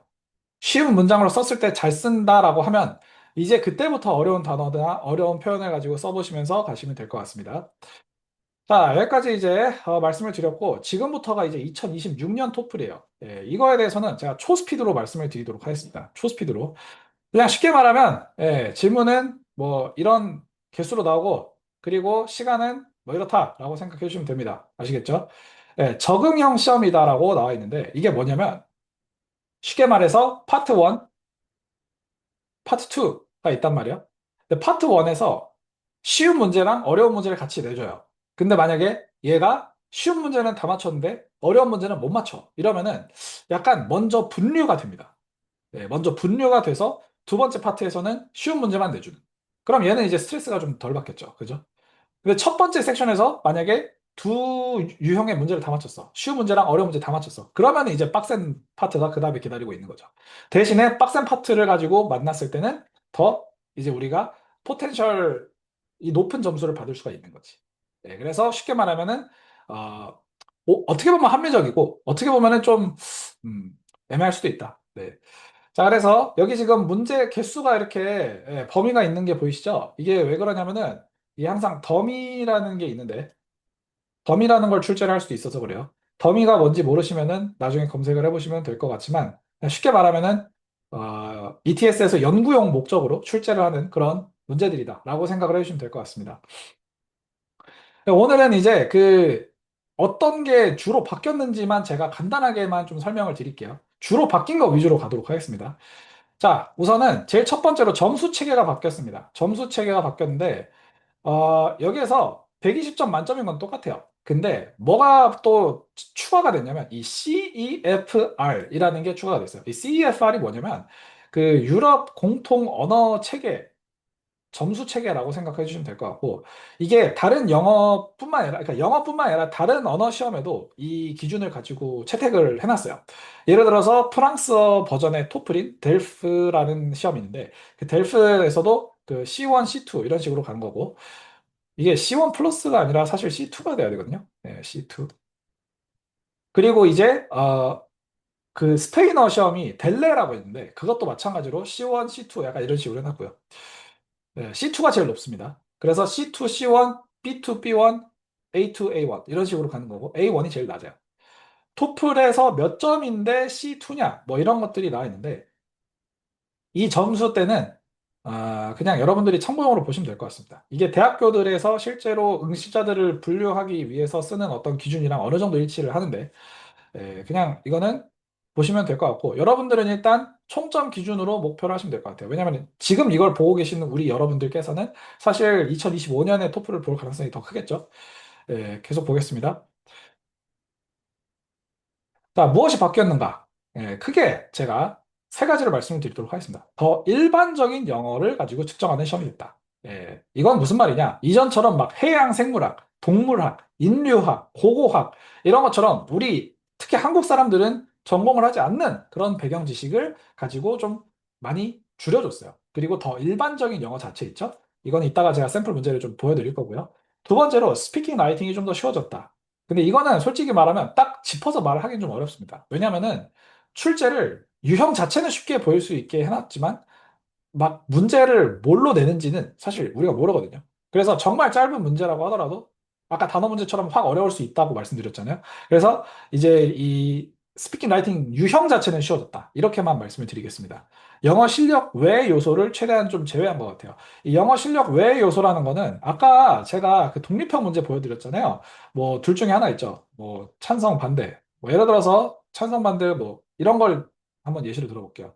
쉬운 문장으로 썼을 때 잘 쓴다라고 하면 이제 그때부터 어려운 단어나 어려운 표현을 가지고 써보시면서 가시면 될 것 같습니다. 자, 여기까지 이제 말씀을 드렸고 지금부터가 이제 2026년 토플이에요. 예, 이거에 대해서는 제가 초스피드로 말씀을 드리도록 하겠습니다. 초스피드로. 그냥 쉽게 말하면 예, 질문은 뭐 이런 개수로 나오고 그리고 시간은 뭐 이렇다라고 생각해 주시면 됩니다. 아시겠죠? 예, 적응형 시험이다라고 나와 있는데 이게 뭐냐면 쉽게 말해서 파트 1, 파트 2가 있단 말이에요. 근데 파트 1에서 쉬운 문제랑 어려운 문제를 같이 내줘요. 근데 만약에 얘가 쉬운 문제는 다 맞췄는데 어려운 문제는 못 맞춰. 이러면은 약간 먼저 분류가 됩니다. 네, 먼저 분류가 돼서 두 번째 파트에서는 쉬운 문제만 내주는. 그럼 얘는 이제 스트레스가 좀 덜 받겠죠. 그죠? 근데 첫 번째 섹션에서 만약에 두 유형의 문제를 다 맞췄어. 쉬운 문제랑 어려운 문제 다 맞췄어. 그러면 이제 빡센 파트가 그 다음에 기다리고 있는 거죠. 대신에 빡센 파트를 가지고 만났을 때는 더 이제 우리가 포텐셜 이 높은 점수를 받을 수가 있는 거지. 네, 그래서 쉽게 말하면은 어떻게 보면 합리적이고 어떻게 보면은 좀 애매할 수도 있다. 네. 자, 그래서 여기 지금 문제 개수가 이렇게 범위가 있는 게 보이시죠? 이게 왜 그러냐면은 이게 항상 더미라는 게 있는데 더미라는 걸 출제를 할 수도 있어서 그래요. 더미가 뭔지 모르시면은 나중에 검색을 해보시면 될 것 같지만 그냥 쉽게 말하면은 ETS에서 연구용 목적으로 출제를 하는 그런 문제들이다라고 생각을 해주시면 될 것 같습니다. 오늘은 이제 그 어떤 게 주로 바뀌었는지만 제가 간단하게만 좀 설명을 드릴게요. 주로 바뀐 거 위주로 가도록 하겠습니다. 자, 우선은 제일 첫 번째로 점수 체계가 바뀌었습니다. 점수 체계가 바뀌었는데, 여기에서 120점 만점인 건 똑같아요. 근데 뭐가 또 추가가 됐냐면 이 CEFR이라는 게 추가가 됐어요. 이 CEFR이 뭐냐면 그 유럽 공통 언어 체계 점수 체계라고 생각해 주시면 될 것 같고 이게 다른 영어뿐만 아니라 그러니까 영어뿐만 아니라 다른 언어 시험에도 이 기준을 가지고 채택을 해놨어요. 예를 들어서 프랑스어 버전의 토플인 델프라는 시험이 있는데 그 델프에서도 그 C1, C2 이런 식으로 가는 거고 이게 C1 플러스가 아니라 사실 C2가 돼야 되거든요. 네, C2. 그리고 이제 그 스페인어 시험이 델레라고 있는데 그것도 마찬가지로 C1, C2 약간 이런 식으로 해놨고요. 네, C2가 제일 높습니다. 그래서 C2, C1, B2, B1, A2, A1 이런 식으로 가는 거고 A1이 제일 낮아요. 토플에서 몇 점인데 C2냐 뭐 이런 것들이 나와 있는데 이 점수 때는 그냥 여러분들이 참고용으로 보시면 될 것 같습니다. 이게 대학교들에서 실제로 응시자들을 분류하기 위해서 쓰는 어떤 기준이랑 어느 정도 일치를 하는데 그냥 이거는 보시면 될 것 같고 여러분들은 일단 총점 기준으로 목표를 하시면 될 것 같아요. 왜냐하면 지금 이걸 보고 계시는 우리 여러분들께서는 사실 2025년에 토플을 볼 가능성이 더 크겠죠. 계속 보겠습니다. 자, 무엇이 바뀌었는가? 크게 제가 세 가지를 말씀을 드리도록 하겠습니다. 더 일반적인 영어를 가지고 측정하는 시험이 됐다. 이건 무슨 말이냐? 이전처럼 막 해양 생물학, 동물학, 인류학, 고고학 이런 것처럼 우리 특히 한국 사람들은 전공을 하지 않는 그런 배경 지식을 가지고 좀 많이 줄여줬어요. 그리고 더 일반적인 영어 자체 있죠? 이건 이따가 제가 샘플 문제를 좀 보여드릴 거고요. 두 번째로 스피킹 라이팅이 좀 더 쉬워졌다. 근데 이거는 솔직히 말하면 딱 짚어서 말을 하긴 좀 어렵습니다. 왜냐면은 출제를 유형 자체는 쉽게 보일 수 있게 해놨지만 막 문제를 뭘로 내는지는 사실 우리가 모르거든요. 그래서 정말 짧은 문제라고 하더라도 아까 단어 문제처럼 확 어려울 수 있다고 말씀드렸잖아요. 그래서 이제 이 스피킹 라이팅 유형 자체는 쉬워졌다. 이렇게만 말씀을 드리겠습니다. 영어 실력 외의 요소를 최대한 좀 제외한 것 같아요. 이 영어 실력 외의 요소라는 거는 아까 제가 그 독립형 문제 보여드렸잖아요. 뭐 둘 중에 하나 있죠. 뭐 찬성 반대. 뭐 예를 들어서 찬성 반대 뭐 이런 걸 한번 예시를 들어볼게요.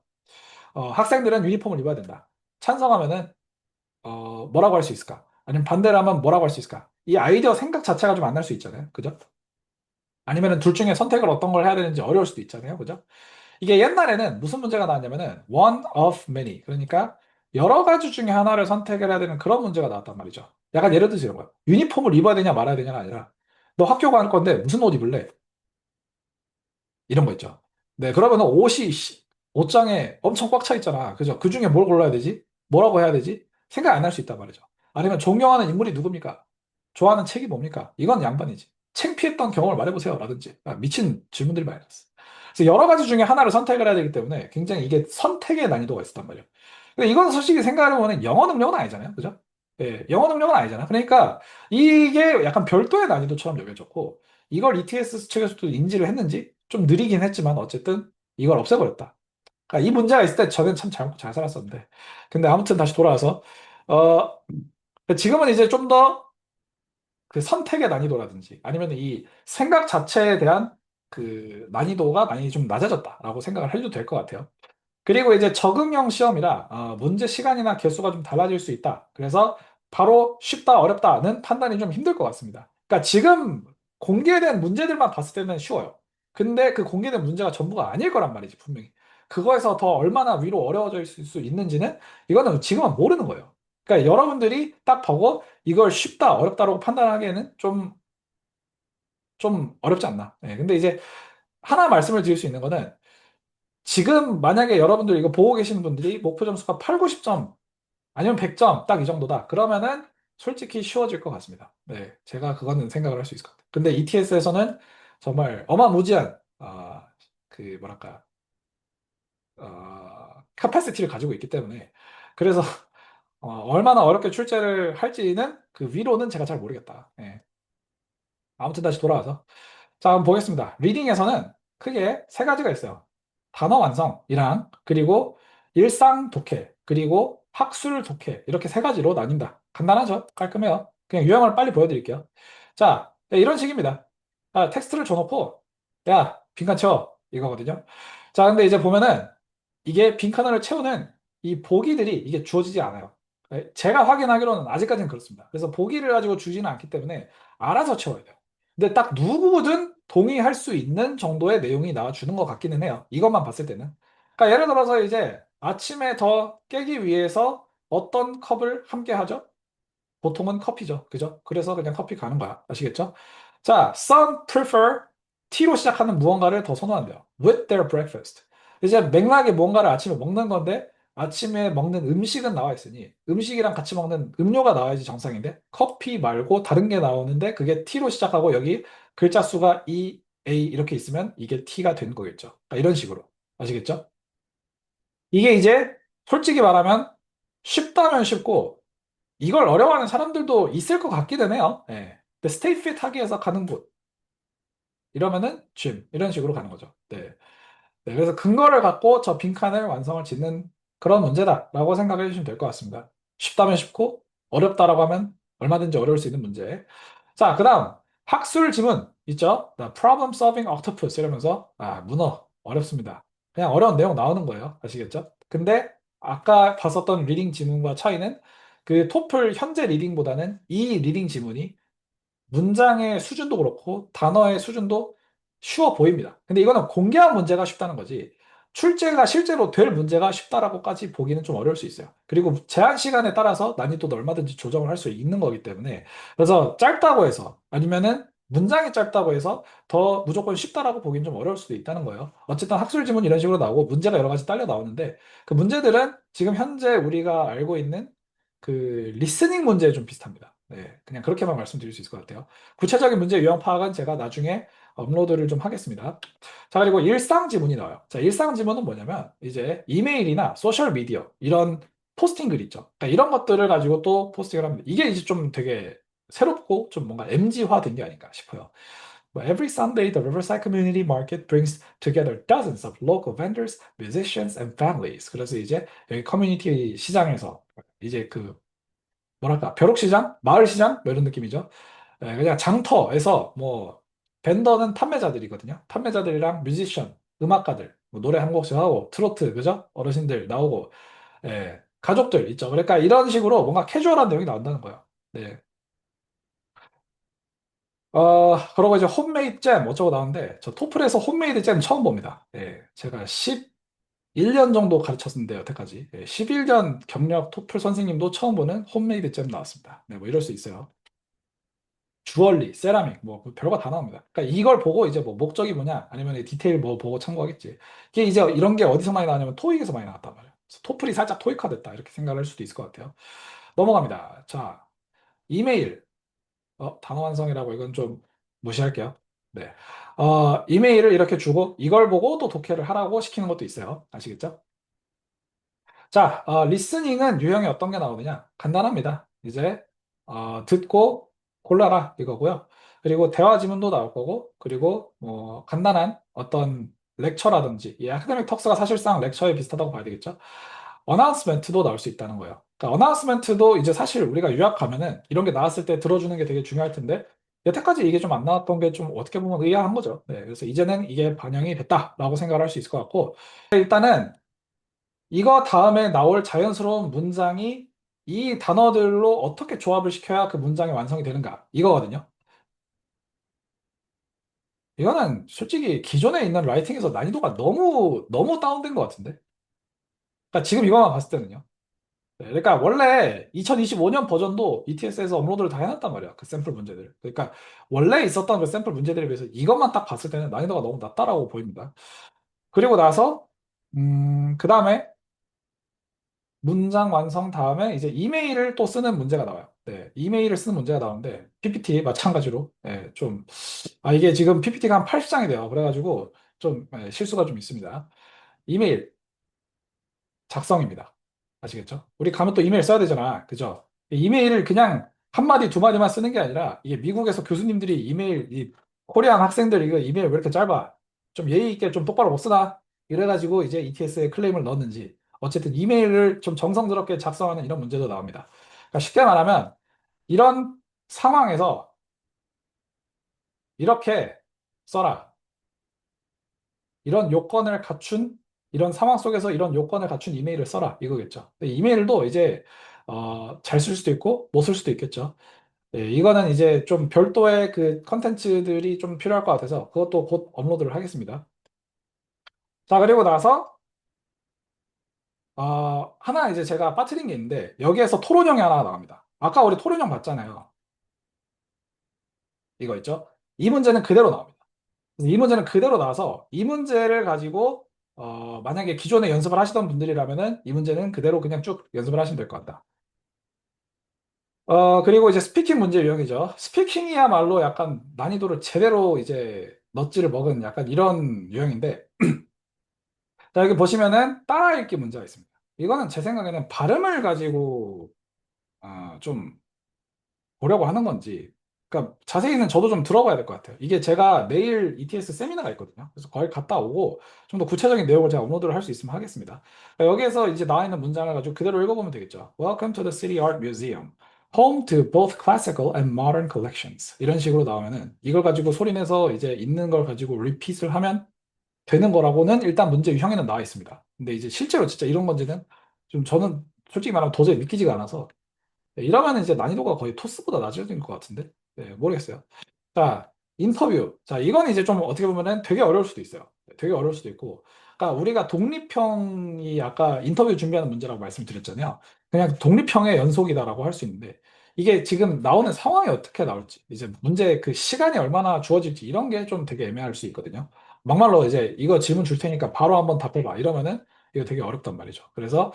학생들은 유니폼을 입어야 된다. 찬성하면은 뭐라고 할 수 있을까? 아니면 반대를 하면 뭐라고 할 수 있을까? 이 아이디어 생각 자체가 좀 안 날 수 있잖아요. 그죠? 아니면은 둘 중에 선택을 어떤 걸 해야 되는지 어려울 수도 있잖아요. 그죠? 이게 옛날에는 무슨 문제가 나왔냐면은 one of many. 그러니까 여러 가지 중에 하나를 선택을 해야 되는 그런 문제가 나왔단 말이죠. 약간 예를 들어서 이런 거예요. 유니폼을 입어야 되냐 말아야 되냐가 아니라 너 학교 갈 건데 무슨 옷 입을래? 이런 거 있죠. 네, 그러면 옷이 옷장에 엄청 꽉 차 있잖아. 그죠? 그 중에 뭘 골라야 되지? 뭐라고 해야 되지? 생각 안 날 수 있단 말이죠. 아니면 존경하는 인물이 누굽니까? 좋아하는 책이 뭡니까? 이건 양반이지. 창피했던 경험을 말해보세요. 라든지. 미친 질문들이 많이 났어. 그래서 여러 가지 중에 하나를 선택을 해야 되기 때문에 굉장히 이게 선택의 난이도가 있었단 말이에요. 근데 이건 솔직히 생각해보면 영어 능력은 아니잖아요. 그죠? 예, 영어 능력은 아니잖아. 그러니까 이게 약간 별도의 난이도처럼 여겨졌고 이걸 ETS 측에서도 인지를 했는지 좀 느리긴 했지만 어쨌든 이걸 없애버렸다. 그러니까 이 문제가 있을 때 저는 참 잘 살았었는데. 근데 아무튼 다시 돌아와서 어, 지금은 이제 좀 더 그 선택의 난이도라든지 아니면 이 생각 자체에 대한 그 난이도가 많이 좀 낮아졌다라고 생각을 해도 될 것 같아요. 그리고 이제 적응형 시험이라 문제 시간이나 개수가 좀 달라질 수 있다. 그래서 바로 쉽다, 어렵다는 판단이 좀 힘들 것 같습니다. 그러니까 지금 공개된 문제들만 봤을 때는 쉬워요. 근데 그 공개된 문제가 전부가 아닐 거란 말이지, 분명히. 그거에서 더 얼마나 위로 어려워질 수 있는지는 이거는 지금은 모르는 거예요. 그러니까 여러분들이 딱 보고 이걸 쉽다, 어렵다라고 판단하기에는 좀 어렵지 않나. 근데 이제 하나 말씀을 드릴 수 있는 거는 지금 만약에 여러분들 이거 보고 계시는 분들이 목표 점수가 8, 90점 아니면 100점 딱 이 정도다. 그러면은 솔직히 쉬워질 것 같습니다. 네, 제가 그거는 생각을 할 수 있을 것 같아요. 근데 ETS에서는 정말 어마무지한 그 뭐랄까 캐파시티를 가지고 있기 때문에 그래서 얼마나 어렵게 출제를 할지는 그 위로는 제가 잘 모르겠다. 예. 아무튼 다시 돌아와서 자, 한번 보겠습니다. 리딩에서는 크게 세 가지가 있어요. 단어 완성이랑 그리고 일상 독해 그리고 학술 독해 이렇게 세 가지로 나뉜다. 간단하죠? 깔끔해요. 그냥 유형을 빨리 보여드릴게요. 자, 네, 이런 식입니다. 텍스트를 줘놓고 야, 빈칸 채워 이거거든요. 자, 근데 이제 보면은 이게 빈칸을 채우는 이 보기들이 이게 주어지지 않아요. 제가 확인하기로는 아직까지는 그렇습니다. 그래서 보기를 가지고 주지는 않기 때문에 알아서 채워야 돼요. 근데 딱 누구든 동의할 수 있는 정도의 내용이 나와주는 것 같기는 해요. 이것만 봤을 때는. 그러니까 예를 들어서 이제 아침에 더 깨기 위해서 어떤 컵을 함께 하죠? 보통은 커피죠. 그죠? 그래서 그냥 커피 가는 거야. 아시겠죠? 자, some prefer T로 시작하는 무언가를 더 선호한대요. with their breakfast. 이제 맥락이 뭔가를 아침에 먹는 건데 아침에 먹는 음식은 나와 있으니 음식이랑 같이 먹는 음료가 나와야지 정상인데 커피 말고 다른 게 나오는데 그게 T로 시작하고 여기 글자 수가 E, A 이렇게 있으면 이게 T가 되는 거겠죠. 그러니까 이런 식으로. 아시겠죠? 이게 이제 솔직히 말하면 쉽다면 쉽고 이걸 어려워하는 사람들도 있을 것 같기는 해요. 예. 근데 스테이 fit 하기 위해서 가는 곳 이러면은 gym 이런 식으로 가는 거죠. 네. 네, 그래서 근거를 갖고 저 빈칸을 완성을 짓는 그런 문제다라고 생각해 주시면 될 것 같습니다. 쉽다면 쉽고 어렵다라고 하면 얼마든지 어려울 수 있는 문제. 자, 그다음 학술 지문 있죠? The problem solving octopus 이러면서 문어 어렵습니다. 그냥 어려운 내용 나오는 거예요. 아시겠죠? 근데 아까 봤었던 리딩 지문과 차이는 그 토플 현재 리딩보다는 이 리딩 지문이 문장의 수준도 그렇고 단어의 수준도 쉬워 보입니다. 근데 이거는 공개한 문제가 쉽다는 거지. 출제가 실제로 될 문제가 쉽다라고까지 보기는 좀 어려울 수 있어요. 그리고 제한 시간에 따라서 난이도도 얼마든지 조정을 할 수 있는 거기 때문에 그래서 짧다고 해서 아니면은 문장이 짧다고 해서 더 무조건 쉽다라고 보기는 좀 어려울 수도 있다는 거예요. 어쨌든 학술 지문 이런 식으로 나오고 문제가 여러 가지 딸려 나오는데 그 문제들은 지금 현재 우리가 알고 있는 그 리스닝 문제에 좀 비슷합니다. 네, 그냥 그렇게만 말씀드릴 수 있을 것 같아요. 구체적인 문제 유형 파악은 제가 나중에 업로드를 좀 하겠습니다. 자, 그리고 일상 지문이 나와요. 자, 일상 지문은 뭐냐면 이제 이메일이나 소셜 미디어 이런 포스팅 글 있죠. 그러니까 이런 것들을 가지고 또 포스팅을 합니다. 이게 이제 좀 되게 새롭고 좀 뭔가 MG화 된 게 아닌가 싶어요. Every Sunday, the Riverside Community Market brings together dozens of local vendors, musicians, and families. 그래서 이제 여기 커뮤니티 시장에서 이제 그 뭐랄까 벼룩시장, 마을시장 뭐 이런 느낌이죠. 그냥 장터에서 뭐 밴더는 판매자들이거든요. 판매자들이랑 뮤지션, 음악가들 뭐 노래 한 곡씩 하고 트로트 그죠? 어르신들 나오고 가족들 있죠. 그러니까 이런 식으로 뭔가 캐주얼한 내용이 나온다는 거예요. 네. 그러고 이제 홈메이드 잼 어쩌고 나오는데 저 토플에서 홈메이드 잼 처음 봅니다. 제가 11년 정도 가르쳤는데 여태까지 11년 경력 토플 선생님도 처음 보는 홈메이드 잼 나왔습니다. 네, 뭐 이럴 수 있어요. 주얼리, 세라믹, 뭐 별거 다 나옵니다. 그러니까 이걸 보고 이제 뭐 목적이 뭐냐, 아니면 이 디테일 뭐 보고 참고하겠지. 이게 이제 이런 게 어디서 많이 나왔냐면 토익에서 많이 나왔단 말이에요. 그래서 토플이 살짝 토익화 됐다 이렇게 생각을 할 수도 있을 것 같아요. 넘어갑니다. 자, 이메일, 단어 완성이라고 이건 좀 무시할게요. 네, 이메일을 이렇게 주고 이걸 보고 또 독해를 하라고 시키는 것도 있어요. 아시겠죠? 자, 리스닝은 유형이 어떤 게 나오느냐? 간단합니다. 이제 듣고 골라라 이거고요. 그리고 대화 지문도 나올 거고, 그리고 뭐 간단한 어떤 렉처라든지 이 아카데믹 턱스가 사실상 렉처에 비슷하다고 봐야 되겠죠. 어나운스멘트도 나올 수 있다는 거예요. 그러니까 어나운스멘트도 이제 사실 우리가 유학 가면은 이런 게 나왔을 때 들어주는 게 되게 중요할 텐데 여태까지 이게 좀 안 나왔던 게 좀 어떻게 보면 의아한 거죠. 네, 그래서 이제는 이게 반영이 됐다라고 생각을 할 수 있을 것 같고 일단은 이거 다음에 나올 자연스러운 문장이 이 단어들로 어떻게 조합을 시켜야 그 문장이 완성이 되는가 이거거든요. 이거는 솔직히 기존에 있는 라이팅에서 난이도가 너무 너무 다운된 것 같은데. 그러니까 지금 이거만 봤을 때는요. 네, 그러니까 원래 2025년 버전도 ETS에서 업로드를 다 해놨단 말이야. 그 샘플 문제들. 그러니까 원래 있었던 그 샘플 문제들에 비해서 이것만 딱 봤을 때는 난이도가 너무 낮다라고 보입니다. 그리고 나서 그 다음에 문장 완성 다음에 이제 이메일을 또 쓰는 문제가 나와요. 네, 이메일을 쓰는 문제가 나오는데 PPT 마찬가지로 좀 이게 지금 PPT가 한 80장이 돼요. 그래가지고 좀 실수가 좀 있습니다. 이메일 작성입니다. 아시겠죠? 우리 가면 또 이메일 써야 되잖아. 그죠? 이메일을 그냥 한 마디 두 마디만 쓰는 게 아니라 이게 미국에서 교수님들이 이메일 이 코리안 학생들 이거 이메일 왜 이렇게 짧아? 좀 예의 있게 좀 똑바로 못 쓰나? 이래가지고 이제 ETS에 클레임을 넣었는지 어쨌든 이메일을 좀 정성스럽게 작성하는 이런 문제도 나옵니다. 그러니까 쉽게 말하면 이런 상황에서 이렇게 써라. 이런 요건을 갖춘 이런 상황 속에서 이런 요건을 갖춘 이메일을 써라 이거겠죠. 근데 이메일도 이제 잘 쓸 수도 있고, 못 쓸 수도 있겠죠. 예, 이거는 이제 좀 별도의 그 컨텐츠들이 좀 필요할 것 같아서 그것도 곧 업로드를 하겠습니다. 자, 그리고 나서, 하나 이제 제가 빠뜨린 게 있는데, 여기에서 토론형이 하나 나갑니다. 아까 우리 토론형 봤잖아요. 이거 있죠? 이 문제는 그대로 나옵니다. 이 문제는 그대로 나와서 이 문제를 가지고 만약에 기존에 연습을 하시던 분들이라면은 이 문제는 그대로 그냥 쭉 연습을 하시면 될 것 같다. 그리고 이제 스피킹 문제 유형이죠. 스피킹이야말로 약간 난이도를 제대로 이제 넛지를 먹은 약간 이런 유형인데, 자, 여기 보시면은 따라 읽기 문제가 있습니다. 이거는 제 생각에는 발음을 가지고 좀 보려고 하는 건지, 그러니까 자세히는 저도 좀 들어봐야 될 것 같아요. 이게 제가 내일 ETS 세미나가 있거든요. 그래서 거기 갔다 오고 좀 더 구체적인 내용을 제가 업로드를 할 수 있으면 하겠습니다. 그러니까 여기에서 이제 나와 있는 문장을 가지고 그대로 읽어보면 되겠죠. Welcome to the City Art Museum. Home to both classical and modern collections. 이런 식으로 나오면은 이걸 가지고 소리내서 이제 있는 걸 가지고 리핏을 하면 되는 거라고는 일단 문제 유형에는 나와 있습니다. 근데 이제 실제로 진짜 이런 건지는 좀 저는 솔직히 말하면 도저히 믿기지가 않아서 네, 이러면 이제 난이도가 거의 토스보다 낮아질 것 같은데? 네, 모르겠어요. 자, 인터뷰. 자, 이건 이제 좀 어떻게 보면은 되게 어려울 수도 있어요. 네, 되게 어려울 수도 있고. 그러니까 우리가 독립형이 아까 인터뷰 준비하는 문제라고 말씀드렸잖아요. 그냥 독립형의 연속이다라고 할 수 있는데, 이게 지금 나오는 상황이 어떻게 나올지, 이제 문제 그 시간이 얼마나 주어질지 이런 게 좀 되게 애매할 수 있거든요. 막말로 이제 이거 질문 줄 테니까 바로 한번 답해봐. 이러면은 이거 되게 어렵단 말이죠. 그래서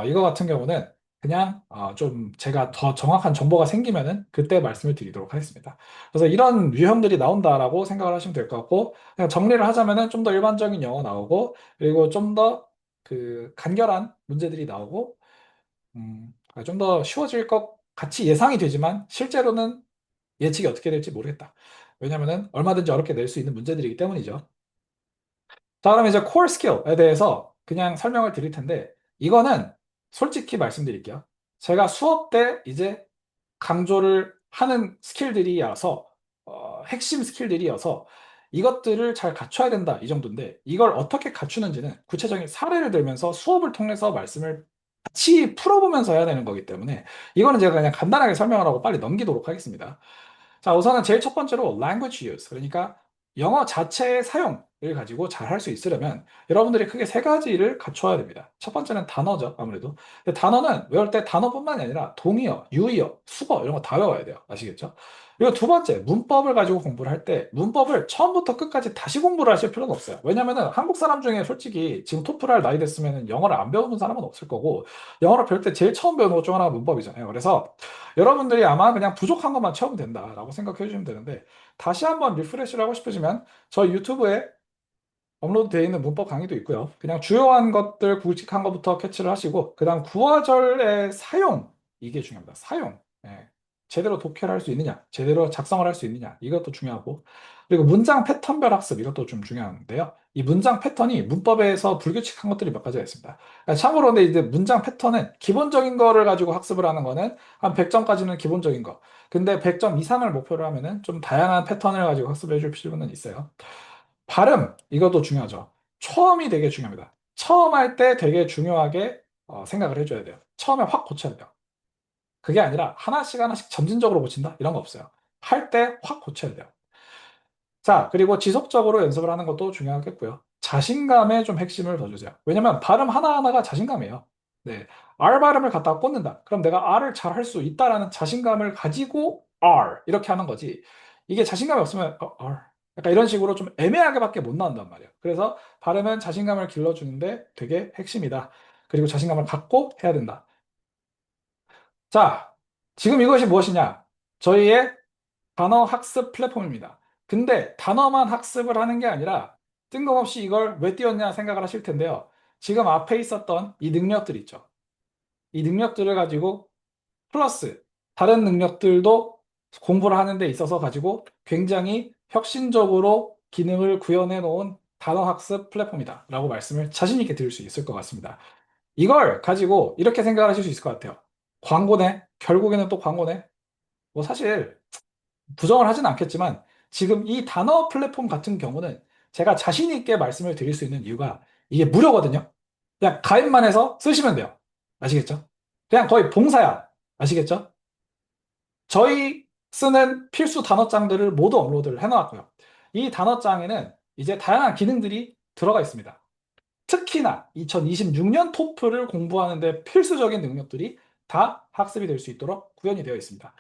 이거 같은 경우는 그냥 좀 제가 더 정확한 정보가 생기면은 그때 말씀을 드리도록 하겠습니다. 그래서 이런 유형들이 나온다라고 생각을 하시면 될 것 같고, 그냥 정리를 하자면은 좀 더 일반적인 영어 나오고, 그리고 좀 더 그 간결한 문제들이 나오고, 좀 더 쉬워질 것 같이 예상이 되지만 실제로는 예측이 어떻게 될지 모르겠다. 왜냐면은 얼마든지 어렵게 낼 수 있는 문제들이기 때문이죠. 자, 그럼 이제 core skill에 대해서 그냥 설명을 드릴 텐데, 이거는 솔직히 말씀드릴게요. 제가 수업 때 이제 강조를 하는 스킬들이어서, 핵심 스킬들이어서 이것들을 잘 갖춰야 된다, 이 정도인데, 이걸 어떻게 갖추는지는 구체적인 사례를 들면서 수업을 통해서 말씀을 같이 풀어보면서 해야 되는 거기 때문에, 이거는 제가 그냥 간단하게 설명을 하고 빨리 넘기도록 하겠습니다. 자, 우선은 제일 첫 번째로 language use. 그러니까 영어 자체의 사용을 가지고 잘 할 수 있으려면 여러분들이 크게 세 가지를 갖춰야 됩니다. 첫 번째는 단어죠, 아무래도. 근데 단어는 외울 때 단어뿐만이 아니라 동의어, 유의어, 수거 이런 거 다 외워야 돼요. 아시겠죠? 그리고 두 번째, 문법을 가지고 공부를 할 때 문법을 처음부터 끝까지 다시 공부를 하실 필요는 없어요. 왜냐면은 한국 사람 중에 솔직히 지금 토플 할 나이 됐으면 영어를 안 배우는 사람은 없을 거고, 영어를 배울 때 제일 처음 배우는 것 중 하나가 문법이잖아요. 그래서 여러분들이 아마 그냥 부족한 것만 채우면 된다라고 생각해 주시면 되는데, 다시 한번 리프레시를 하고 싶으시면 저희 유튜브에 업로드 되어 있는 문법 강의도 있고요. 그냥 주요한 것들 굵직한 것부터 캐치를 하시고, 그 다음 구어절의 사용, 이게 중요합니다. 사용. 예. 제대로 독해를 할 수 있느냐, 제대로 작성을 할 수 있느냐, 이것도 중요하고, 그리고 문장 패턴별 학습, 이것도 좀 중요한데요. 이 문장 패턴이 문법에서 불규칙한 것들이 몇 가지가 있습니다. 참고로 근데 이제 문장 패턴은 기본적인 거를 가지고 학습을 하는 거는 한 100점까지는 기본적인 거. 근데 100점 이상을 목표로 하면은 좀 다양한 패턴을 가지고 학습을 해줄 필요는 있어요. 발음, 이것도 중요하죠. 처음이 되게 중요합니다. 처음 할 때 되게 중요하게 생각을 해줘야 돼요. 처음에 확 고쳐야 돼요. 그게 아니라 하나씩 하나씩 점진적으로 고친다? 이런 거 없어요. 할 때 확 고쳐야 돼요. 자, 그리고 지속적으로 연습을 하는 것도 중요하겠고요. 자신감에 좀 핵심을 더 주세요. 왜냐면 발음 하나하나가 자신감이에요. 네. R 발음을 갖다가 꽂는다. 그럼 내가 R을 잘 할 수 있다라는 자신감을 가지고 R 이렇게 하는 거지. 이게 자신감이 없으면 R 약간 이런 식으로 좀 애매하게밖에 못 나온단 말이에요. 그래서 발음은 자신감을 길러주는데 되게 핵심이다. 그리고 자신감을 갖고 해야 된다. 자, 지금 이것이 무엇이냐? 저희의 단어 학습 플랫폼입니다. 근데 단어만 학습을 하는 게 아니라 뜬금없이 이걸 왜 띄웠냐 생각을 하실 텐데요. 지금 앞에 있었던 이 능력들 있죠. 이 능력들을 가지고 플러스 다른 능력들도 공부를 하는 데 있어서 가지고 굉장히 혁신적으로 기능을 구현해 놓은 단어 학습 플랫폼이다 라고 말씀을 자신 있게 드릴 수 있을 것 같습니다. 이걸 가지고 이렇게 생각을 하실 수 있을 것 같아요. 광고네? 결국에는 또 광고네? 뭐 사실 부정을 하진 않겠지만 지금 이 단어 플랫폼 같은 경우는 제가 자신 있게 말씀을 드릴 수 있는 이유가 이게 무료거든요. 그냥 가입만 해서 쓰시면 돼요. 아시겠죠? 그냥 거의 봉사야. 아시겠죠? 저희 쓰는 필수 단어장들을 모두 업로드를 해놓았고요. 이 단어장에는 이제 다양한 기능들이 들어가 있습니다. 특히나 2026년 토플을 공부하는데 필수적인 능력들이 다 학습이 될 수 있도록 구현이 되어 있습니다.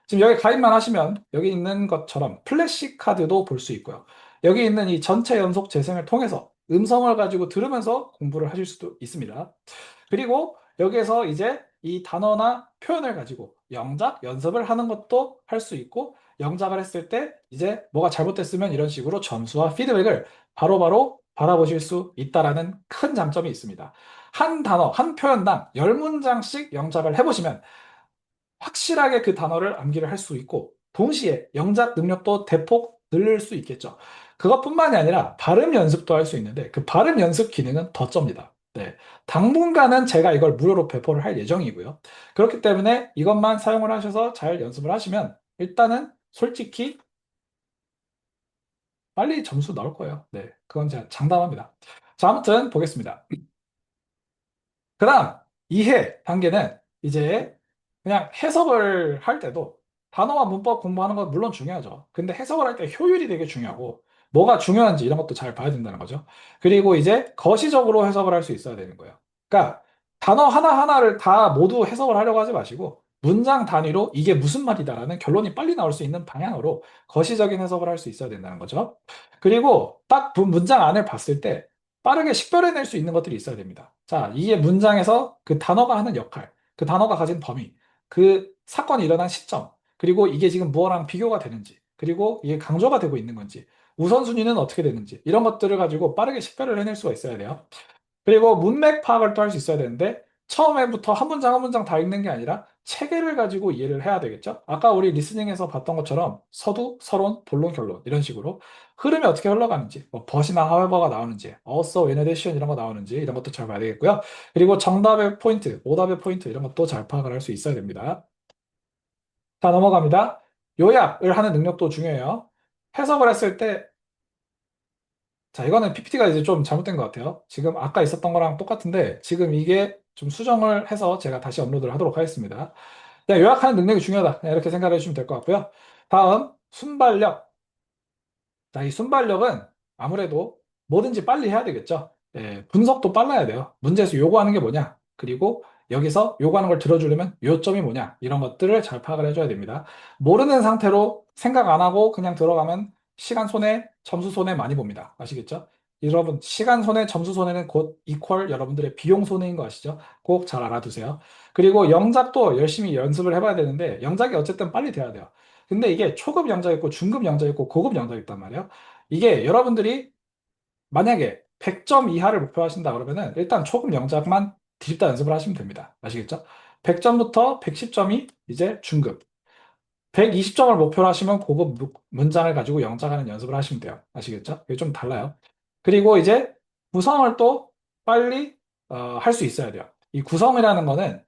지금 여기 가입만 하시면 여기 있는 것처럼 플래시 카드도 볼 수 있고요. 여기 있는 이 전체 연속 재생을 통해서 음성을 가지고 들으면서 공부를 하실 수도 있습니다. 그리고 여기에서 이제 이 단어나 표현을 가지고 영작 연습을 하는 것도 할 수 있고, 영작을 했을 때 이제 뭐가 잘못됐으면 이런 식으로 점수와 피드백을 바로바로 받아보실 수 있다라는 큰 장점이 있습니다. 한 단어, 한 표현당 10문장씩 영작을 해보시면 확실하게 그 단어를 암기를 할 수 있고, 동시에 영작 능력도 대폭 늘릴 수 있겠죠. 그것뿐만이 아니라 발음 연습도 할 수 있는데, 그 발음 연습 기능은 더 쩝니다. 네. 당분간은 제가 이걸 무료로 배포를 할 예정이고요. 그렇기 때문에 이것만 사용을 하셔서 잘 연습을 하시면 일단은 솔직히 빨리 점수 나올 거예요. 네. 그건 제가 장담합니다. 자, 아무튼 보겠습니다. 그다음 이해 단계는 이제 그냥 해석을 할 때도 단어와 문법 공부하는 건 물론 중요하죠. 근데 해석을 할 때 효율이 되게 중요하고, 뭐가 중요한지 이런 것도 잘 봐야 된다는 거죠. 그리고 이제 거시적으로 해석을 할 수 있어야 되는 거예요. 그러니까 단어 하나하나를 다 모두 해석을 하려고 하지 마시고, 문장 단위로 이게 무슨 말이다라는 결론이 빨리 나올 수 있는 방향으로 거시적인 해석을 할 수 있어야 된다는 거죠. 그리고 딱 문장 안을 봤을 때 빠르게 식별해낼 수 있는 것들이 있어야 됩니다. 자, 이게 문장에서 그 단어가 하는 역할, 그 단어가 가진 범위, 그 사건이 일어난 시점, 그리고 이게 지금 무엇랑 비교가 되는지, 그리고 이게 강조가 되고 있는 건지, 우선순위는 어떻게 되는지, 이런 것들을 가지고 빠르게 식별을 해낼 수가 있어야 돼요. 그리고 문맥 파악을 또 할 수 있어야 되는데, 처음에부터 한 문장 한 문장 다 읽는 게 아니라 체계를 가지고 이해를 해야 되겠죠. 아까 우리 리스닝에서 봤던 것처럼 서두, 서론, 본론, 결론 이런 식으로 흐름이 어떻게 흘러가는지, 뭐 벗이나 하웨버가 나오는지, also, in addition 이런 거 나오는지 이런 것도 잘 봐야 되겠고요. 그리고 정답의 포인트, 오답의 포인트 이런 것도 잘 파악을 할 수 있어야 됩니다. 자, 넘어갑니다. 요약을 하는 능력도 중요해요. 해석을 했을 때, 자, 이거는 PPT가 이제 좀 잘못된 것 같아요. 지금 아까 있었던 거랑 똑같은데, 지금 이게 좀 수정을 해서 제가 다시 업로드를 하도록 하겠습니다. 네, 요약하는 능력이 중요하다. 네, 이렇게 생각해 주시면 될 것 같고요. 다음, 순발력. 자, 이 순발력은 아무래도 뭐든지 빨리 해야 되겠죠. 예, 분석도 빨라야 돼요. 문제에서 요구하는 게 뭐냐? 그리고 여기서 요구하는 걸 들어주려면 요점이 뭐냐? 이런 것들을 잘 파악을 해줘야 됩니다. 모르는 상태로 생각 안 하고 그냥 들어가면 시간 손해, 점수 손해 많이 봅니다. 아시겠죠? 여러분, 시간 손해, 점수 손해는 곧 이퀄 여러분들의 비용 손해인 거 아시죠? 꼭 잘 알아두세요. 그리고 영작도 열심히 연습을 해봐야 되는데, 영작이 어쨌든 빨리 돼야 돼요. 근데 이게 초급 영작 있고 중급 영작 있고 고급 영작 있단 말이에요. 이게 여러분들이 만약에 100점 이하를 목표하신다 그러면은 일단 초급 영작만 드립다 연습을 하시면 됩니다. 아시겠죠? 100점부터 110점이 이제 중급, 120점을 목표로 하시면 고급 문장을 가지고 영작하는 연습을 하시면 돼요. 아시겠죠? 이게 좀 달라요. 그리고 이제 구성을 또 빨리 할 수 있어야 돼요. 이 구성이라는 거는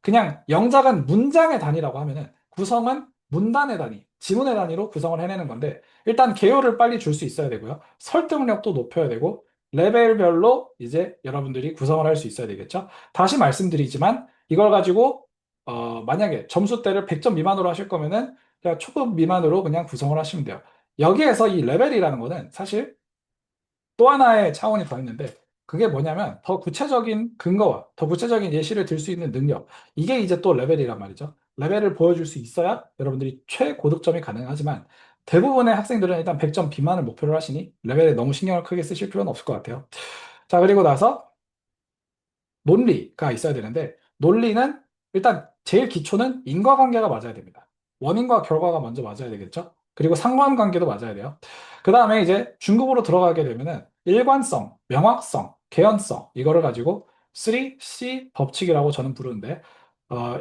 그냥 영작은 문장의 단위라고 하면은 구성은 문단의 단위, 지문의 단위로 구성을 해내는 건데, 일단 개요를 빨리 줄 수 있어야 되고요. 설득력도 높여야 되고, 레벨별로 이제 여러분들이 구성을 할 수 있어야 되겠죠. 다시 말씀드리지만 이걸 가지고 만약에 점수대를 100점 미만으로 하실 거면은 그냥 초급 미만으로 그냥 구성을 하시면 돼요. 여기에서 이 레벨이라는 거는 사실 또 하나의 차원이 더 있는데, 그게 뭐냐면 더 구체적인 근거와 더 구체적인 예시를 들 수 있는 능력, 이게 이제 또 레벨이란 말이죠. 레벨을 보여줄 수 있어야 여러분들이 최고득점이 가능하지만, 대부분의 학생들은 일단 100점 비만을 목표로 하시니 레벨에 너무 신경을 크게 쓰실 필요는 없을 것 같아요. 자, 그리고 나서 논리가 있어야 되는데, 논리는 일단 제일 기초는 인과관계가 맞아야 됩니다. 원인과 결과가 먼저 맞아야 되겠죠? 그리고 상관관계도 맞아야 돼요. 그 다음에 이제 중급으로 들어가게 되면은 일관성, 명확성, 개연성 이거를 가지고 3C 법칙이라고 저는 부르는데,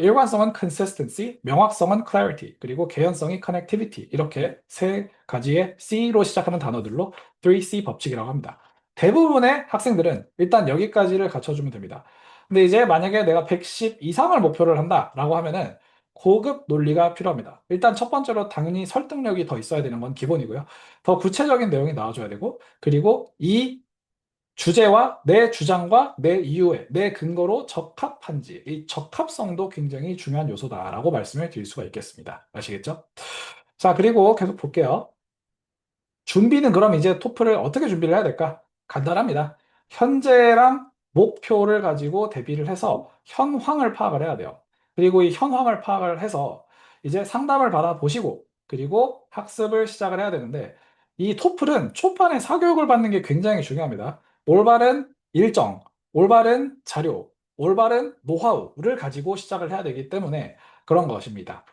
일관성은 consistency, 명확성은 clarity, 그리고 개연성이 connectivity, 이렇게 세 가지의 C로 시작하는 단어들로 3C 법칙이라고 합니다. 대부분의 학생들은 일단 여기까지를 갖춰주면 됩니다. 근데 이제 만약에 내가 110 이상을 목표를 한다라고 하면은 고급 논리가 필요합니다. 일단 첫 번째로 당연히 설득력이 더 있어야 되는 건 기본이고요. 더 구체적인 내용이 나와줘야 되고, 그리고 이 주제와 내 주장과 내 이유에, 내 근거로 적합한지, 이 적합성도 굉장히 중요한 요소다라고 말씀을 드릴 수가 있겠습니다. 아시겠죠? 자, 그리고 계속 볼게요. 준비는 그럼 이제 토플을 어떻게 준비를 해야 될까? 간단합니다. 현재랑 목표를 가지고 대비를 해서 현황을 파악을 해야 돼요. 그리고 이 현황을 파악을 해서 이제 상담을 받아보시고 그리고 학습을 시작을 해야 되는데 이 토플은 초반에 사교육을 받는 게 굉장히 중요합니다. 올바른 일정, 올바른 자료, 올바른 노하우를 가지고 시작을 해야 되기 때문에 그런 것입니다.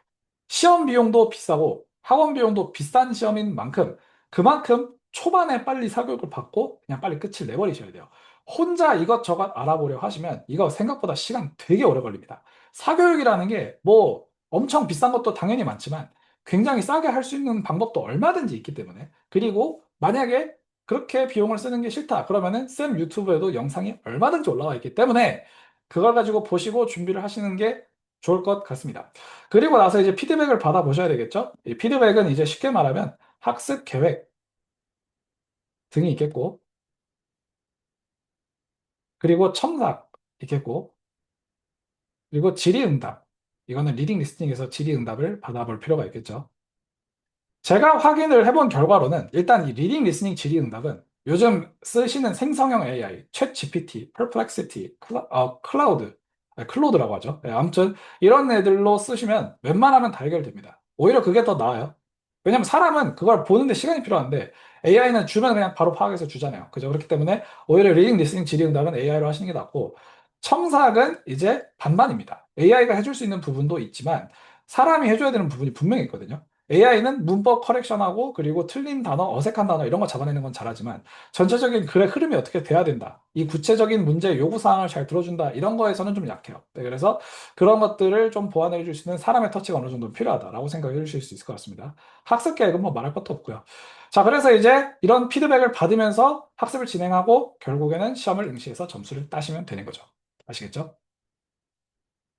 시험 비용도 비싸고 학원 비용도 비싼 시험인 만큼 그만큼 초반에 빨리 사교육을 받고 그냥 빨리 끝을 내버리셔야 돼요. 혼자 이것저것 알아보려 하시면 이거 생각보다 시간 되게 오래 걸립니다. 사교육이라는 게 뭐 엄청 비싼 것도 당연히 많지만 굉장히 싸게 할 수 있는 방법도 얼마든지 있기 때문에 그리고 만약에 그렇게 비용을 쓰는 게 싫다 그러면은 쌤 유튜브에도 영상이 얼마든지 올라와 있기 때문에 그걸 가지고 보시고 준비를 하시는 게 좋을 것 같습니다. 그리고 나서 이제 피드백을 받아보셔야 되겠죠? 이 피드백은 이제 쉽게 말하면 학습 계획 등이 있겠고, 그리고 첨삭 있겠고, 그리고 질의응답. 이거는 리딩 리스닝에서 질의응답을 받아볼 필요가 있겠죠. 제가 확인을 해본 결과로는 일단 이 리딩 리스닝 질의응답은 요즘 쓰시는 생성형 AI, 챗 GPT, 퍼플렉시티, 클라우드, 아니, 클로드라고 하죠. 예, 아무튼 이런 애들로 쓰시면 웬만하면 다 해결됩니다. 오히려 그게 더 나아요. 왜냐면 사람은 그걸 보는데 시간이 필요한데 AI는 주면 그냥 바로 파악해서 주잖아요. 그죠? 그렇기 때문에 오히려 리딩 리스닝 질의응답은 AI로 하시는 게 낫고 첨삭은 이제 반반입니다. AI가 해줄 수 있는 부분도 있지만 사람이 해줘야 되는 부분이 분명히 있거든요. AI는 문법 커렉션하고 그리고 틀린 단어, 어색한 단어 이런 거 잡아내는 건 잘하지만 전체적인 글의 흐름이 어떻게 돼야 된다. 이 구체적인 문제 요구사항을 잘 들어준다. 이런 거에서는 좀 약해요. 네, 그래서 그런 것들을 좀 보완해 줄 수 있는 사람의 터치가 어느 정도 필요하다라고 생각해 주실 수 있을 것 같습니다. 학습 계획은 뭐 말할 것도 없고요. 자, 그래서 이제 이런 피드백을 받으면서 학습을 진행하고 결국에는 시험을 응시해서 점수를 따시면 되는 거죠. 아시겠죠?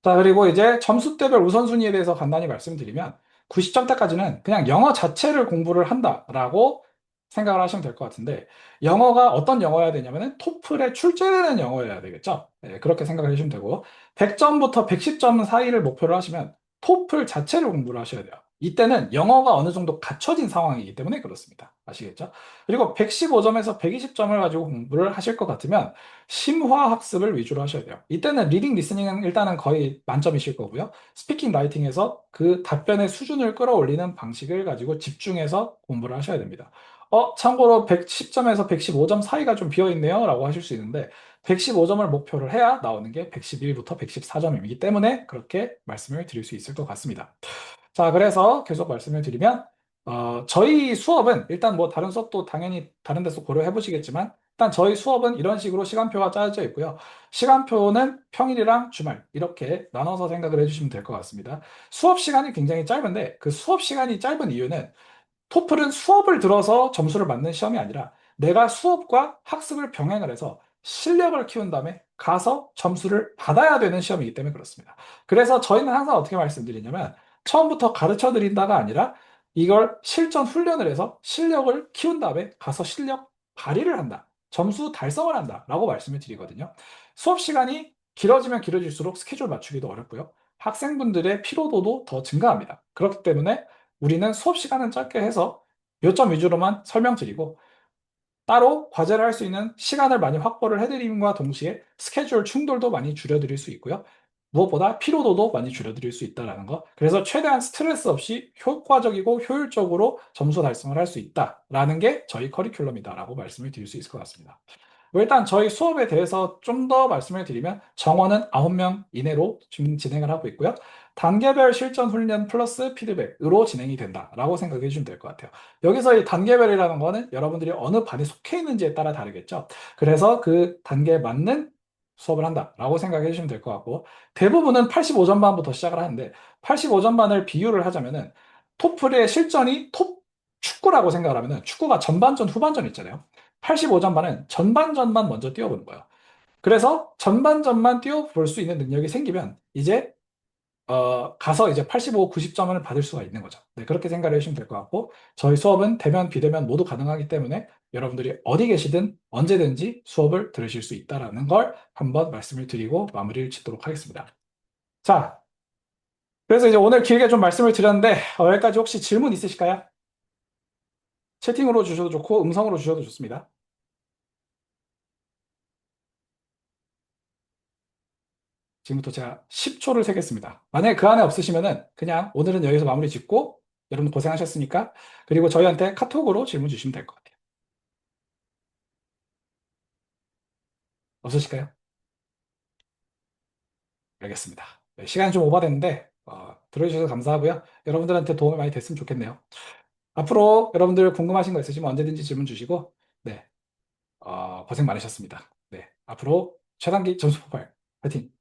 자, 그리고 이제 점수대별 우선순위에 대해서 간단히 말씀드리면 90점대까지는 그냥 영어 자체를 공부를 한다라고 생각을 하시면 될 것 같은데 영어가 어떤 영어여야 되냐면은 토플에 출제되는 영어여야 되겠죠. 네, 그렇게 생각을 해주시면 되고 100점부터 110점 사이를 목표로 하시면 토플 자체를 공부를 하셔야 돼요. 이때는 영어가 어느 정도 갖춰진 상황이기 때문에 그렇습니다. 아시겠죠? 그리고 115점에서 120점을 가지고 공부를 하실 것 같으면 심화 학습을 위주로 하셔야 돼요. 이때는 리딩 리스닝은 일단은 거의 만점이실 거고요. 스피킹 라이팅에서 그 답변의 수준을 끌어올리는 방식을 가지고 집중해서 공부를 하셔야 됩니다. 참고로 110점에서 115점 사이가 좀 비어 있네요. 라고 하실 수 있는데 115점을 목표를 해야 나오는 게 111부터 114점이기 때문에 그렇게 말씀을 드릴 수 있을 것 같습니다. 자, 그래서 계속 말씀을 드리면, 저희 수업은 일단 뭐 다른 수업도 당연히 다른 데서 고려해 보시겠지만, 일단 저희 수업은 이런 식으로 시간표가 짜여져 있고요. 시간표는 평일이랑 주말 이렇게 나눠서 생각을 해주시면 될 것 같습니다. 수업 시간이 굉장히 짧은데 그 수업 시간이 짧은 이유는 토플은 수업을 들어서 점수를 맞는 시험이 아니라 내가 수업과 학습을 병행을 해서 실력을 키운 다음에 가서 점수를 받아야 되는 시험이기 때문에 그렇습니다. 그래서 저희는 항상 어떻게 말씀드리냐면 처음부터 가르쳐 드린다가 아니라 이걸 실전 훈련을 해서 실력을 키운 다음에 가서 실력 발휘를 한다. 점수 달성을 한다. 라고 말씀을 드리거든요. 수업 시간이 길어지면 길어질수록 스케줄 맞추기도 어렵고요. 학생분들의 피로도도 더 증가합니다. 그렇기 때문에 우리는 수업 시간은 짧게 해서 요점 위주로만 설명드리고 따로 과제를 할 수 있는 시간을 많이 확보를 해드림과 동시에 스케줄 충돌도 많이 줄여드릴 수 있고요. 무엇보다 피로도도 많이 줄여드릴 수 있다는 거. 그래서 최대한 스트레스 없이 효과적이고 효율적으로 점수 달성을 할 수 있다라는 게 저희 커리큘럼이다라고 말씀을 드릴 수 있을 것 같습니다. 일단 저희 수업에 대해서 좀 더 말씀을 드리면 정원은 9명 이내로 지금 진행을 하고 있고요. 단계별 실전 훈련 플러스 피드백으로 진행이 된다라고 생각해 주시면 될 것 같아요. 여기서 이 단계별이라는 거는 여러분들이 어느 반에 속해 있는지에 따라 다르겠죠. 그래서 그 단계에 맞는 수업을 한다라고 생각해 주시면 될 것 같고 대부분은 85점 반부터 시작을 하는데 85점 반을 비유를 하자면은 토플의 실전이 축구라고 생각을 하면은 축구가 전반전 후반전 있잖아요. 85점 반은 전반전만 먼저 뛰어보는 거예요. 그래서 전반전만 뛰어볼 수 있는 능력이 생기면 이제 가서 이제 85, 90점을 받을 수가 있는 거죠. 네, 그렇게 생각을 해주시면 될 것 같고, 저희 수업은 대면, 비대면 모두 가능하기 때문에 여러분들이 어디 계시든 언제든지 수업을 들으실 수 있다라는 걸 한번 말씀을 드리고 마무리를 짓도록 하겠습니다. 자, 그래서 이제 오늘 길게 좀 말씀을 드렸는데, 여기까지 혹시 질문 있으실까요? 채팅으로 주셔도 좋고, 음성으로 주셔도 좋습니다. 지금부터 제가 10초를 세겠습니다. 만약에 그 안에 없으시면은 그냥 오늘은 여기서 마무리 짓고, 여러분 고생하셨으니까, 그리고 저희한테 카톡으로 질문 주시면 될 것 같아요. 없으실까요? 알겠습니다. 네, 시간이 좀 오버됐는데, 들어주셔서 감사하고요. 여러분들한테 도움이 많이 됐으면 좋겠네요. 앞으로 여러분들 궁금하신 거 있으시면 언제든지 질문 주시고, 네, 고생 많으셨습니다. 네, 앞으로 최단기 점수 폭발, 파이팅!